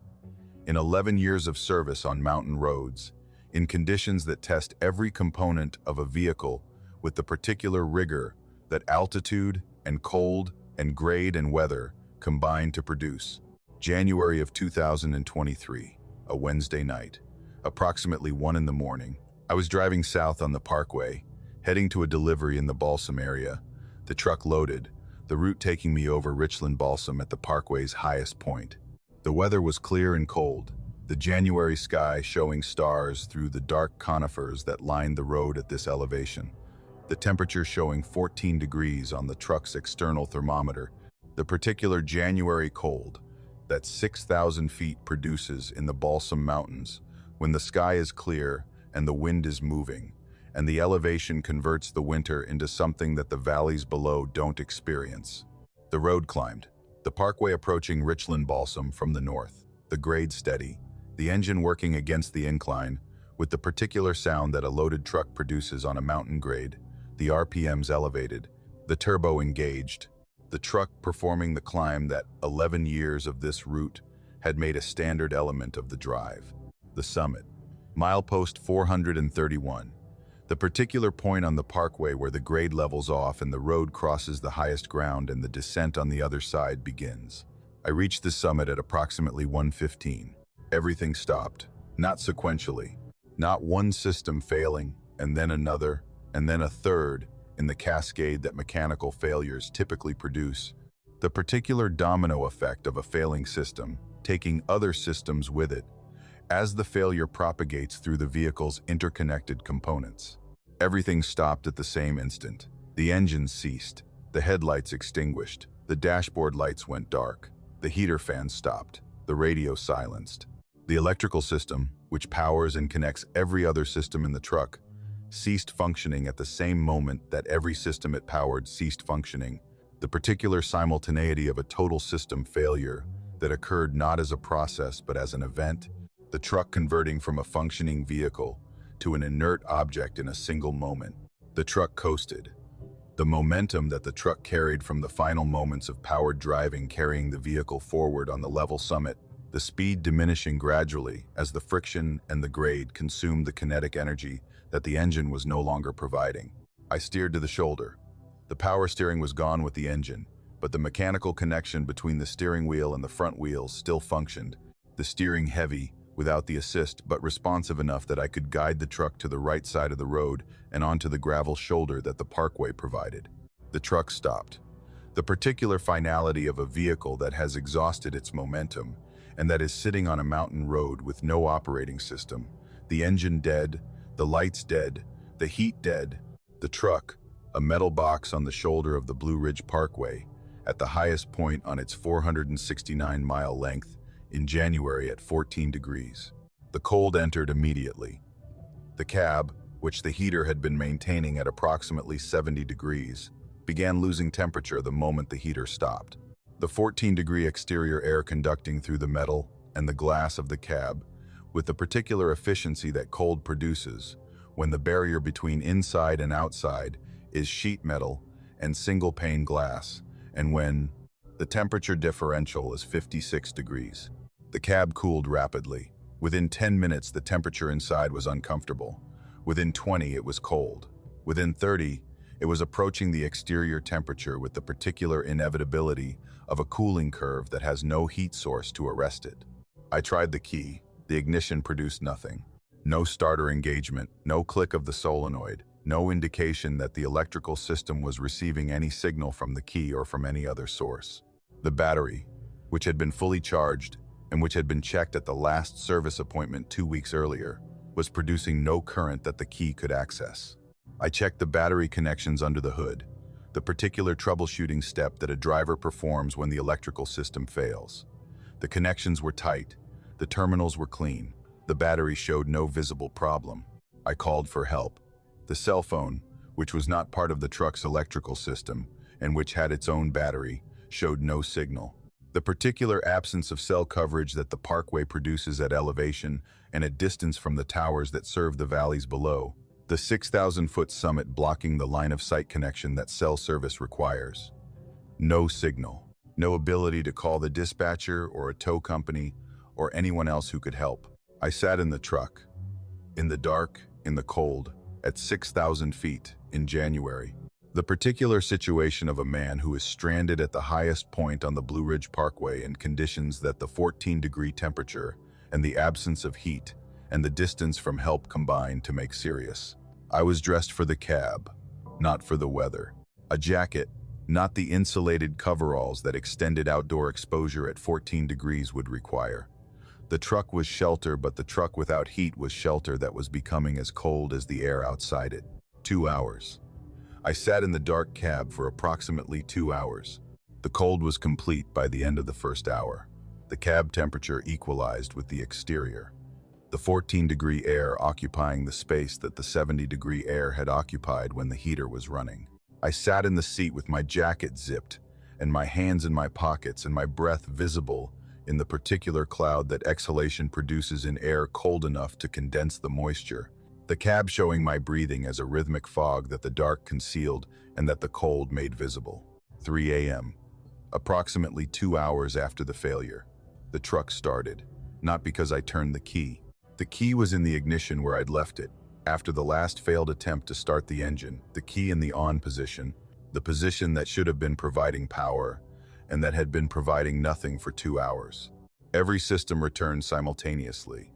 In 11 years of service on mountain roads, in conditions that test every component of a vehicle with the particular rigor that altitude and cold and grade and weather combine to produce. January of 2023, a Wednesday night, approximately 1 in the morning, I was driving south on the parkway, heading to a delivery in the Balsam area, the truck loaded, the route taking me over Richland Balsam at the parkway's highest point. The weather was clear and cold, the January sky showing stars through the dark conifers that lined the road at this elevation, the temperature showing 14 degrees on the truck's external thermometer, the particular January cold that 6,000 feet produces in the Balsam Mountains when the sky is clear and the wind is moving, and the elevation converts the winter into something that the valleys below don't experience. The road climbed, the parkway approaching Richland Balsam from the north, the grade steady, the engine working against the incline, with the particular sound that a loaded truck produces on a mountain grade, the RPMs elevated, the turbo engaged, the truck performing the climb that 11 years of this route had made a standard element of the drive. The summit, milepost 431, The particular point on the parkway where the grade levels off and the road crosses the highest ground and the descent on the other side begins. I reached the summit at approximately 1:15. Everything stopped, not sequentially, not one system failing, and then another, and then a third, in the cascade that mechanical failures typically produce. The particular domino effect of a failing system, taking other systems with it, as the failure propagates through the vehicle's interconnected components. Everything stopped at the same instant. The engine ceased, the headlights extinguished, the dashboard lights went dark, the heater fan stopped, the radio silenced. The electrical system, which powers and connects every other system in the truck, ceased functioning at the same moment that every system it powered ceased functioning. The particular simultaneity of a total system failure that occurred not as a process but as an event, the truck converting from a functioning vehicle to an inert object in a single moment. The truck coasted. The momentum that the truck carried from the final moments of powered driving carrying the vehicle forward on the level summit, the speed diminishing gradually as the friction and the grade consumed the kinetic energy that the engine was no longer providing. I steered to the shoulder. The power steering was gone with the engine, but the mechanical connection between the steering wheel and the front wheels still functioned, the steering heavy, without the assist, but responsive enough that I could guide the truck to the right side of the road and onto the gravel shoulder that the parkway provided. The truck stopped. The particular finality of a vehicle that has exhausted its momentum and that is sitting on a mountain road with no operating system, the engine dead, the lights dead, the heat dead, the truck, a metal box on the shoulder of the Blue Ridge Parkway, at the highest point on its 469-mile length, in January at 14 degrees. The cold entered immediately. The cab, which the heater had been maintaining at approximately 70 degrees, began losing temperature the moment the heater stopped. The 14-degree exterior air conducting through the metal and the glass of the cab, with the particular efficiency that cold produces, when the barrier between inside and outside is sheet metal and single-pane glass, and when the temperature differential is 56 degrees. The cab cooled rapidly. Within 10 minutes, the temperature inside was uncomfortable. Within 20, it was cold. Within 30, it was approaching the exterior temperature with the particular inevitability of a cooling curve that has no heat source to arrest it. I tried the key. The ignition produced nothing. No starter engagement, no click of the solenoid, no indication that the electrical system was receiving any signal from the key or from any other source. The battery, which had been fully charged and which had been checked at the last service appointment 2 weeks earlier, was producing no current that the key could access. I checked the battery connections under the hood, the particular troubleshooting step that a driver performs when the electrical system fails. The connections were tight, the terminals were clean, the battery showed no visible problem. I called for help. The cell phone, which was not part of the truck's electrical system and which had its own battery, showed no signal. The particular absence of cell coverage that the parkway produces at elevation and at distance from the towers that serve the valleys below, the 6,000-foot summit blocking the line-of-sight connection that cell service requires. No signal, no ability to call the dispatcher or a tow company or anyone else who could help. I sat in the truck, in the dark, in the cold, at 6,000 feet in January. The particular situation of a man who is stranded at the highest point on the Blue Ridge Parkway in conditions that the 14-degree temperature and the absence of heat and the distance from help combine to make serious. I was dressed for the cab, not for the weather. A jacket, not the insulated coveralls that extended outdoor exposure at 14 degrees would require. The truck was shelter, but the truck without heat was shelter that was becoming as cold as the air outside it. 2 hours. I sat in the dark cab for approximately 2 hours. The cold was complete by the end of the first hour. The cab temperature equalized with the exterior, the 14-degree air occupying the space that the 70-degree air had occupied when the heater was running. I sat in the seat with my jacket zipped and my hands in my pockets and my breath visible in the particular cloud that exhalation produces in air cold enough to condense the moisture. The cab showing my breathing as a rhythmic fog that the dark concealed and that the cold made visible. 3 a.m. Approximately 2 hours after the failure, the truck started, not because I turned the key. The key was in the ignition where I'd left it, After the last failed attempt to start the engine, the key in the on position, the position that should have been providing power, and that had been providing nothing for 2 hours. Every system returned simultaneously.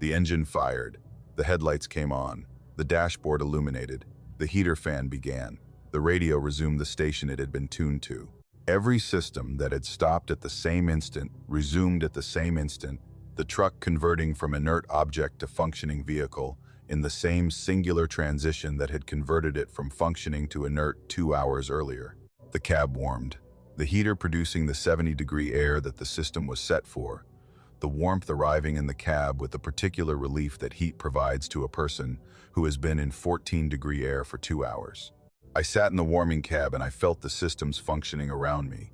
The engine fired, the headlights came on, the dashboard illuminated, the heater fan began, the radio resumed the station it had been tuned to. Every system that had stopped at the same instant resumed at the same instant, the truck converting from inert object to functioning vehicle in the same singular transition that had converted it from functioning to inert 2 hours earlier. The cab warmed, the heater producing the 70-degree air that the system was set for, the warmth arriving in the cab with the particular relief that heat provides to a person who has been in 14-degree air for 2 hours. I sat in the warming cab and I felt the systems functioning around me.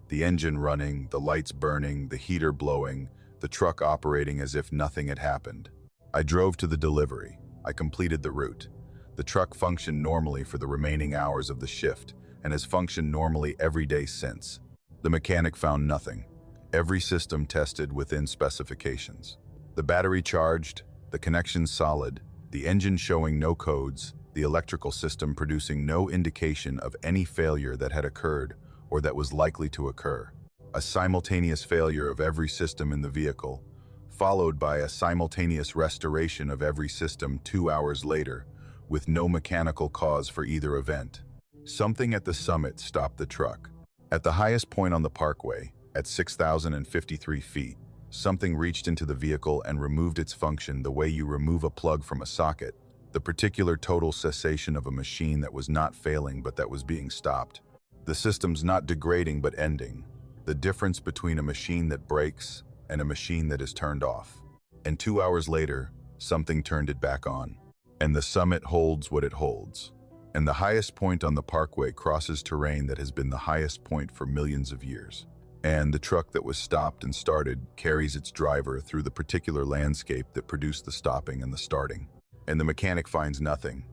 The engine running, the lights burning, the heater blowing, the truck operating as if nothing had happened. I drove to the delivery. I completed the route. The truck functioned normally for the remaining hours of the shift and has functioned normally every day since. The mechanic found nothing. Every system tested within specifications. The battery charged, the connection solid, the engine showing no codes, the electrical system producing no indication of any failure that had occurred or that was likely to occur. A simultaneous failure of every system in the vehicle, followed by a simultaneous restoration of every system 2 hours later, with no mechanical cause for either event. Something at the summit stopped the truck. At the highest point on the parkway, at 6,053 feet, something reached into the vehicle and removed its function the way you remove a plug from a socket, the particular total cessation of a machine that was not failing but that was being stopped. The system's not degrading but ending. The difference between a machine that breaks and a machine that is turned off. And 2 hours later, something turned it back on. And the summit holds what it holds. And the highest point on the parkway crosses terrain that has been the highest point for millions of years. And the truck that was stopped and started carries its driver through the particular landscape that produced the stopping and the starting. And the mechanic finds nothing.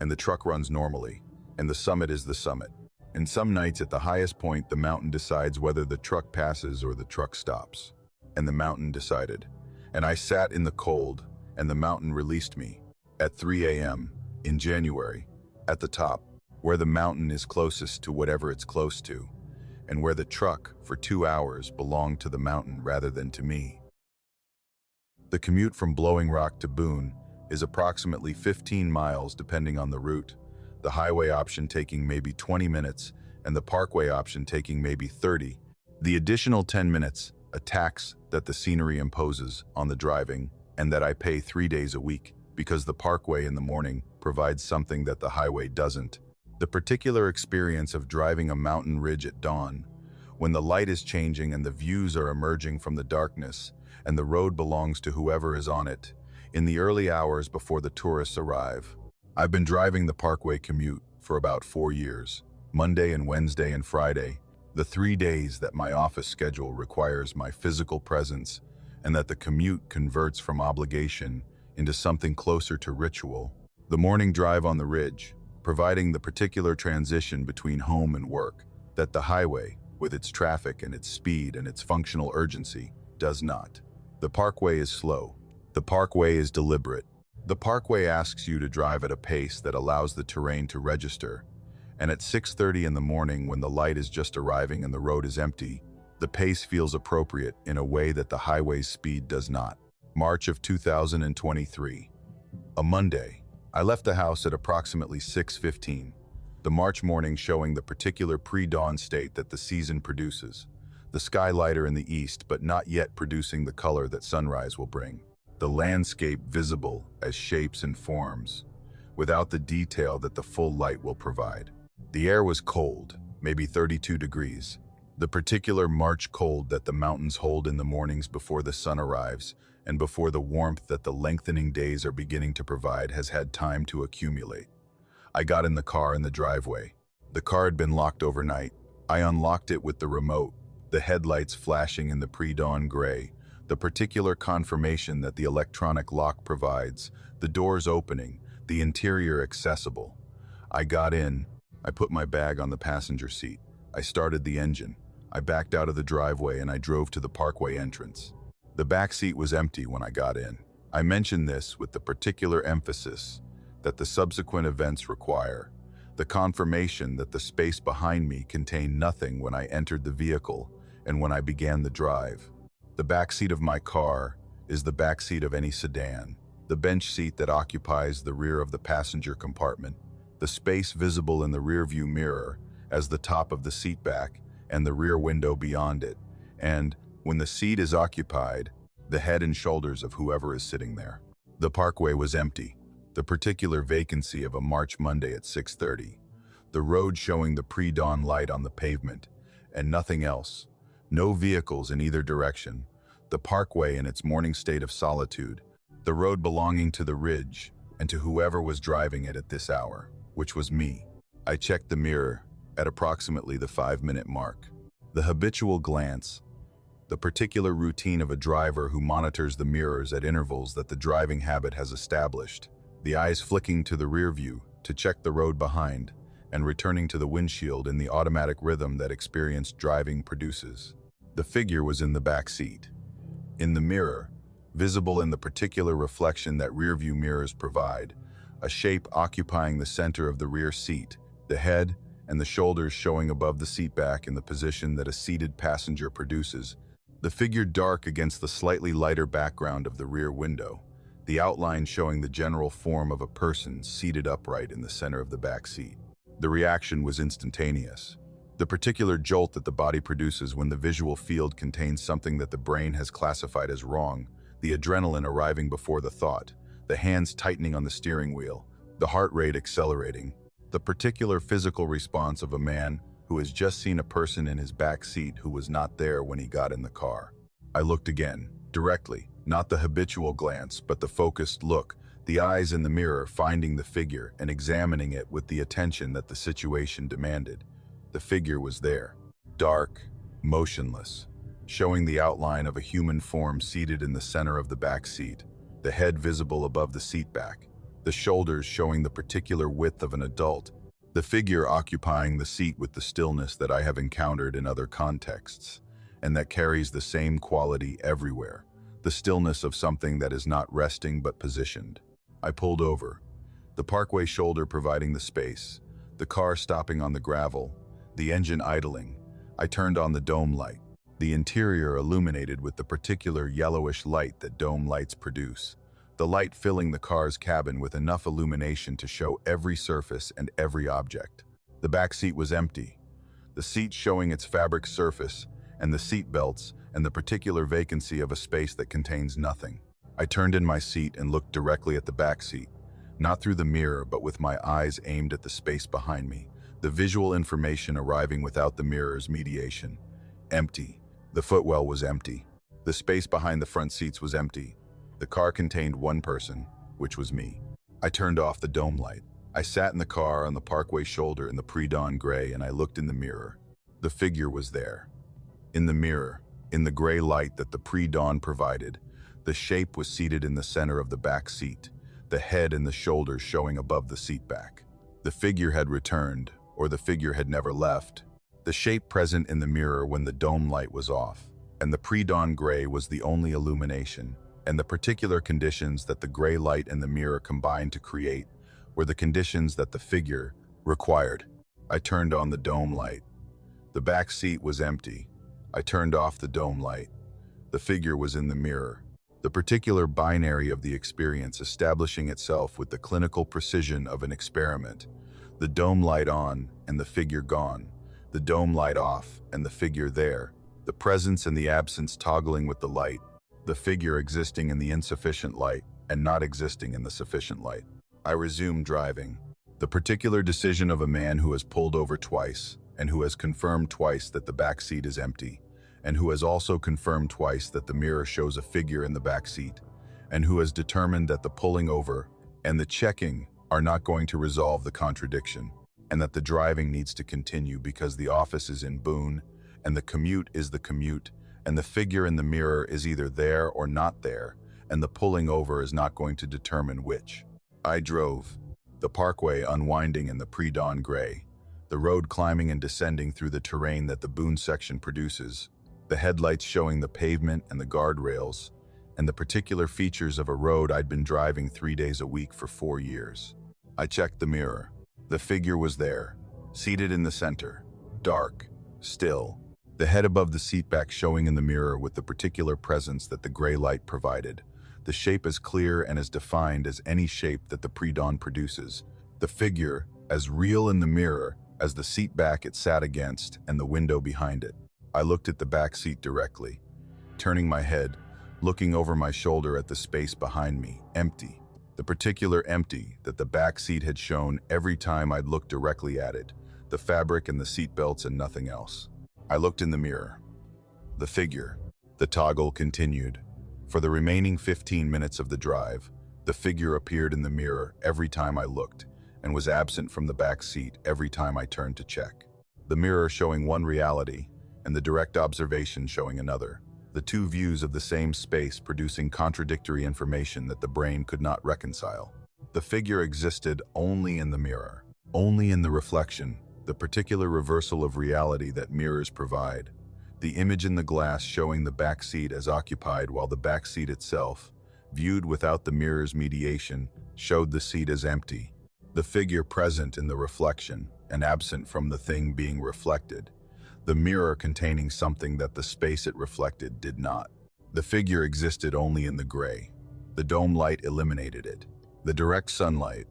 And the truck runs normally. And the summit is the summit. And some nights at the highest point, the mountain decides whether the truck passes or the truck stops. And the mountain decided. And I sat in the cold, and the mountain released me. At 3 a.m. in January, at the top, where the mountain is closest to whatever it's close to, and where the truck, for 2 hours, belonged to the mountain rather than to me. The commute from Blowing Rock to Boone is approximately 15 miles depending on the route, the highway option taking maybe 20 minutes and the parkway option taking maybe 30. The additional 10 minutes, a tax that the scenery imposes on the driving and that I pay 3 days a week because the parkway in the morning provides something that the highway doesn't. The particular experience of driving a mountain ridge at dawn, when the light is changing and the views are emerging from the darkness, and the road belongs to whoever is on it, in the early hours before the tourists arrive. I've been driving the parkway commute for about 4 years, Monday and Wednesday and Friday, the 3 days that my office schedule requires my physical presence and that the commute converts from obligation into something closer to ritual. The morning drive on the ridge, providing the particular transition between home and work that the highway, with its traffic and its speed and its functional urgency, does not. The parkway is slow. The parkway is deliberate. The parkway asks you to drive at a pace that allows the terrain to register. And at 6:30 in the morning, when the light is just arriving and the road is empty, the pace feels appropriate in a way that the highway's speed does not. March of 2023. A Monday. I left the house at approximately 6:15, the March morning showing the particular pre-dawn state that the season produces, the sky lighter in the east but not yet producing the color that sunrise will bring, the landscape visible as shapes and forms, without the detail that the full light will provide. The air was cold, maybe 32 degrees, the particular March cold that the mountains hold in the mornings before the sun arrives, and before the warmth that the lengthening days are beginning to provide has had time to accumulate. I got in the car in the driveway. The car had been locked overnight. I unlocked it with the remote, the headlights flashing in the pre-dawn gray, the particular confirmation that the electronic lock provides, the doors opening, the interior accessible. I got in. I put my bag on the passenger seat. I started the engine. I backed out of the driveway and I drove to the parkway entrance. The back seat was empty when I got in. I mention this with the particular emphasis that the subsequent events require, the confirmation that the space behind me contained nothing when I entered the vehicle and when I began the drive. The backseat of my car is the backseat of any sedan, the bench seat that occupies the rear of the passenger compartment, the space visible in the rearview mirror as the top of the seat back and the rear window beyond it, and, when the seat is occupied, the head and shoulders of whoever is sitting there. The parkway was empty, the particular vacancy of a March Monday at 6:30, the road showing the pre-dawn light on the pavement, and nothing else. No vehicles in either direction, the parkway in its morning state of solitude, the road belonging to the ridge and to whoever was driving it at this hour, which was me. I checked the mirror at approximately the 5-minute mark. The habitual glance, the particular routine of a driver who monitors the mirrors at intervals that the driving habit has established, the eyes flicking to the rear view to check the road behind, and returning to the windshield in the automatic rhythm that experienced driving produces. The figure was in the back seat. In the mirror, visible in the particular reflection that rearview mirrors provide, a shape occupying the center of the rear seat, the head and the shoulders showing above the seat back in the position that a seated passenger produces, the figure dark against the slightly lighter background of the rear window, the outline showing the general form of a person seated upright in the center of the back seat. The reaction was instantaneous. The particular jolt that the body produces when the visual field contains something that the brain has classified as wrong, the adrenaline arriving before the thought, the hands tightening on the steering wheel, the heart rate accelerating, the particular physical response of a man who has just seen a person in his back seat who was not there when he got in the car. I looked again, directly, not the habitual glance, but the focused look, the eyes in the mirror finding the figure and examining it with the attention that the situation demanded. The figure was there, dark, motionless, showing the outline of a human form seated in the center of the back seat, the head visible above the seat back, the shoulders showing the particular width of an adult, the figure occupying the seat with the stillness that I have encountered in other contexts, and that carries the same quality everywhere, the stillness of something that is not resting but positioned. I pulled over, the parkway shoulder providing the space, the car stopping on the gravel, the engine idling. I turned on the dome light, the interior illuminated with the particular yellowish light that dome lights produce, the light filling the car's cabin with enough illumination to show every surface and every object. The back seat was empty, the seat showing its fabric surface and the seat belts and the particular vacancy of a space that contains nothing. I turned in my seat and looked directly at the back seat, not through the mirror but with my eyes aimed at the space behind me, the visual information arriving without the mirror's mediation. Empty. The footwell was empty. The space behind the front seats was empty. The car contained one person, which was me. I turned off the dome light. I sat in the car on the parkway shoulder in the pre-dawn gray and I looked in the mirror. The figure was there. In the mirror, in the gray light that the pre-dawn provided, the shape was seated in the center of the back seat, the head and the shoulders showing above the seat back. The figure had returned, or the figure had never left. The shape present in the mirror when the dome light was off, and the pre-dawn gray was the only illumination, and the particular conditions that the gray light and the mirror combined to create were the conditions that the figure required. I turned on the dome light. The back seat was empty. I turned off the dome light. The figure was in the mirror. The particular binary of the experience establishing itself with the clinical precision of an experiment. The dome light on and the figure gone. The dome light off and the figure there. The presence and the absence toggling with the light. The figure existing in the insufficient light and not existing in the sufficient light. I resumed driving. The particular decision of a man who has pulled over twice and who has confirmed twice that the back seat is empty, and who has also confirmed twice that the mirror shows a figure in the back seat, and who has determined that the pulling over and the checking are not going to resolve the contradiction, and that the driving needs to continue because the office is in Boone, and the commute is the commute, and the figure in the mirror is either there or not there, and the pulling over is not going to determine which. I drove, the parkway unwinding in the pre-dawn gray, the road climbing and descending through the terrain that the Boone section produces, the headlights showing the pavement and the guardrails, and the particular features of a road I'd been driving 3 days a week for 4 years. I checked the mirror. The figure was there, seated in the center, dark, still, the head above the seatback showing in the mirror with the particular presence that the gray light provided, the shape as clear and as defined as any shape that the pre-dawn produces, the figure as real in the mirror as the seat back it sat against and the window behind it. I looked at the back seat directly, turning my head, looking over my shoulder at the space behind me, empty. The particular empty that the back seat had shown every time I'd looked directly at it, the fabric and the seat belts and nothing else. I looked in the mirror. The figure. The toggle continued. For the remaining 15 minutes of the drive, the figure appeared in the mirror every time I looked and was absent from the back seat every time I turned to check. The mirror showing one reality and the direct observation showing another. The two views of the same space producing contradictory information that the brain could not reconcile. The figure existed only in the mirror, only in the reflection, the particular reversal of reality that mirrors provide. The image in the glass showing the back seat as occupied while the back seat itself, viewed without the mirror's mediation, showed the seat as empty. The figure present in the reflection and absent from the thing being reflected. The mirror containing something that the space it reflected did not. The figure existed only in the gray. The dome light eliminated it. The direct sunlight,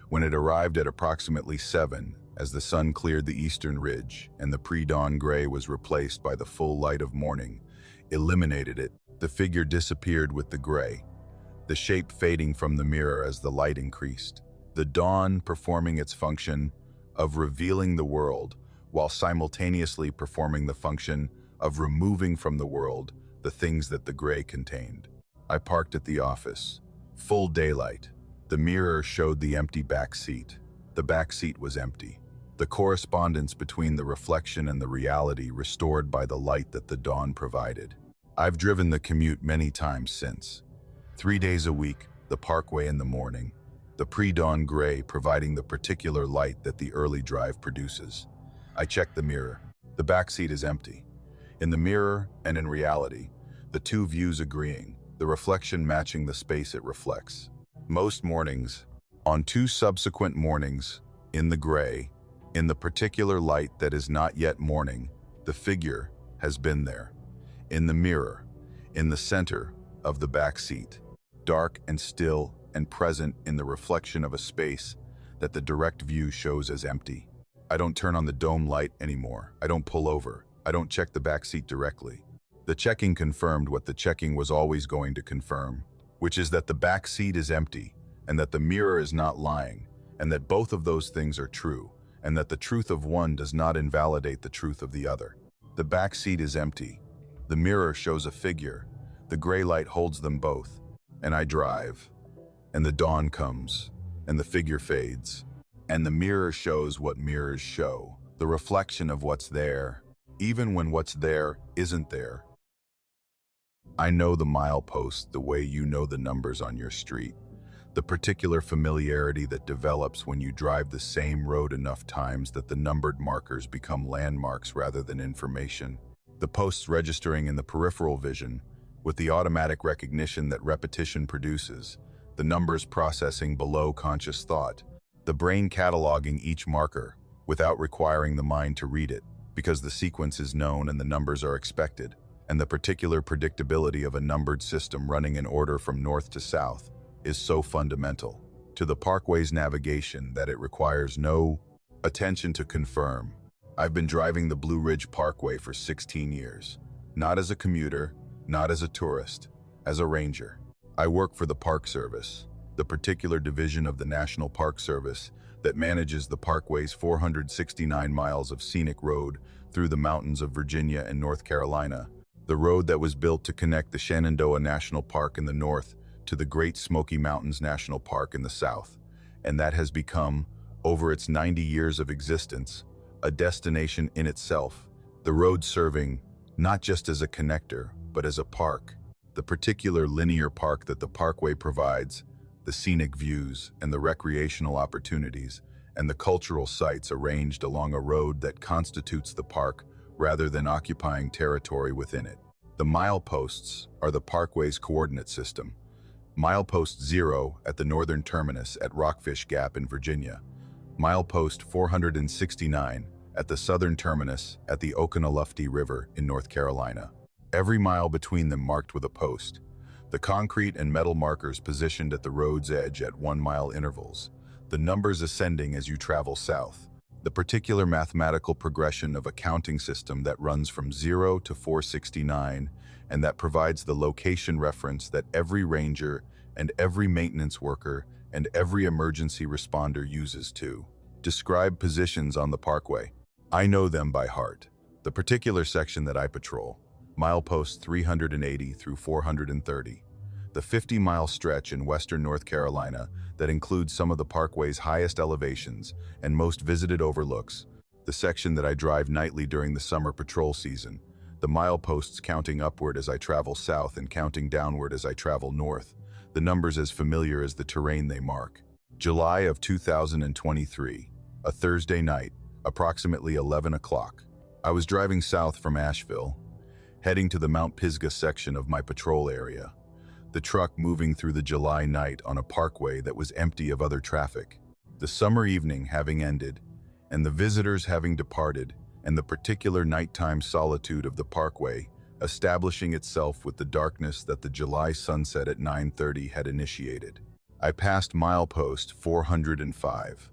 when it arrived at approximately 7, as the sun cleared the eastern ridge and the pre-dawn gray was replaced by the full light of morning, eliminated it. The figure disappeared with the gray, the shape fading from the mirror as the light increased. The dawn performing its function of revealing the world, while simultaneously performing the function of removing from the world the things that the gray contained. I parked at the office. Full daylight. The mirror showed the empty back seat. The back seat was empty. The correspondence between the reflection and the reality restored by the light that the dawn provided. I've driven the commute many times since. 3 days a week, the parkway in the morning, the pre-dawn gray providing the particular light that the early drive produces. I checked the mirror. The back seat is empty. In the mirror and in reality, the two views agreeing, the reflection matching the space it reflects. Most mornings, on 2 subsequent mornings, in the gray, in the particular light that is not yet morning, the figure has been there. In the mirror, in the center of the back seat, dark and still and present in the reflection of a space that the direct view shows as empty. I don't turn on the dome light anymore. I don't pull over. I don't check the back seat directly. The checking confirmed what the checking was always going to confirm, which is that the back seat is empty, and that the mirror is not lying, and that both of those things are true, and that the truth of one does not invalidate the truth of the other. The back seat is empty. The mirror shows a figure. The gray light holds them both, and I drive. And the dawn comes, and the figure fades, and the mirror shows what mirrors show, the reflection of what's there, even when what's there isn't there. I know the milepost the way you know the numbers on your street, the particular familiarity that develops when you drive the same road enough times that the numbered markers become landmarks rather than information. The posts registering in the peripheral vision, with the automatic recognition that repetition produces, the numbers processing below conscious thought, the brain cataloging each marker without requiring the mind to read it, because the sequence is known and the numbers are expected, and the particular predictability of a numbered system running in order from north to south is so fundamental to the parkway's navigation that it requires no attention to confirm. I've been driving the Blue Ridge Parkway for 16 years, not as a commuter, not as a tourist, as a ranger. I work for the Park Service, the particular division of the National Park Service that manages the parkway's 469 miles of scenic road through the mountains of Virginia and North Carolina, the road that was built to connect the Shenandoah National Park in the north to the Great Smoky Mountains National Park in the south, and that has become, over its 90 years of existence, a destination in itself, the road serving not just as a connector, but as a park, the particular linear park that the parkway provides, the scenic views and the recreational opportunities, and the cultural sites arranged along a road that constitutes the park rather than occupying territory within it. The mileposts are the parkway's coordinate system. Milepost 0 at the northern terminus at Rockfish Gap in Virginia. Milepost 469 at the southern terminus at the Oconaluftee River in North Carolina. Every mile between them marked with a post. The concrete and metal markers positioned at the road's edge at 1-mile intervals. The numbers ascending as you travel south. The particular mathematical progression of a counting system that runs from 0 to 469 and that provides the location reference that every ranger and every maintenance worker and every emergency responder uses to describe positions on the parkway. I know them by heart. The particular section that I patrol, mileposts 380 through 430. The 50-mile stretch in western North Carolina that includes some of the parkway's highest elevations and most visited overlooks. The section that I drive nightly during the summer patrol season. The mileposts counting upward as I travel south and counting downward as I travel north. The numbers as familiar as the terrain they mark. July of 2023, a Thursday night, approximately 11 o'clock. I was driving south from Asheville, heading to the Mount Pisgah section of my patrol area. The truck moving through the July night on a parkway that was empty of other traffic. The summer evening having ended, and the visitors having departed, and the particular nighttime solitude of the parkway establishing itself with the darkness that the July sunset at 9:30 had initiated. I passed milepost 405.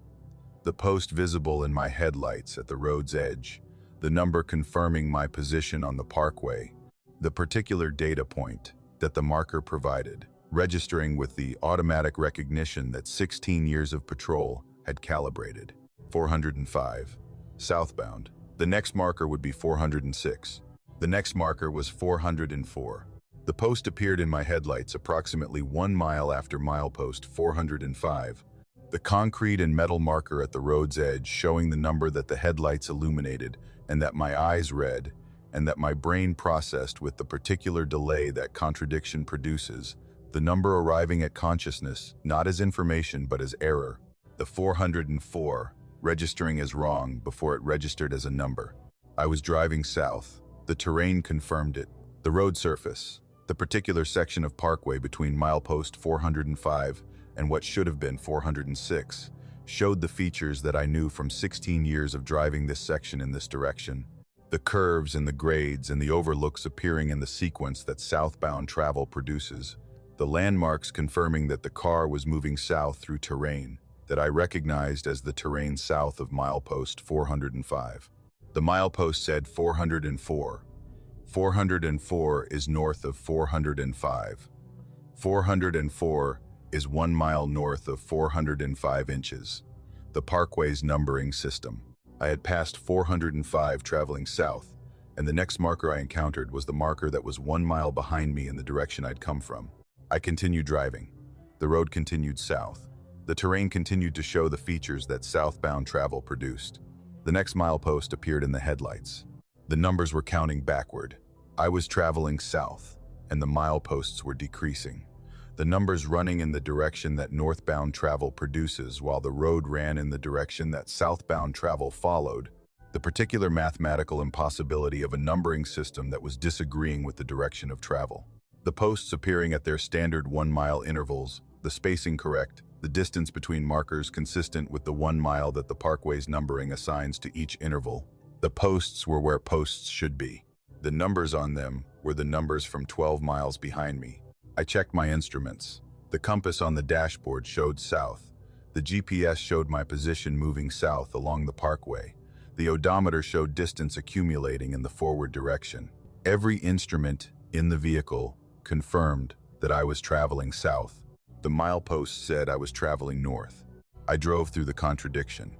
The post visible in my headlights at the road's edge, the number confirming my position on the parkway, the particular data point that the marker provided, registering with the automatic recognition that 16 years of patrol had calibrated. 405. Southbound. The next marker would be 406. The next marker was 404. The post appeared in my headlights approximately 1 mile after milepost 405. The concrete and metal marker at the road's edge showing the number that the headlights illuminated and that my eyes read, and that my brain processed with the particular delay that contradiction produces, the number arriving at consciousness not as information but as error, the 404 registering as wrong before it registered as a number. I was driving south. The terrain confirmed it. The road surface, the particular section of parkway between milepost 405 and what should have been 406, showed the features that I knew from 16 years of driving this section in this direction. The curves and the grades and the overlooks appearing in the sequence that southbound travel produces. The landmarks confirming that the car was moving south through terrain that I recognized as the terrain south of milepost 405. The milepost said 404. 404 is north of 405. 404 is 1 mile north of 405 inches. The parkway's numbering system. I had passed 405 traveling south, and the next marker I encountered was the marker that was 1 mile behind me in the direction I'd come from. I continued driving. The road continued south. The terrain continued to show the features that southbound travel produced. The next milepost appeared in the headlights. The numbers were counting backward. I was traveling south, and the mileposts were decreasing. The numbers running in the direction that northbound travel produces while the road ran in the direction that southbound travel followed. The particular mathematical impossibility of a numbering system that was disagreeing with the direction of travel. The posts appearing at their standard 1-mile intervals, the spacing correct, the distance between markers consistent with the 1 mile that the parkway's numbering assigns to each interval. The posts were where posts should be. The numbers on them were the numbers from 12 miles behind me. I checked my instruments. The compass on the dashboard showed south. The GPS showed my position moving south along the parkway. The odometer showed distance accumulating in the forward direction. Every instrument in the vehicle confirmed that I was traveling south. The milepost said I was traveling north. I drove through the contradiction.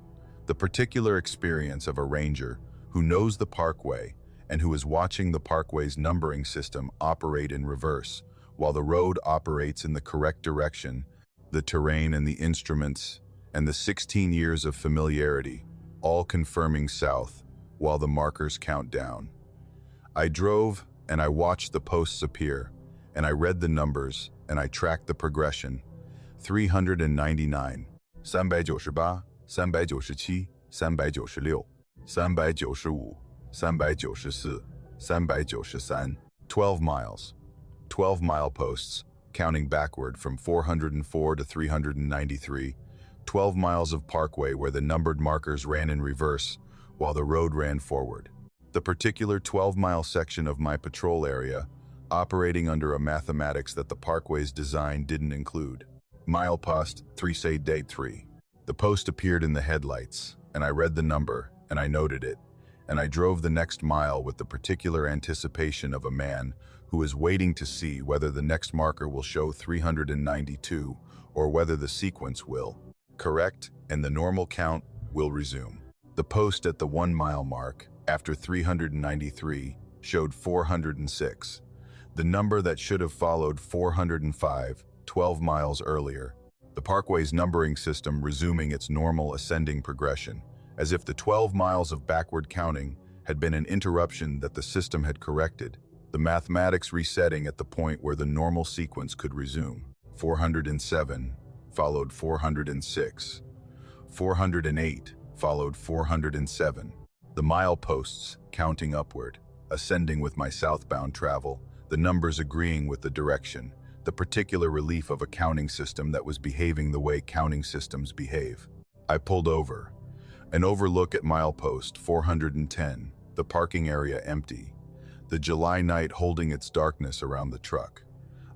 The particular experience of a ranger who knows the parkway and who is watching the parkway's numbering system operate in reverse, while the road operates in the correct direction, the terrain and the instruments, and the 16 years of familiarity, all confirming south, while the markers count down. I drove and I watched the posts appear, and I read the numbers and I tracked the progression. 399, 398, 397, 396, 395, 394, 394, 12 miles. 12 mileposts, counting backward from 404 to 393. 12 miles of parkway where the numbered markers ran in reverse while the road ran forward. The particular 12-mile section of my patrol area operating under a mathematics that the parkway's design didn't include. Milepost 3 say date 3. The post appeared in the headlights, and I read the number, and I noted it, and I drove the next mile with the particular anticipation of a man who is waiting to see whether the next marker will show 392 or whether the sequence will correct and the normal count will resume. The post at the 1 mile mark, after 393, showed 406, the number that should have followed 405, 12 miles earlier. The parkway's numbering system resuming its normal ascending progression, as if the 12 miles of backward counting had been an interruption that the system had corrected, the mathematics resetting at the point where the normal sequence could resume. 407 followed 406. 408 followed 407. The mileposts counting upward, ascending with my southbound travel, the numbers agreeing with the direction, the particular relief of a counting system that was behaving the way counting systems behave. I pulled over. An overlook at milepost 410, the parking area empty, the July night holding its darkness around the truck.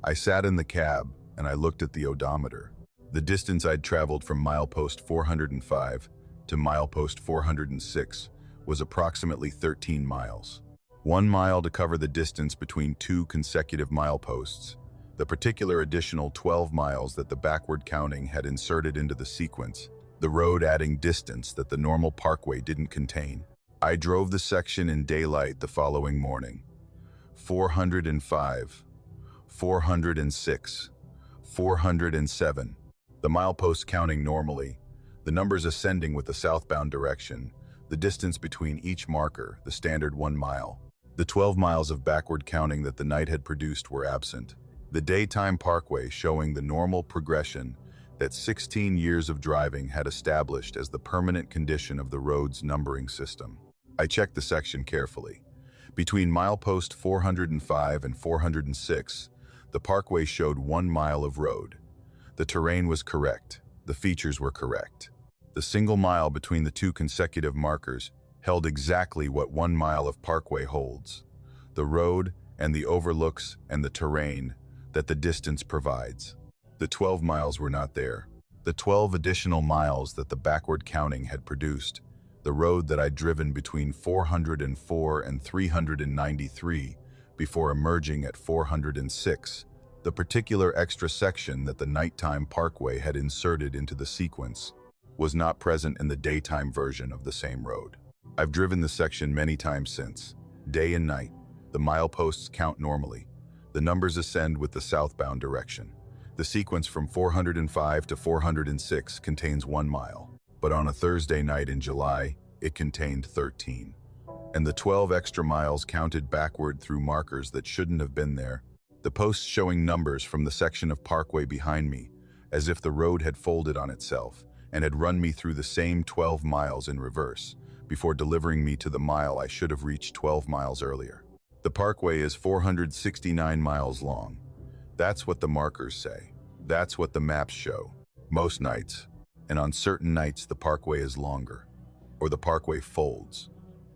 I sat in the cab and I looked at the odometer. The distance I'd traveled from milepost 405 to milepost 406 was approximately 13 miles. 1 mile to cover the distance between 2 consecutive mileposts, the particular additional 12 miles that the backward counting had inserted into the sequence, the road adding distance that the normal parkway didn't contain. I drove the section in daylight the following morning. 405, 406, 407. The mileposts counting normally, the numbers ascending with the southbound direction, the distance between each marker, the standard 1 mile. The 12 miles of backward counting that the night had produced were absent. The daytime parkway showing the normal progression that 16 years of driving had established as the permanent condition of the road's numbering system. I checked the section carefully. Between milepost 405 and 406, the parkway showed 1 mile of road. The terrain was correct. The features were correct. The single mile between the 2 consecutive markers held exactly what 1 mile of parkway holds: the road and the overlooks and the terrain that the distance provides. The 12 miles were not there. The 12 additional miles that the backward counting had produced, the road that I'd driven between 404 and 393 before emerging at 406, the particular extra section that the nighttime parkway had inserted into the sequence, was not present in the daytime version of the same road. I've driven the section many times since. Day and night, the mileposts count normally. The numbers ascend with the southbound direction. The sequence from 405 to 406 contains 1 mile, but on a Thursday night in July, it contained 13. And the 12 extra miles counted backward through markers that shouldn't have been there, the posts showing numbers from the section of parkway behind me, as if the road had folded on itself and had run me through the same 12 miles in reverse, before delivering me to the mile I should have reached 12 miles earlier. The parkway is 469 miles long. That's what the markers say. That's what the maps show. Most nights, and on certain nights the parkway is longer, or the parkway folds,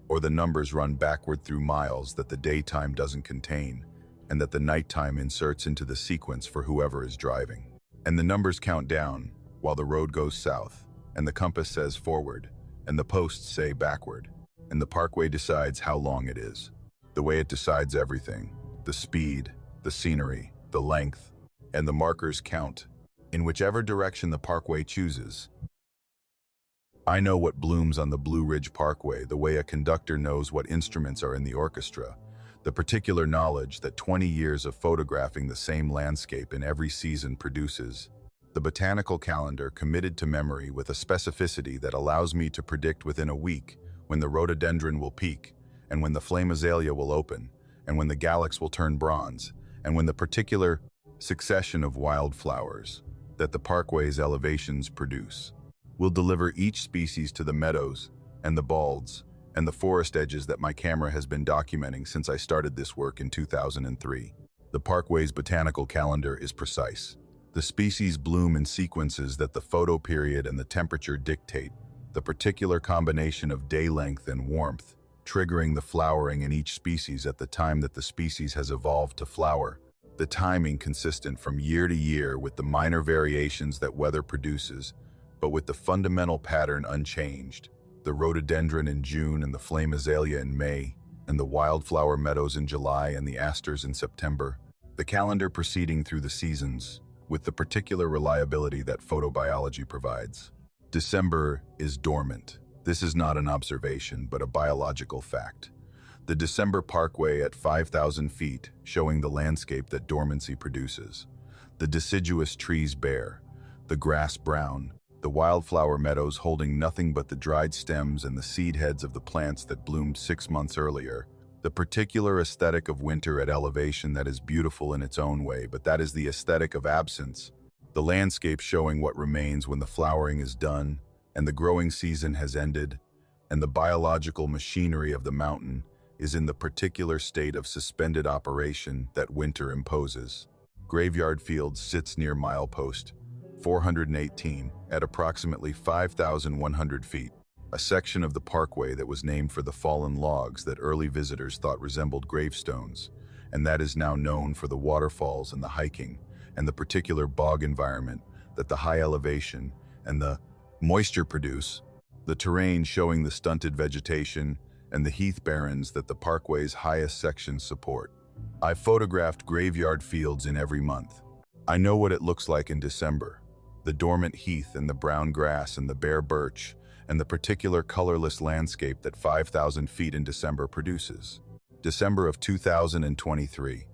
or the numbers run backward through miles that the daytime doesn't contain, and that the nighttime inserts into the sequence for whoever is driving. And the numbers count down, while the road goes south, and the compass says forward, and the posts say backward, and the parkway decides how long it is. The way it decides everything, the speed, the scenery, the length, and the markers count, in whichever direction the parkway chooses. I know what blooms on the Blue Ridge Parkway the way a conductor knows what instruments are in the orchestra, the particular knowledge that 20 years of photographing the same landscape in every season produces. The botanical calendar committed to memory with a specificity that allows me to predict within a week when the rhododendron will peak, and when the flame azalea will open, and when the galax will turn bronze, and when the particular succession of wildflowers that the parkway's elevations produce will deliver each species to the meadows and the balds and the forest edges that my camera has been documenting since I started this work in 2003. The parkway's botanical calendar is precise. The species bloom in sequences that the photo period and the temperature dictate, the particular combination of day length and warmth, triggering the flowering in each species at the time that the species has evolved to flower. The timing consistent from year to year with the minor variations that weather produces, but with the fundamental pattern unchanged. The rhododendron in June and the flame azalea in May, and the wildflower meadows in July and the asters in September. The calendar proceeding through the seasons, with the particular reliability that photobiology provides. December is dormant. This is not an observation, but a biological fact. The December Parkway at 5,000 feet, showing the landscape that dormancy produces. The deciduous trees bare, the grass brown, the wildflower meadows holding nothing but the dried stems and the seed heads of the plants that bloomed 6 months earlier. The particular aesthetic of winter at elevation that is beautiful in its own way, but that is the aesthetic of absence. The landscape showing what remains when the flowering is done, and the growing season has ended, and the biological machinery of the mountain is in the particular state of suspended operation that winter imposes. Graveyard Field sits near milepost 418 at approximately 5,100 feet, a section of the parkway that was named for the fallen logs that early visitors thought resembled gravestones, and that is now known for the waterfalls and the hiking, and the particular bog environment that the high elevation and the moisture produce, the terrain showing the stunted vegetation and the heath barrens that the parkway's highest sections support. I've photographed graveyard fields in every month. I know what it looks like in December. The dormant heath and the brown grass and the bare birch and the particular colorless landscape that 5,000 feet in December produces. December of 2023,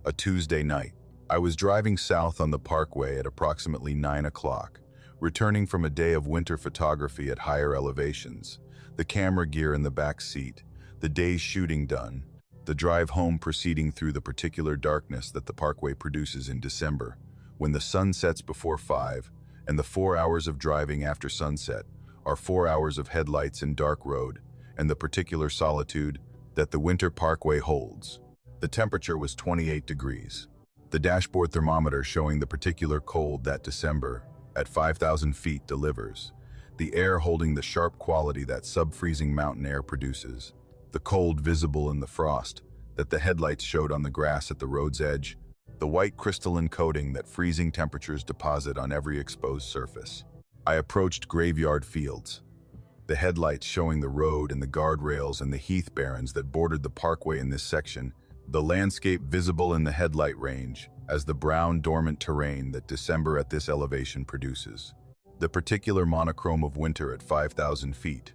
a Tuesday night. I was driving south on the parkway at approximately 9 o'clock, returning from a day of winter photography at higher elevations, the camera gear in the back seat, the day's shooting done, the drive home proceeding through the particular darkness that the parkway produces in December, when the sun sets before 5, and the 4 hours of driving after sunset are 4 hours of headlights in dark road, and the particular solitude that the winter parkway holds. The temperature was 28 degrees. The dashboard thermometer showing the particular cold that December, at 5,000 feet, delivers. The air holding the sharp quality that sub-freezing mountain air produces. The cold visible in the frost that the headlights showed on the grass at the road's edge. The white crystalline coating that freezing temperatures deposit on every exposed surface. I approached graveyard fields. The headlights showing the road and the guardrails and the heath barrens that bordered the parkway in this section. The landscape visible in the headlight range as the brown dormant terrain that December at this elevation produces. The particular monochrome of winter at 5,000 feet,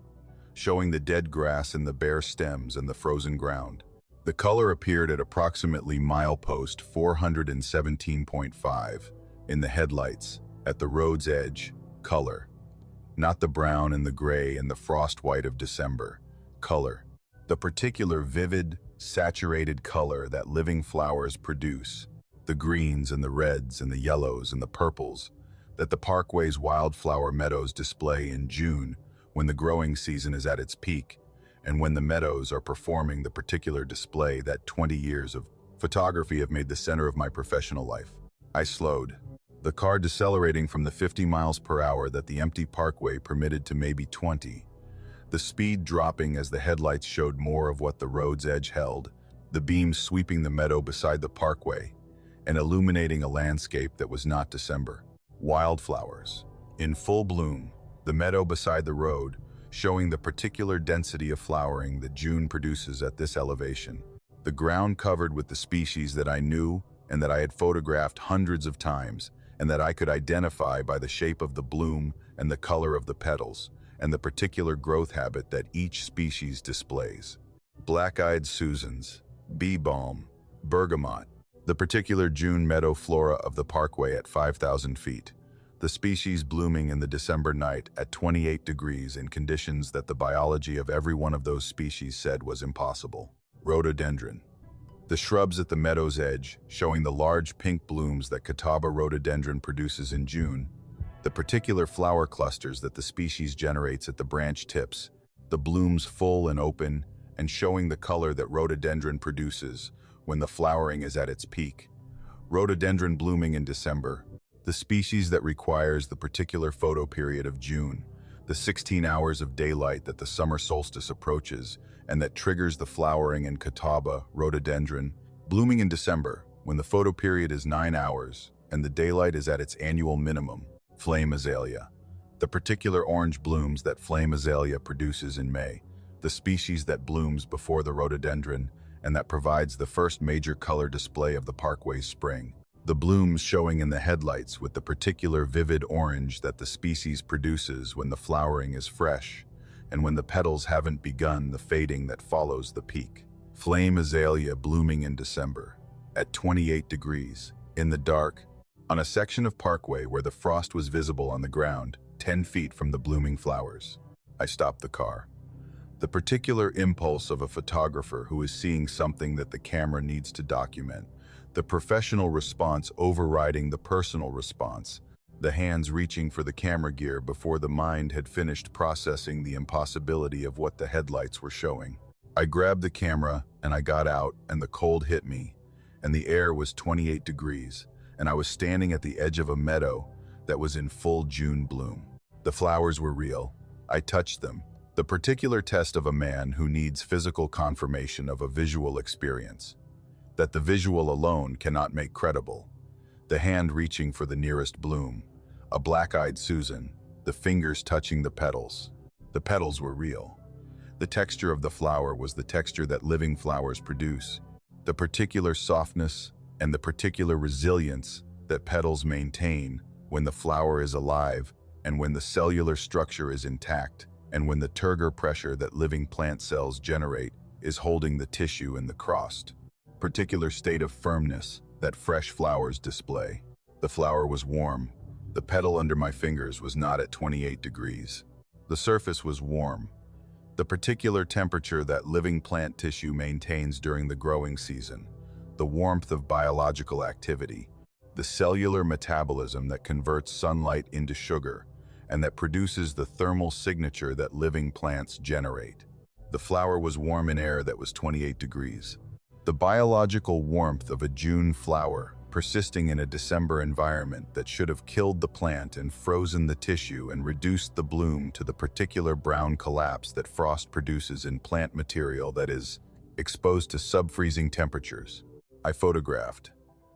showing the dead grass and the bare stems and the frozen ground. The color appeared at approximately milepost 417.5 in the headlights, at the road's edge, color. Not the brown and the gray and the frost white of December, color. The particular vivid, saturated color that living flowers produce, the greens and the reds and the yellows and the purples, that the parkway's wildflower meadows display in June when the growing season is at its peak, and when the meadows are performing the particular display that 20 years of photography have made the center of my professional life. I slowed, the car decelerating from the 50 miles per hour that the empty parkway permitted to maybe 20, the speed dropping as the headlights showed more of what the road's edge held, the beams sweeping the meadow beside the parkway, and illuminating a landscape that was not December. Wildflowers, in full bloom, the meadow beside the road, showing the particular density of flowering that June produces at this elevation. The ground covered with the species that I knew and that I had photographed hundreds of times, and that I could identify by the shape of the bloom and the color of the petals, and the particular growth habit that each species displays. Black-eyed Susans, bee balm, bergamot, the particular June meadow flora of the parkway at 5,000 feet. The species blooming in the December night at 28 degrees in conditions that the biology of every one of those species said was impossible. Rhododendron. The shrubs at the meadow's edge, showing the large pink blooms that Catawba rhododendron produces in June. The particular flower clusters that the species generates at the branch tips, the blooms full and open and showing the color that rhododendron produces when the flowering is at its peak. Rhododendron blooming in December, the species that requires the particular photoperiod of June, the 16 hours of daylight that the summer solstice approaches and that triggers the flowering in catawba, rhododendron, blooming in December, when the photoperiod is 9 hours and the daylight is at its annual minimum. Flame azalea, the particular orange blooms that flame azalea produces in May, the species that blooms before the rhododendron and that provides the first major color display of the parkway's spring. The blooms showing in the headlights with the particular vivid orange that the species produces when the flowering is fresh and when the petals haven't begun the fading that follows the peak. Flame azalea blooming in December, at 28 degrees, in the dark, on a section of parkway where the frost was visible on the ground, 10 feet from the blooming flowers. I stopped the car. The particular impulse of a photographer who is seeing something that the camera needs to document, the professional response overriding the personal response, the hands reaching for the camera gear before the mind had finished processing the impossibility of what the headlights were showing. I grabbed the camera and I got out and the cold hit me, and the air was 28 degrees, and I was standing at the edge of a meadow that was in full June bloom. The flowers were real. I touched them. The particular test of a man who needs physical confirmation of a visual experience, that the visual alone cannot make credible. The hand reaching for the nearest bloom, a black-eyed Susan, the fingers touching the petals. The petals were real. The texture of the flower was the texture that living flowers produce, the particular softness and the particular resilience that petals maintain when the flower is alive and when the cellular structure is intact, and when the turgor pressure that living plant cells generate is holding the tissue in the crossed. Particular state of firmness that fresh flowers display. The flower was warm. The petal under my fingers was not at 28 degrees. The surface was warm. The particular temperature that living plant tissue maintains during the growing season. The warmth of biological activity. The cellular metabolism that converts sunlight into sugar and that produces the thermal signature that living plants generate. The flower was warm in air that was 28 degrees. The biological warmth of a June flower persisting in a December environment that should have killed the plant and frozen the tissue and reduced the bloom to the particular brown collapse that frost produces in plant material that is exposed to sub-freezing temperatures. I photographed,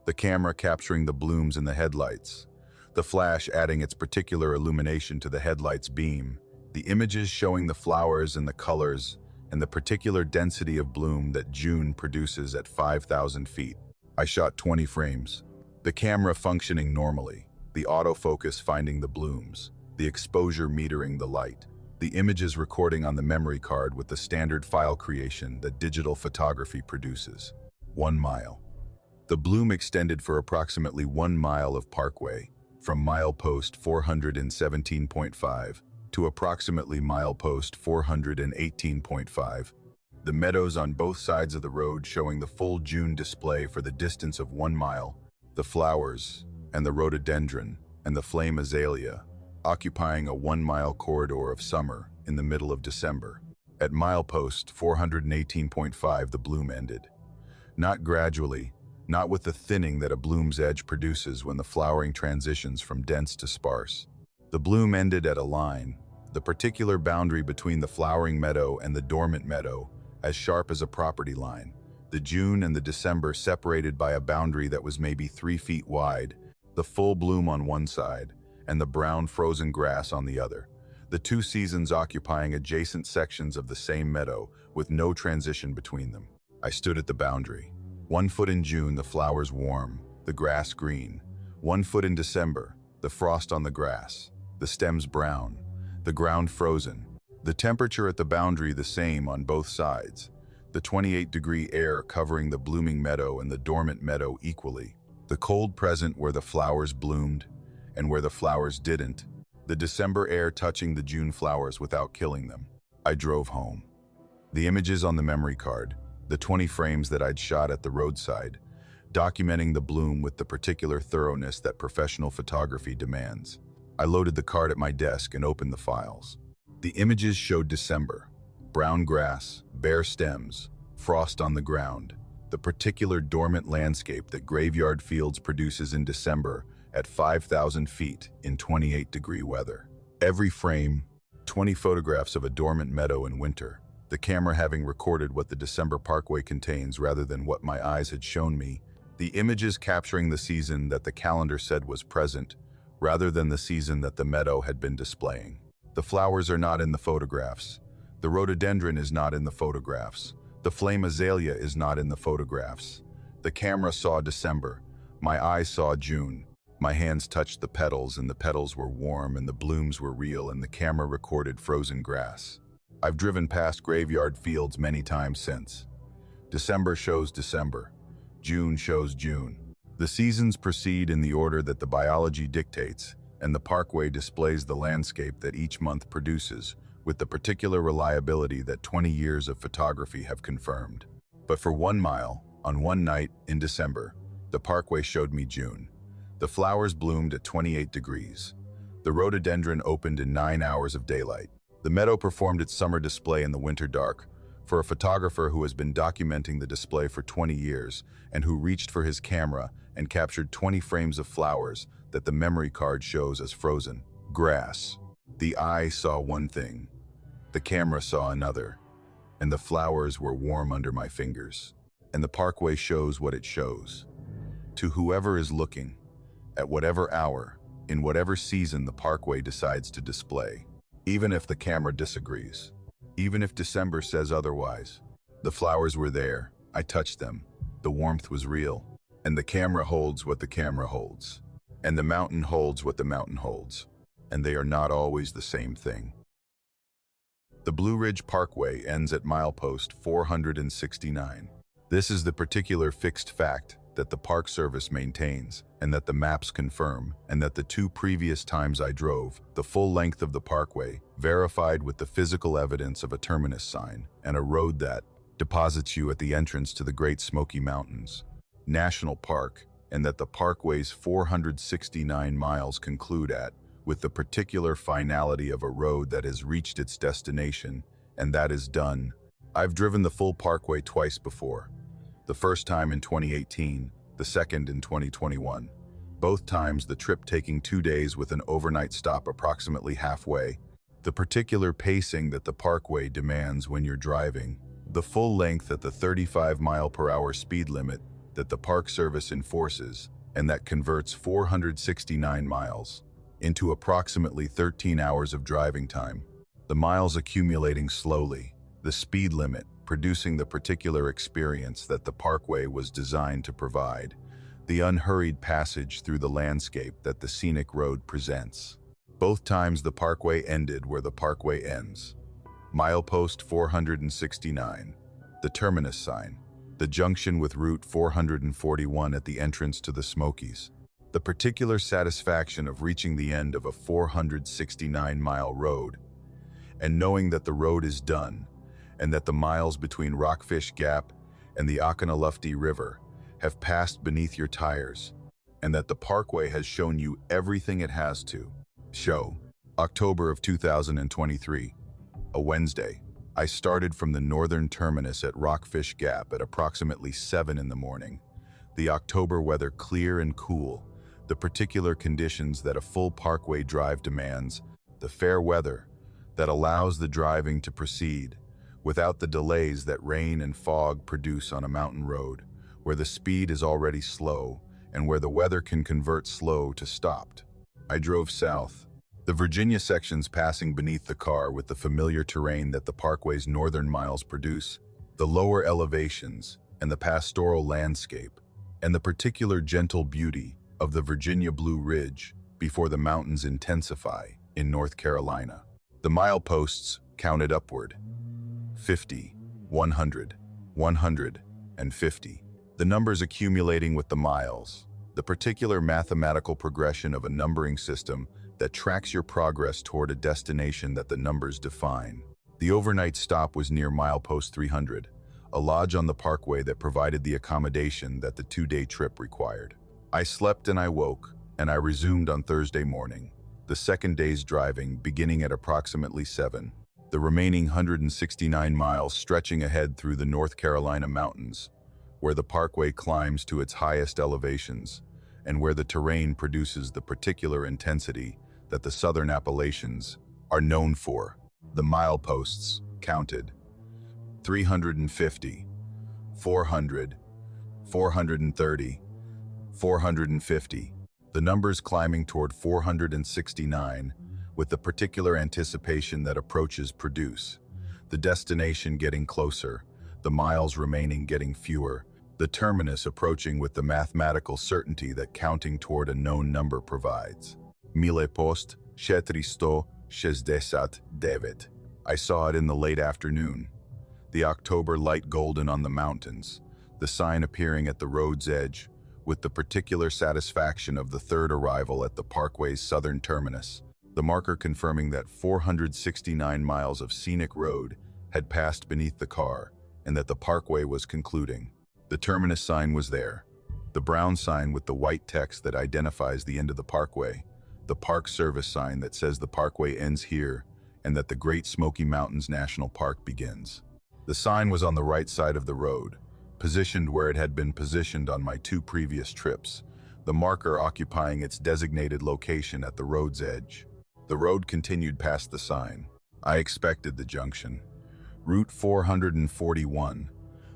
the camera capturing the blooms in the headlights, the flash adding its particular illumination to the headlight's beam, the images showing the flowers and the colors and the particular density of bloom that June produces at 5,000 feet. I shot 20 frames. The camera functioning normally, the autofocus finding the blooms, the exposure metering the light, the images recording on the memory card with the standard file creation that digital photography produces. 1 mile. The bloom extended for approximately 1 mile of parkway, from milepost 417.5 to approximately milepost 418.5. The meadows on both sides of the road showing the full June display for the distance of 1 mile, the flowers and the rhododendron and the flame azalea occupying a 1 mile corridor of summer in the middle of December. At milepost 418.5 the bloom ended. Not gradually, not with the thinning that a bloom's edge produces when the flowering transitions from dense to sparse. The bloom ended at a line, the particular boundary between the flowering meadow and the dormant meadow, as sharp as a property line. The June and the December separated by a boundary that was maybe 3 feet wide, the full bloom on one side, and the brown frozen grass on the other. The two seasons occupying adjacent sections of the same meadow with no transition between them. I stood at the boundary. 1 foot in June, the flowers warm, the grass green. 1 foot in December, the frost on the grass, the stems brown, the ground frozen. The temperature at the boundary the same on both sides. The 28-degree air covering the blooming meadow and the dormant meadow equally. The cold present where the flowers bloomed and where the flowers didn't. The December air touching the June flowers without killing them. I drove home. The images on the memory card, the 20 frames that I'd shot at the roadside, documenting the bloom with the particular thoroughness that professional photography demands. I loaded the card at my desk and opened the files. The images showed December, Brown grass, bare stems, frost on the ground. The particular dormant landscape that Graveyard Fields produces in December at 5,000 feet in 28-degree weather. Every frame, 20 photographs of a dormant meadow in winter, the camera having recorded what the December Parkway contains rather than what my eyes had shown me, the images capturing the season that the calendar said was present, rather than the season that the meadow had been displaying. The flowers are not in the photographs. The rhododendron is not in the photographs. The flame azalea is not in the photographs. The camera saw December. My eyes saw June. My hands touched the petals, and the petals were warm, and the blooms were real, and the camera recorded frozen grass. I've driven past Graveyard Fields many times since. December shows December. June shows June. The seasons proceed in the order that the biology dictates, and the parkway displays the landscape that each month produces, with the particular reliability that 20 years of photography have confirmed. But for 1 mile, on one night in December, the parkway showed me June. The flowers bloomed at 28 degrees. The rhododendron opened in 9 hours of daylight. The meadow performed its summer display in the winter dark. For a photographer who has been documenting the display for 20 years and who reached for his camera and captured 20 frames of flowers that the memory card shows as frozen grass. The eye saw one thing. The camera saw another, and the flowers were warm under my fingers. And the parkway shows what it shows. To whoever is looking, at whatever hour, in whatever season the parkway decides to display, even if the camera disagrees, even if December says otherwise. The flowers were there, I touched them, the warmth was real, and the camera holds what the camera holds, and the mountain holds what the mountain holds, and they are not always the same thing. The Blue Ridge Parkway ends at milepost 469. This is the particular fixed fact that the Park Service maintains, and that the maps confirm, and that the 2 previous times I drove, the full length of the parkway, verified with the physical evidence of a terminus sign, and a road that deposits you at the entrance to the Great Smoky Mountains National Park, and that the parkway's 469 miles conclude at, with the particular finality of a road that has reached its destination, and that is done. I've driven the full parkway twice before. The first time in 2018, the second in 2021. Both times the trip taking 2 days with an overnight stop approximately halfway. The particular pacing that the parkway demands when you're driving. The full length at the 35-mile-per-hour speed limit that the Park Service enforces, and that converts 469 miles into approximately 13 hours of driving time. The miles accumulating slowly, the speed limit producing the particular experience that the parkway was designed to provide, the unhurried passage through the landscape that the scenic road presents. Both times the parkway ended where the parkway ends. Milepost 469, the terminus sign, the junction with Route 441 at the entrance to the Smokies. The particular satisfaction of reaching the end of a 469-mile road, and knowing that the road is done, and that the miles between Rockfish Gap and the Oconaluftee River have passed beneath your tires, and that the parkway has shown you everything it has to show. October of 2023, a Wednesday. I started from the northern terminus at Rockfish Gap at approximately 7 in the morning. The October weather clear and cool, the particular conditions that a full parkway drive demands, the fair weather that allows the driving to proceed without the delays that rain and fog produce on a mountain road, where the speed is already slow and where the weather can convert slow to stopped. I drove south, the Virginia sections passing beneath the car with the familiar terrain that the parkway's northern miles produce, the lower elevations and the pastoral landscape, and the particular gentle beauty of the Virginia Blue Ridge before the mountains intensify in North Carolina. The mileposts counted upward. 50, 100, 150. The numbers accumulating with the miles, the particular mathematical progression of a numbering system that tracks your progress toward a destination that the numbers define. The overnight stop was near milepost 300, a lodge on the parkway that provided the accommodation that the 2-day trip required. I slept and I woke, and I resumed on Thursday morning, the second day's driving beginning at approximately 7. The remaining 169 miles stretching ahead through the North Carolina mountains, where the parkway climbs to its highest elevations, and where the terrain produces the particular intensity that the Southern Appalachians are known for. The mileposts counted: 350, 400, 430, 450. The numbers climbing toward 469, with the particular anticipation that approaches produce. The destination getting closer, the miles remaining getting fewer, the terminus approaching with the mathematical certainty that counting toward a known number provides. Milepost 469. I saw it in the late afternoon. The October light golden on the mountains, the sign appearing at the road's edge, with the particular satisfaction of the third arrival at the parkway's southern terminus, the marker confirming that 469 miles of scenic road had passed beneath the car and that the parkway was concluding. The terminus sign was there, the brown sign with the white text that identifies the end of the parkway, the Park Service sign that says the parkway ends here and that the Great Smoky Mountains National Park begins. The sign was on the right side of the road, positioned where it had been positioned on my 2 previous trips, the marker occupying its designated location at the road's edge. The road continued past the sign. I expected the junction. Route 441,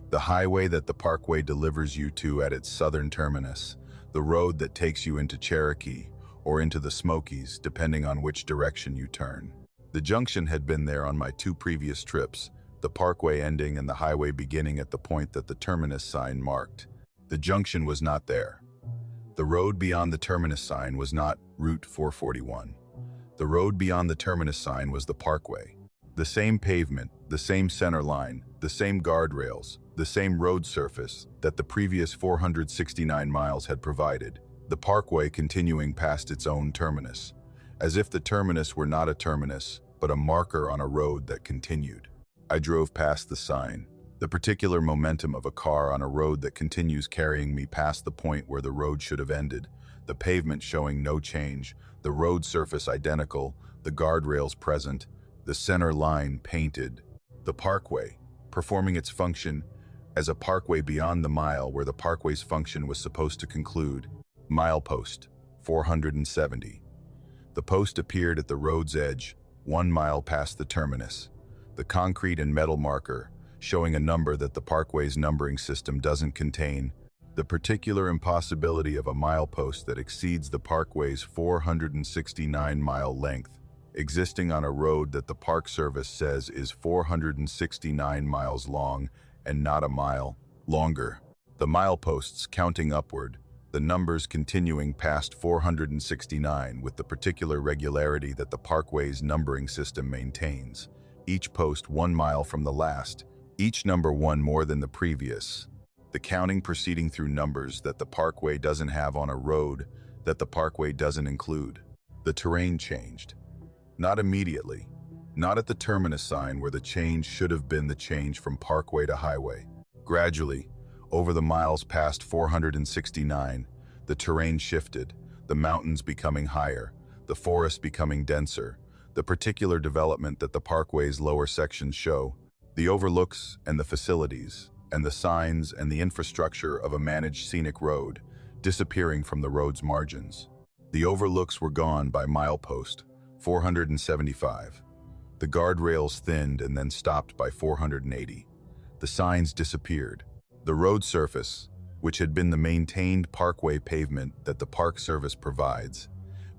the highway that the parkway delivers you to at its southern terminus, the road that takes you into Cherokee or into the Smokies, depending on which direction you turn. The junction had been there on my 2 previous trips, the parkway ending and the highway beginning at the point that the terminus sign marked. The junction was not there. The road beyond the terminus sign was not Route 441. The road beyond the terminus sign was the parkway. The same pavement, the same center line, the same guardrails, the same road surface that the previous 469 miles had provided, the parkway continuing past its own terminus, as if the terminus were not a terminus, but a marker on a road that continued. I drove past the sign, the particular momentum of a car on a road that continues carrying me past the point where the road should have ended, the pavement showing no change, the road surface identical, the guardrails present, the center line painted, the parkway performing its function as a parkway beyond the mile where the parkway's function was supposed to conclude. Milepost 470. The post appeared at the road's edge, 1 mile past the terminus. The concrete and metal marker, showing a number that the parkway's numbering system doesn't contain, the particular impossibility of a milepost that exceeds the parkway's 469-mile length, existing on a road that the Park Service says is 469 miles long and not a mile longer. The mileposts counting upward, the numbers continuing past 469 with the particular regularity that the parkway's numbering system maintains. Each post 1 mile from the last, each number 1 more than the previous. The counting proceeding through numbers that the parkway doesn't have on a road that the parkway doesn't include. The terrain changed. Not immediately. Not at the terminus sign where the change should have been the change from parkway to highway. Gradually, over the miles past 469, the terrain shifted, the mountains becoming higher, the forest becoming denser, the particular development that the parkway's lower sections show, the overlooks and the facilities, and the signs and the infrastructure of a managed scenic road, disappearing from the road's margins. The overlooks were gone by milepost 475. The guardrails thinned and then stopped by 480. The signs disappeared. The road surface, which had been the maintained parkway pavement that the Park Service provides,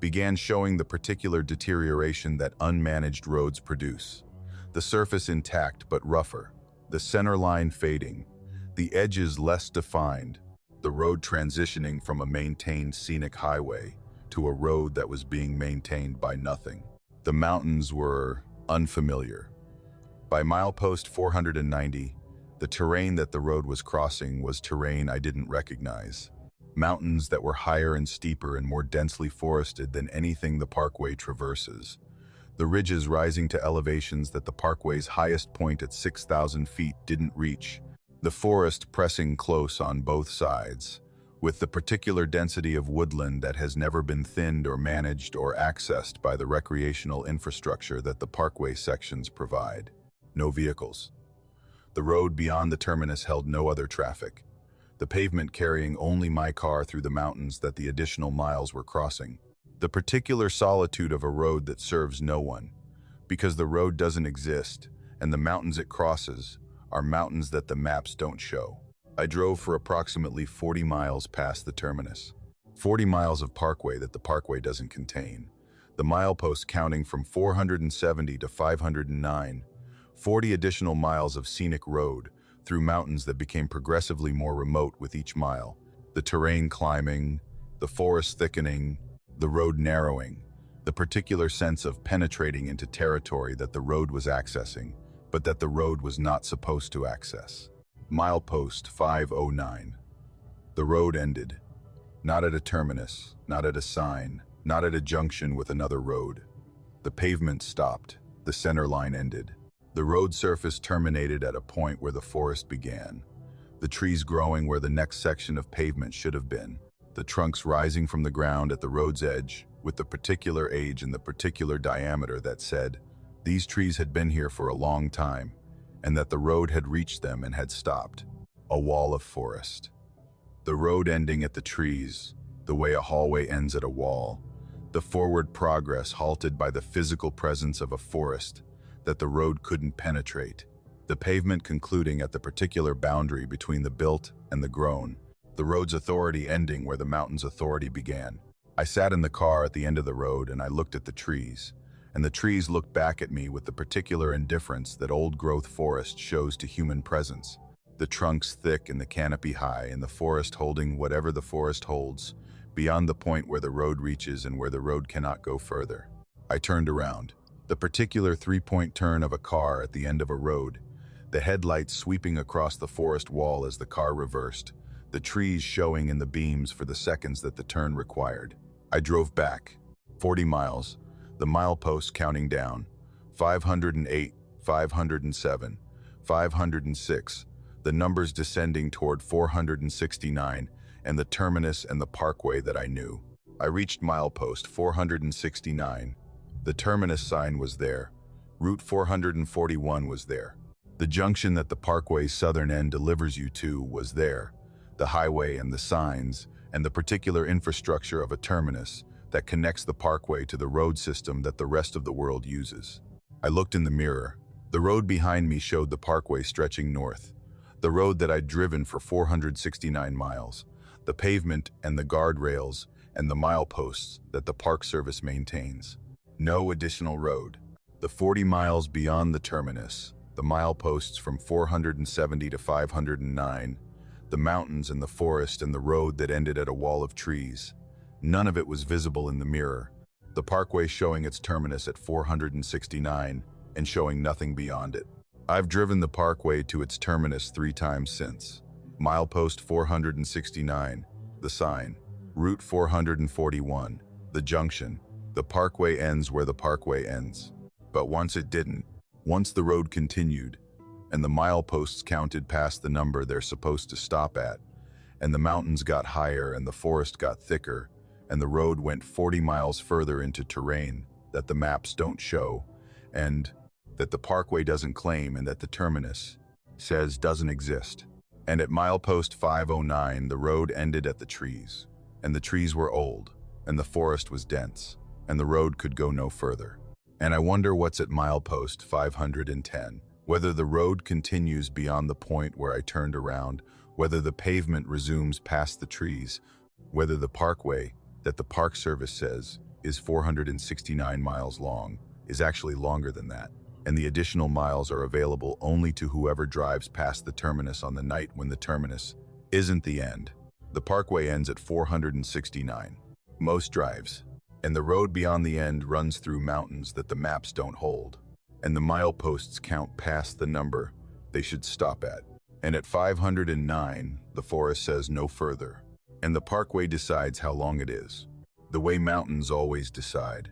began showing the particular deterioration that unmanaged roads produce. The surface intact but rougher, the center line fading, the edges less defined, the road transitioning from a maintained scenic highway to a road that was being maintained by nothing. The mountains were unfamiliar. By milepost 490, the terrain that the road was crossing was terrain I didn't recognize. Mountains that were higher and steeper and more densely forested than anything the parkway traverses. The ridges rising to elevations that the parkway's highest point at 6,000 feet didn't reach. The forest pressing close on both sides. with the particular density of woodland that has never been thinned or managed or accessed by the recreational infrastructure that the parkway sections provide. No vehicles. The road beyond the terminus held no other traffic, the pavement carrying only my car through the mountains that the additional miles were crossing. The particular solitude of a road that serves no one, because the road doesn't exist, and the mountains it crosses are mountains that the maps don't show. I drove for approximately 40 miles past the terminus. 40 miles of parkway that the parkway doesn't contain. The milepost counting from 470 to 509. 40 additional miles of scenic road through mountains that became progressively more remote with each mile. The terrain climbing, the forest thickening, the road narrowing, the particular sense of penetrating into territory that the road was accessing, but that the road was not supposed to access. Milepost 509. The road ended. Not at a terminus, not at a sign, not at a junction with another road. The pavement stopped. The center line ended. The road surface terminated at a point where the forest began. The trees growing where the next section of pavement should have been. The trunks rising from the ground at the road's edge, with the particular age and the particular diameter that said, these trees had been here for a long time, and that the road had reached them and had stopped. A wall of forest. The road ending at the trees, the way a hallway ends at a wall. The forward progress halted by the physical presence of a forest that the road couldn't penetrate. The pavement concluding at the particular boundary between the built and the grown. The road's authority ending where the mountain's authority began. I sat in the car at the end of the road and I looked at the trees. And the trees looked back at me with the particular indifference that old-growth forest shows to human presence. The trunks thick and the canopy high, and the forest holding whatever the forest holds, beyond the point where the road reaches and where the road cannot go further. I turned around. The particular three-point turn of a car at the end of a road, the headlights sweeping across the forest wall as the car reversed, the trees showing in the beams for the seconds that the turn required. I drove back. 40 miles. The milepost counting down. 508, 507, 506, the numbers descending toward 469, and the terminus and the parkway that I knew. I reached milepost 469. The terminus sign was there. Route 441 was there. The junction that the parkway's southern end delivers you to was there. The highway and the signs, and the particular infrastructure of a terminus that connects the parkway to the road system that the rest of the world uses. I looked in the mirror. The road behind me showed the parkway stretching north. The road that I'd driven for 469 miles. The pavement and the guardrails and the mileposts that the Park Service maintains. No additional road. The 40 miles beyond the terminus, the mileposts from 470 to 509, the mountains and the forest and the road that ended at a wall of trees. None of it was visible in the mirror, the parkway showing its terminus at 469 and showing nothing beyond it. I've driven the parkway to its terminus 3 times since. Milepost 469, the sign. Route 441, the junction. The parkway ends where the parkway ends. But once it didn't. Once the road continued, and the mileposts counted past the number they're supposed to stop at, and the mountains got higher and the forest got thicker, and the road went 40 miles further into terrain that the maps don't show, and that the parkway doesn't claim and that the terminus says doesn't exist. And at milepost 509, the road ended at the trees, and the trees were old, and the forest was dense, and the road could go no further. And I wonder what's at milepost 510, whether the road continues beyond the point where I turned around, whether the pavement resumes past the trees, whether the parkway that the Park Service says is 469 miles long is actually longer than that, and the additional miles are available only to whoever drives past the terminus on the night when the terminus isn't the end. The parkway ends at 469. Most drives, and the road beyond the end runs through mountains that the maps don't hold, and the mileposts count past the number they should stop at. And at 509, the forest says no further, and the parkway decides how long it is, the way mountains always decide.